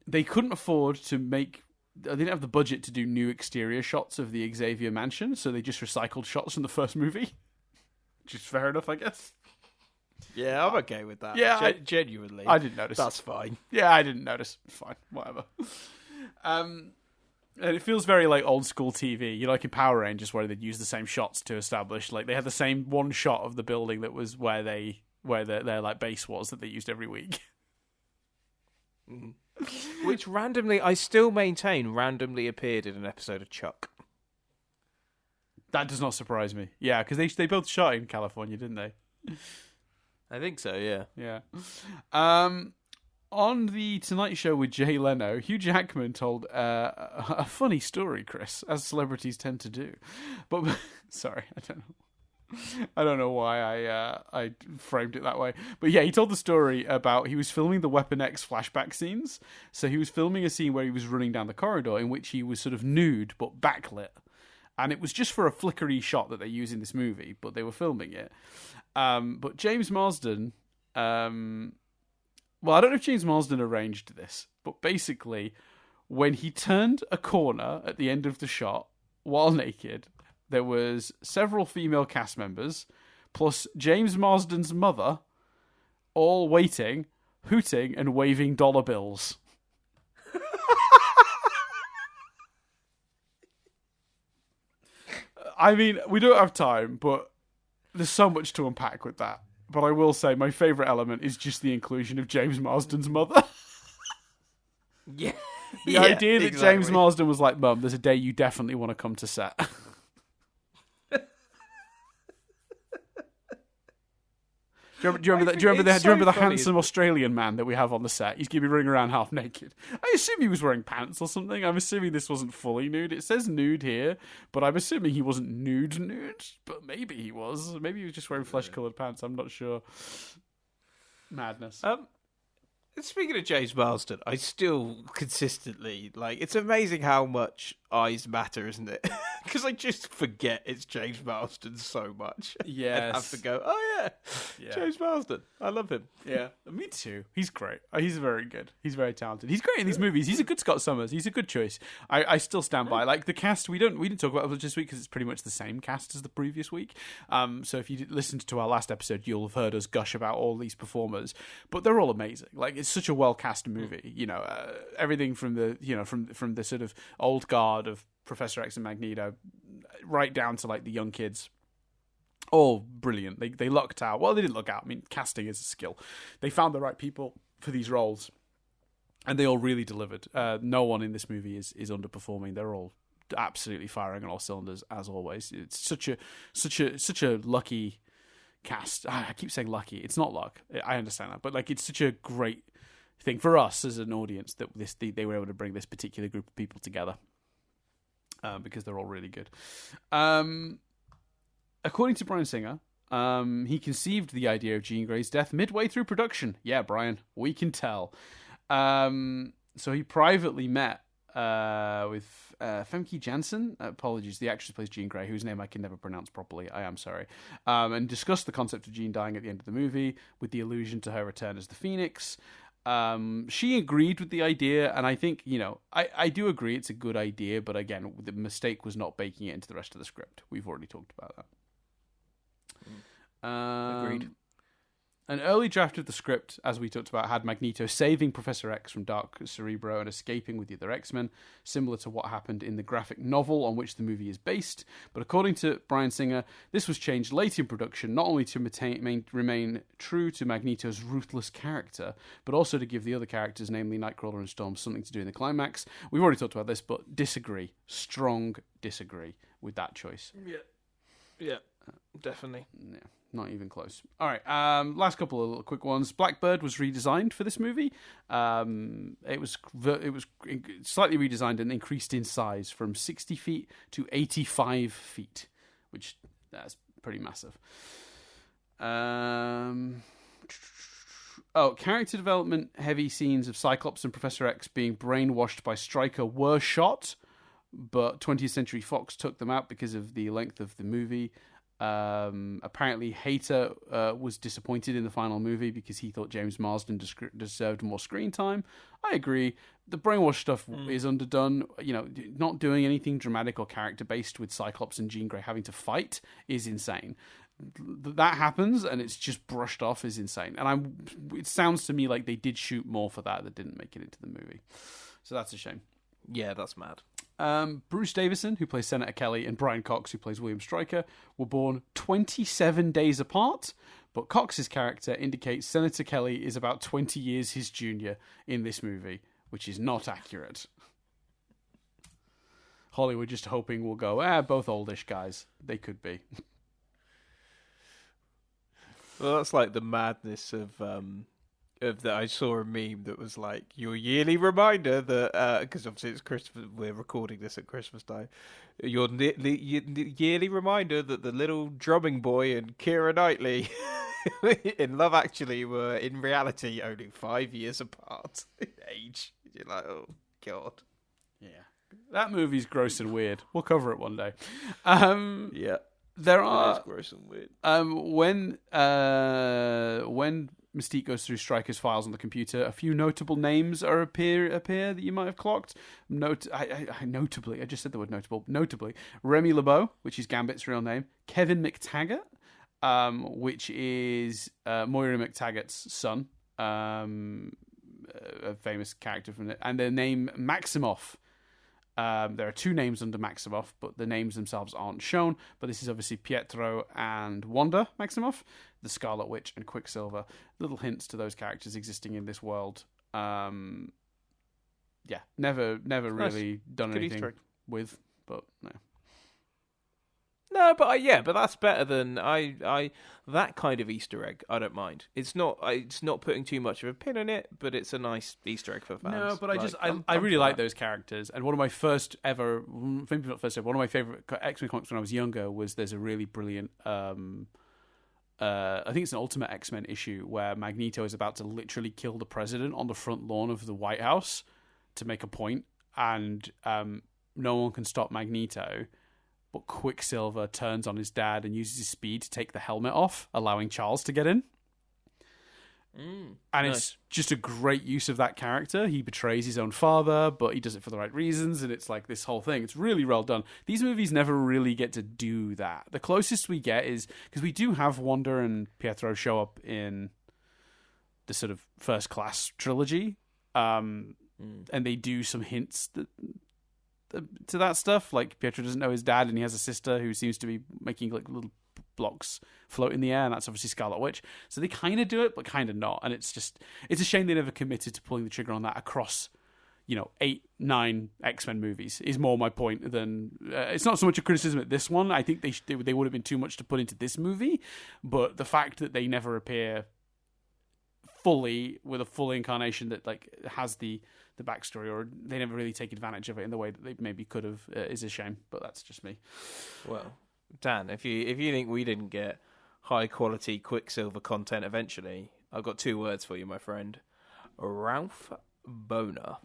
They couldn't afford to make. They didn't have the budget to do new exterior shots of the Xavier Mansion, so they just recycled shots from the first movie, which is fair enough, I guess. Yeah, I'm okay with that. Yeah, genuinely, I didn't notice. That's fine. Yeah, I didn't notice. It's fine, whatever. And it feels very like old school TV, like in Power Rangers, where they'd use the same shots to establish, like they had the same one shot of the building that was where their like base was that they used every week. Which randomly, I still maintain, randomly appeared in an episode of Chuck. That does not surprise me. Yeah, because they both shot in California, didn't they? I think so. Yeah. Yeah. On the Tonight Show with Jay Leno, Hugh Jackman told a funny story, Chris, as celebrities tend to do. But sorry, I don't know why I framed it that way. But yeah, he told the story about he was filming the Weapon X flashback scenes. So he was filming a scene where he was running down the corridor in which he was sort of nude but backlit. And it was just for a flickery shot that they use in this movie, but they were filming it. But James Marsden... Well, I don't know if James Marsden arranged this, but basically, when he turned a corner at the end of the shot, while naked, there was several female cast members, plus James Marsden's mother, all waiting, hooting, and waving dollar bills. I mean, we don't have time, but there's so much to unpack with that. But I will say my favourite element is just the inclusion of James Marsden's mother. Yeah. The idea that James Marsden was like, Mum, there's a day you definitely want to come to set. Do you remember the handsome Australian man that we have on the set? He's going to be running around half naked. I assume he was wearing pants or something. I'm assuming this wasn't fully nude. It says nude here, but I'm assuming he wasn't nude. But maybe he was. Maybe he was just wearing flesh-coloured pants. I'm not sure. Madness. Speaking of James Marsden, I still consistently, it's amazing how much eyes matter, isn't it? Because I just forget it's James Marsden so much. Yes. And have to go, yeah, James Marsden. I love him. Yeah, me too. He's great. He's very good. He's very talented. He's great in these movies. He's a good Scott Summers. He's a good choice. I still stand by. Like, the cast, we didn't talk about it this week because it's pretty much the same cast as the previous week. So if you listened to our last episode, you'll have heard us gush about all these performers. But they're all amazing. Like, it's such a well-cast movie. Everything from the, from the sort of old guard of Professor X and Magneto right down to, like, the young kids. All brilliant. They lucked out. Well, they didn't luck out. I mean, casting is a skill. They found the right people for these roles, and they all really delivered. No one in this movie is underperforming. They're all absolutely firing on all cylinders, as always. It's such a lucky cast. I keep saying lucky. It's not luck. I understand that, but it's such a great thing for us as an audience that they were able to bring this particular group of people together because they're all really good. According to Bryan Singer, he conceived the idea of Jean Grey's death midway through production. Yeah, Brian, we can tell. So he privately met with Femke Janssen, apologies, the actress who plays Jean Grey, whose name I can never pronounce properly, I am sorry, and discussed the concept of Jean dying at the end of the movie with the allusion to her return as the Phoenix. She agreed with the idea, and I think, I do agree it's a good idea, but again, the mistake was not baking it into the rest of the script. We've already talked about that. Agreed. An early draft of the script, as we talked about, had Magneto saving Professor X from Dark Cerebro and escaping with the other X-Men, similar to what happened in the graphic novel on which the movie is based. But according to Bryan Singer, this was changed late in production, not only to remain true to Magneto's ruthless character, but also to give the other characters, namely Nightcrawler and Storm, something to do in the climax. We've already talked about this, but strong disagree with that choice. Yeah, definitely. Yeah. Not even close. All right, last couple of little quick ones. Blackbird was redesigned for this movie. It was slightly redesigned and increased in size from 60 feet to 85 feet, which that's pretty massive. Character development heavy scenes of Cyclops and Professor X being brainwashed by Stryker were shot, but 20th Century Fox took them out because of the length of the movie. Apparently Hayter was disappointed in the final movie because he thought James Marsden deserved more screen time. I agree. The brainwash stuff is underdone. Not doing anything dramatic or character-based with Cyclops and Jean Grey having to fight is insane. That happens and it's just brushed off is insane. And it sounds to me like they did shoot more for that didn't make it into the movie. So that's a shame. Yeah, that's mad. Bruce Davison, who plays Senator Kelly, and Brian Cox, who plays William Stryker, were born 27 days apart, but Cox's character indicates Senator Kelly is about 20 years his junior in this movie, which is not accurate. Hollywood just hoping we'll go, both oldish guys. They could be. Well, that's like the madness of that. I saw a meme that was like your yearly reminder that because obviously it's Christmas, we're recording this at Christmas time. Your yearly reminder that the little drumming boy and Keira Knightley in Love Actually were in reality only 5 years apart in age. You're like, oh god, yeah, that movie's gross and weird. We'll cover it one day. Yeah. There are gross and weird. When Mystique goes through Stryker's files on the computer, a few notable names appear that you might have clocked. Notably, I just said the word notable. Notably, Remy LeBeau, which is Gambit's real name. Kevin McTaggart, which is Moira McTaggart's son, a famous character from it, and the name Maximoff. There are two names under Maximoff, but the names themselves aren't shown. But this is obviously Pietro and Wanda Maximoff, the Scarlet Witch and Quicksilver. Little hints to those characters existing in this world. Never really done Good anything with, but no. No, but but that's better than that kind of Easter egg. I don't mind. It's not putting too much of a pin in it, but it's a nice Easter egg for fans. No, but I really like those characters. And one of my first ever, maybe not first ever, one of my favorite X-Men comics when I was younger was there's a really brilliant. I think it's an Ultimate X-Men issue where Magneto is about to literally kill the president on the front lawn of the White House to make a point, and no one can stop Magneto. But Quicksilver turns on his dad and uses his speed to take the helmet off, allowing Charles to get in. And nice. It's just a great use of that character. He betrays his own father, but he does it for the right reasons, and it's like this whole thing. It's really well done. These movies never really get to do that. The closest we get is, because we do have Wanda and Pietro show up in the sort of First Class trilogy, and they do some hints to that stuff. Like Pietro doesn't know his dad, and he has a sister who seems to be making like little blocks float in the air, and that's obviously Scarlet Witch. So they kind of do it, but kind of not. And it's a shame they never committed to pulling the trigger on that across, 8, 9 X-Men movies. Is more my point than it's not so much a criticism at this one. I think they would have been too much to put into this movie, but the fact that they never appear fully with a full incarnation that like has the backstory, or they never really take advantage of it in the way that they maybe could have, is a shame. But that's just me. Well, Dan, if you think we didn't get high quality Quicksilver content eventually, I've got 2 words for you, my friend: Ralph Boner.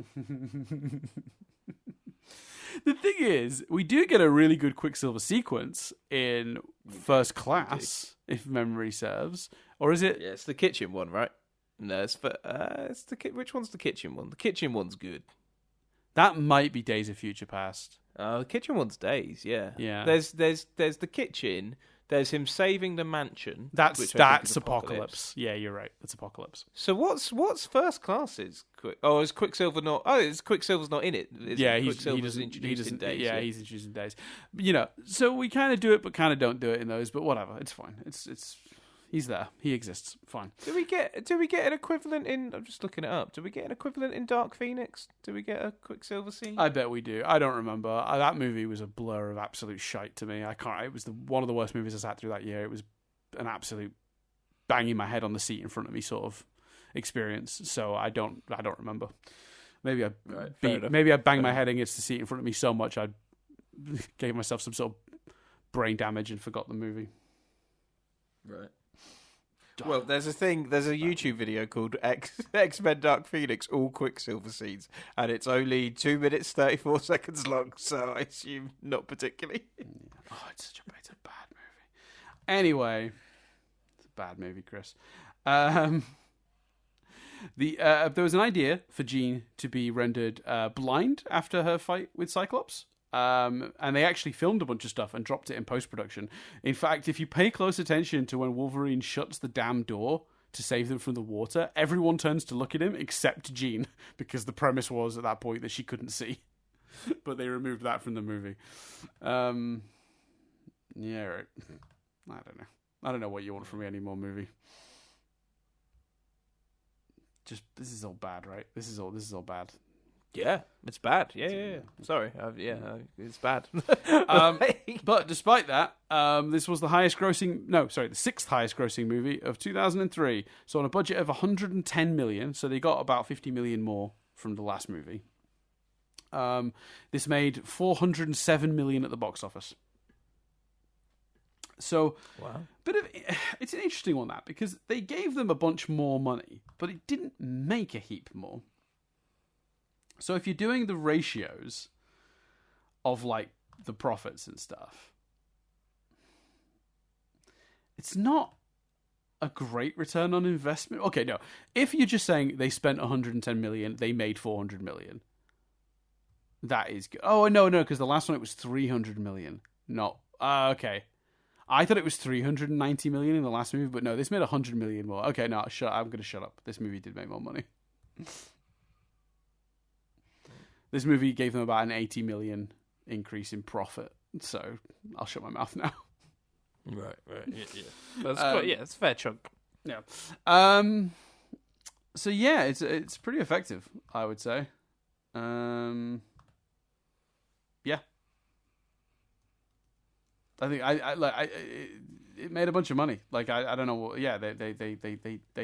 The thing is, we do get a really good Quicksilver sequence in First Class, if memory serves, or is it? Yeah, it's the kitchen one, right? No, it's which one's the kitchen one? The kitchen one's good. That might be Days of Future Past. The kitchen one's Days, yeah. Yeah. There's the kitchen. There's him saving the mansion. That's Apocalypse. Yeah, you're right. That's Apocalypse. So what's First Class is? Is Quicksilver not? Oh, is Quicksilver's not in it? Quicksilver's introduced in Days. Yeah, he's introduced in Days. So we kind of do it, but kind of don't do it in those. But whatever, it's fine. It's. He's there. He exists. Fine. Do we get an equivalent in? I'm just looking it up. Do we get an equivalent in Dark Phoenix? Do we get a Quicksilver scene? I bet we do. I don't remember. That movie was a blur of absolute shite to me. I can't. It was one of the worst movies I sat through that year. It was an absolute banging my head on the seat in front of me sort of experience. So I don't remember. Maybe I banged my head against the seat in front of me so much I gave myself some sort of brain damage and forgot the movie. Right. Well, there's a YouTube video called X-Men Dark Phoenix, all Quicksilver scenes, and it's only 2 minutes 34 seconds long, so I assume not particularly. Oh, it's a bad movie. Anyway, it's a bad movie, Chris. There was an idea for Jean to be rendered blind after her fight with Cyclops. And they actually filmed a bunch of stuff and dropped it in post-production. In fact, if you pay close attention to when Wolverine shuts the damn door to save them from the water, everyone turns to look at him except Jean, because the premise was at that point that she couldn't see. but they removed that from the movie. Yeah, right. I don't know what you want from me anymore, movie. Just this is all bad, right? This is all bad. Yeah, it's bad. Yeah. Sorry, it's bad. But despite that, this was the sixth highest grossing movie of 2003. So on a budget of 110 million, so they got about 50 million more from the last movie. This made 407 million at the box office. So, wow. It's an interesting one, that, because they gave them a bunch more money, but it didn't make a heap more. So if you're doing the ratios of, like, the profits and stuff, it's not a great return on investment. Okay, no. If you're just saying they spent 110 million, they made 400 million, that is good. Oh, no, because the last one, it was 300 million. No. Okay. I thought it was 390 million in the last movie, but no, this made 100 million more. Okay, no, I'm going to shut up. This movie did make more money. This movie gave them about an 80 million increase in profit, so I'll shut my mouth now. Right. Yeah. That's it's a fair chunk. Yeah. So yeah, it's pretty effective, I would say. Yeah. I think it made a bunch of money. Like I don't know what. Yeah, they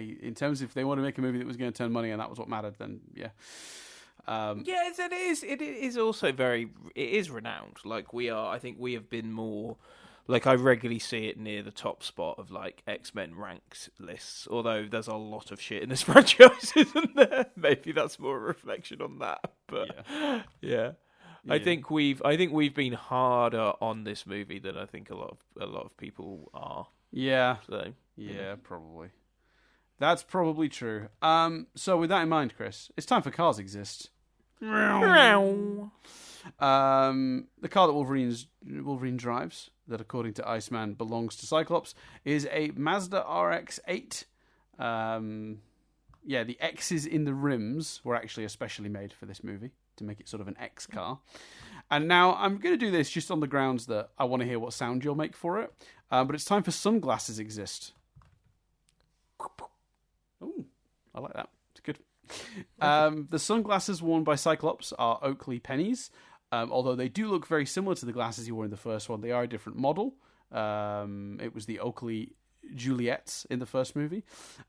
in terms of if they want to make a movie that was going to turn money and that was what mattered, then yeah. Yes, it is. It is also it is renowned. Like I think we have been more. Like I regularly see it near the top spot of like X-Men ranks lists. Although there's a lot of shit in this franchise, isn't there? Maybe that's more a reflection on that. But yeah. I think we've been harder on this movie than I think a lot of people are. Yeah. So probably. That's probably true. So with that in mind, Chris, it's time for Cars Exist. The car that Wolverine drives, that according to Iceman belongs to Cyclops, is a Mazda RX-8. The X's in the rims were actually especially made for this movie, to make it sort of an X car. And now I'm going to do this just on the grounds that I want to hear what sound you'll make for it. But it's time for Sunglasses Exist. Oh, I like that. It's good. The sunglasses worn by Cyclops are Oakley pennies. Although they do look very similar to the glasses he wore in the first one. They are a different model. It was the Oakley Juliets in the first movie.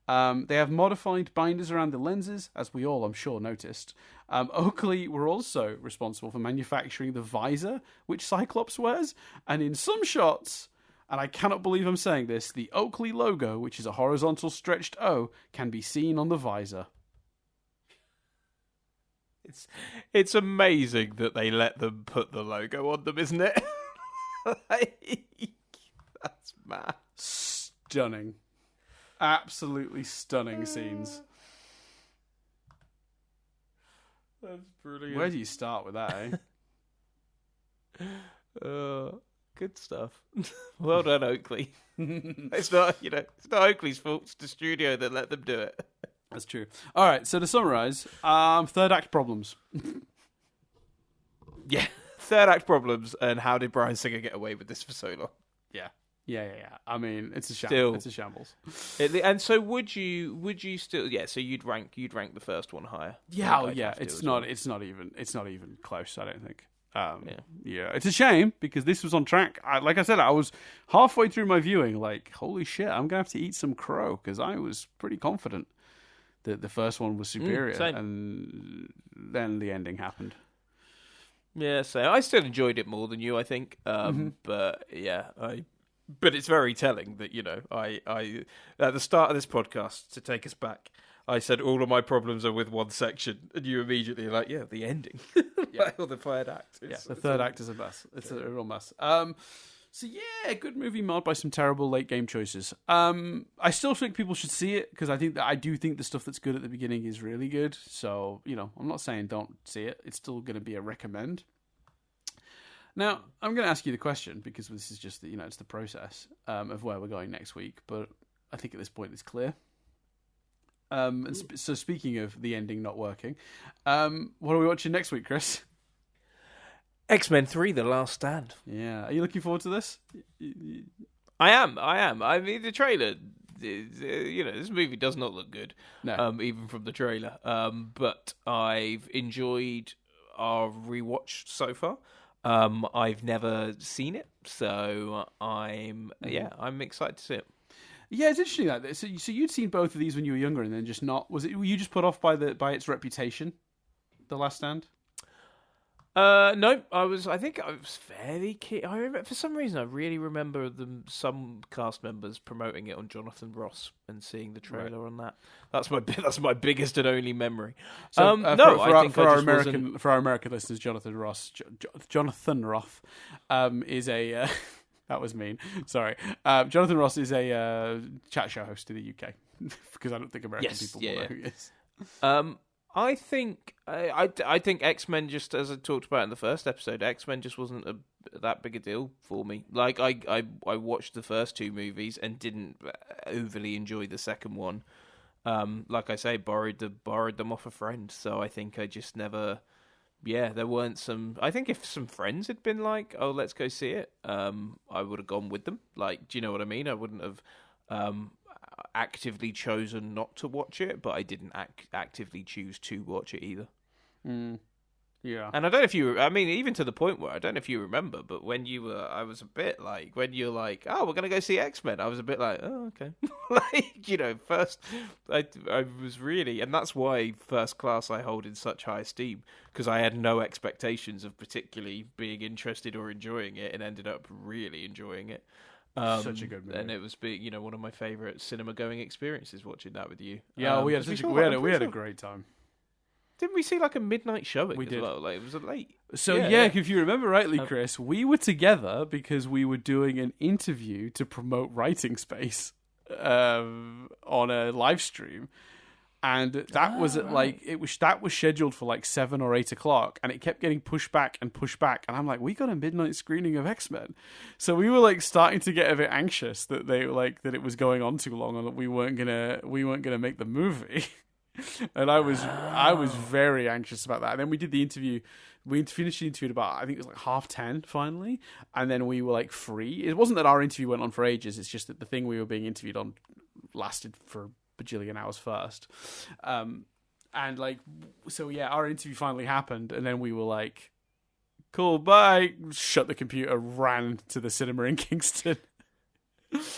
They have modified binders around the lenses, as we all, I'm sure, noticed. Oakley were also responsible for manufacturing the visor, which Cyclops wears, and in some shots, and I cannot believe I'm saying this, the Oakley logo, which is a horizontal stretched O, can be seen on the visor. It's amazing that they let them put the logo on them, isn't it? That's mad. Stunning. Absolutely stunning scenes. That's brilliant. Where do you start with that, Good stuff. Well done, Oakley. It's not Oakley's fault. It's the studio that let them do it. That's true. All right, so to summarise, third act problems. Yeah, third act problems, and how did Bryan Singer get away with this for so long? Yeah. I mean, it's a shambles. It's a shambles. And so, would you still? Yeah. So you'd rank the first one higher. Yeah. It's not even close. I don't think. Yeah. It's a shame because this was on track. Like I said, I was halfway through my viewing. Like, holy shit, I'm gonna have to eat some crow because I was pretty confident that the first one was superior, and then the ending happened. Yeah. So I still enjoyed it more than you, I think. But yeah, But it's very telling that, I at the start of this podcast, to take us back, I said all of my problems are with one section, and you immediately like, the ending. Or the third act. The third act is a mess. It's a real mess. So yeah, good movie marred by some terrible late game choices. I still think people should see it, because I do think the stuff that's good at the beginning is really good. So, I'm not saying don't see it. It's still going to be a recommend. Now, I'm going to ask you the question, because this is just it's the process of where we're going next week, but I think at this point it's clear. So speaking of the ending not working, what are we watching next week, Chris? X-Men 3: The Last Stand. Yeah. Are you looking forward to this? I am. I mean, the trailer. This movie does not look good. No. Even from the trailer. But I've enjoyed our rewatch so far. I've never seen it, so I'm excited to see it. Yeah, it's interesting that. So you'd seen both of these when you were younger, and then just not. Were you just put off by its reputation, The Last Stand? No, I think I was fairly keen. I remember, for some reason, I really remember some cast members promoting it on Jonathan Ross and seeing the trailer on that. That's my biggest and only memory. So, for our American listeners, Jonathan Ross is a that was mean. Sorry, Jonathan Ross is a chat show host in the UK because I don't think American people will know who he is. I think X-Men, just as I talked about in the first episode, X-Men just wasn't that big a deal for me. Like I watched the first two movies and didn't overly enjoy the second one. Like I say, borrowed them off a friend. So I think I just never. Yeah, there weren't some. I think if some friends had been like, "Oh, let's go see it," I would have gone with them. Like, do you know what I mean? I wouldn't have. Actively chosen not to watch it, but I didn't actively choose to watch it either. Yeah. And I don't know if you, I mean, even to the point where I don't know if you remember, but when you were, I was a bit like, when you're like, oh, we're going to go see X-Men, I was a bit like, oh, okay. Like, first, I was really, and that's why First Class I hold in such high esteem, because I had no expectations of particularly being interested or enjoying it, and ended up really enjoying it. Such a good movie, and it was one of my favourite cinema-going experiences watching that with you. Yeah, we had a great time. Didn't we see like a midnight showing? We did. Well? Like, it was late. So if you remember rightly, Chris, we were together because we were doing an interview to promote Writing Space on a live stream. And that was that was scheduled for like 7 or 8 o'clock, and it kept getting pushed back. And I'm like, we got a midnight screening of X-Men, so we were like starting to get a bit anxious that that it was going on too long and that we weren't gonna make the movie. And I was very anxious about that. And then we did the interview. We finished the interview at about, I think it was like 10:30 finally, and then we were like free. It wasn't that our interview went on for ages. It's just that the thing we were being interviewed on lasted for bajillion hours first. And like, so yeah, our interview finally happened, and then we were like, cool, bye, shut the computer, ran to the cinema in Kingston.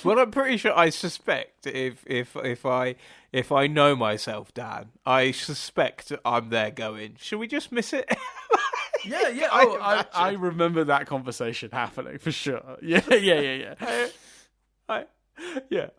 Well, I'm pretty sure, I suspect if I know myself, Dan, I suspect I'm there going, should we just miss it? Yeah. I remember that conversation happening for sure. Yeah.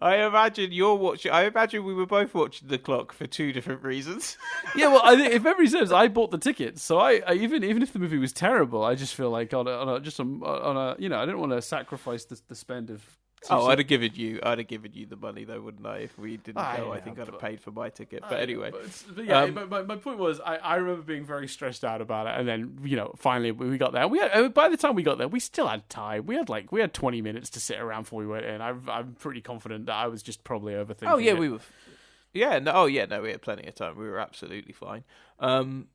I imagine you're watching. I imagine we were both watching the clock for two different reasons. Yeah, well, I think if memory serves, I bought the tickets, so I even if the movie was terrible, I just feel like on a I didn't want to sacrifice the spend of. I'd have given you the money though, wouldn't I? If we didn't go, I think I'd have paid for my ticket. But anyway, my point was, I remember being very stressed out about it, and then finally we got there. By the time we got there, we still had time. We had 20 minutes to sit around before we went in. I'm pretty confident that I was just probably overthinking. Oh yeah, it. we were. Yeah, no, we had plenty of time. We were absolutely fine.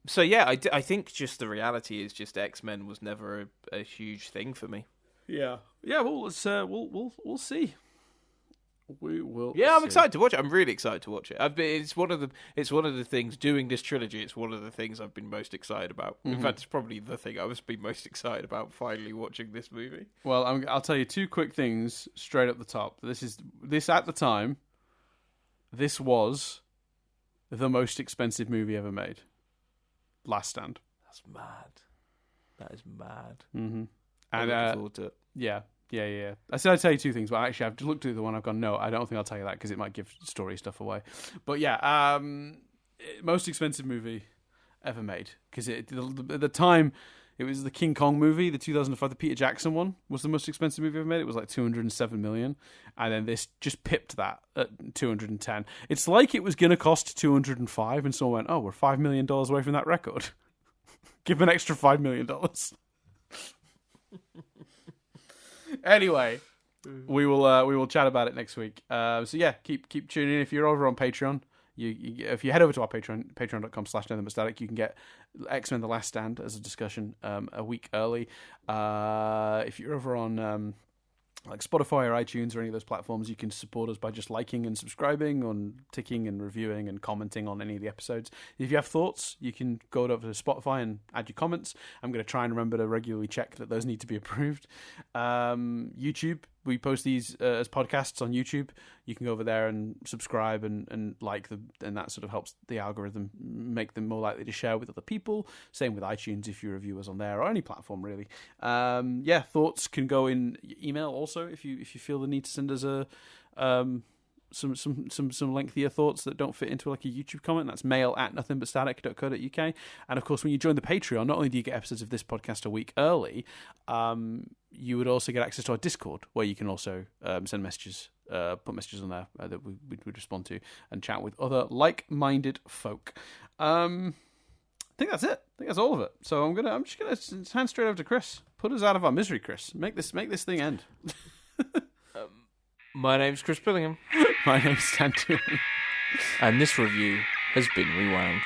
So yeah, I think just the reality is just X-Men was never a huge thing for me. Yeah. Well, let's we'll see. We will. Yeah, I'm excited to watch it. I'm really excited to watch it. It's one of the things doing this trilogy. It's one of the things I've been most excited about. Mm-hmm. In fact, it's probably the thing I've been most excited about finally watching this movie. Well, I'll tell you two quick things straight up the top. This at the time. This was the most expensive movie ever made. Last Stand. That's mad. That is mad. Mm-hmm. And I look forward to it. Yeah. I said I'd tell you two things, but actually I've looked at the one I've gone, no, I don't think I'll tell you that because it might give story stuff away. But yeah, most expensive movie ever made. Because at the time, it was the King Kong movie, the 2005, the Peter Jackson one, was the most expensive movie ever made. It was like $207 million. And then this just pipped that at 210. It's like it was going to cost 205, and someone went, oh, we're $5 million away from that record. Give an extra $5 million. Anyway, we will chat about it next week. So yeah, keep tuning in. If you're over on Patreon, if you head over to our Patreon, patreon.com/nothingbutstatic, you can get X-Men: The Last Stand as a discussion a week early. If you're over on like Spotify or iTunes or any of those platforms, you can support us by just liking and subscribing, on ticking and reviewing and commenting on any of the episodes. If you have thoughts, you can go over to Spotify and add your comments. I'm going to try and remember to regularly check that those need to be approved. YouTube, we post these as podcasts on YouTube. You can go over there and subscribe and like them, and that sort of helps the algorithm make them more likely to share with other people. Same with iTunes if you review us on there, or any platform really. Thoughts can go in email also if you feel the need to send us a some lengthier thoughts that don't fit into like a YouTube comment. That's mail@nothingbutstatic.co.uk. And of course, when you join the Patreon, not only do you get episodes of this podcast a week early, you would also get access to our Discord, where you can also send messages, put messages on there that we would respond to and chat with other like-minded folk. I think that's it. I think that's all of it. So I'm just gonna hand straight over to Chris. Put us out of our misery, Chris. Make this thing end. My name's Chris Billingham. My name's Stan Toolan. And this review has been rewound.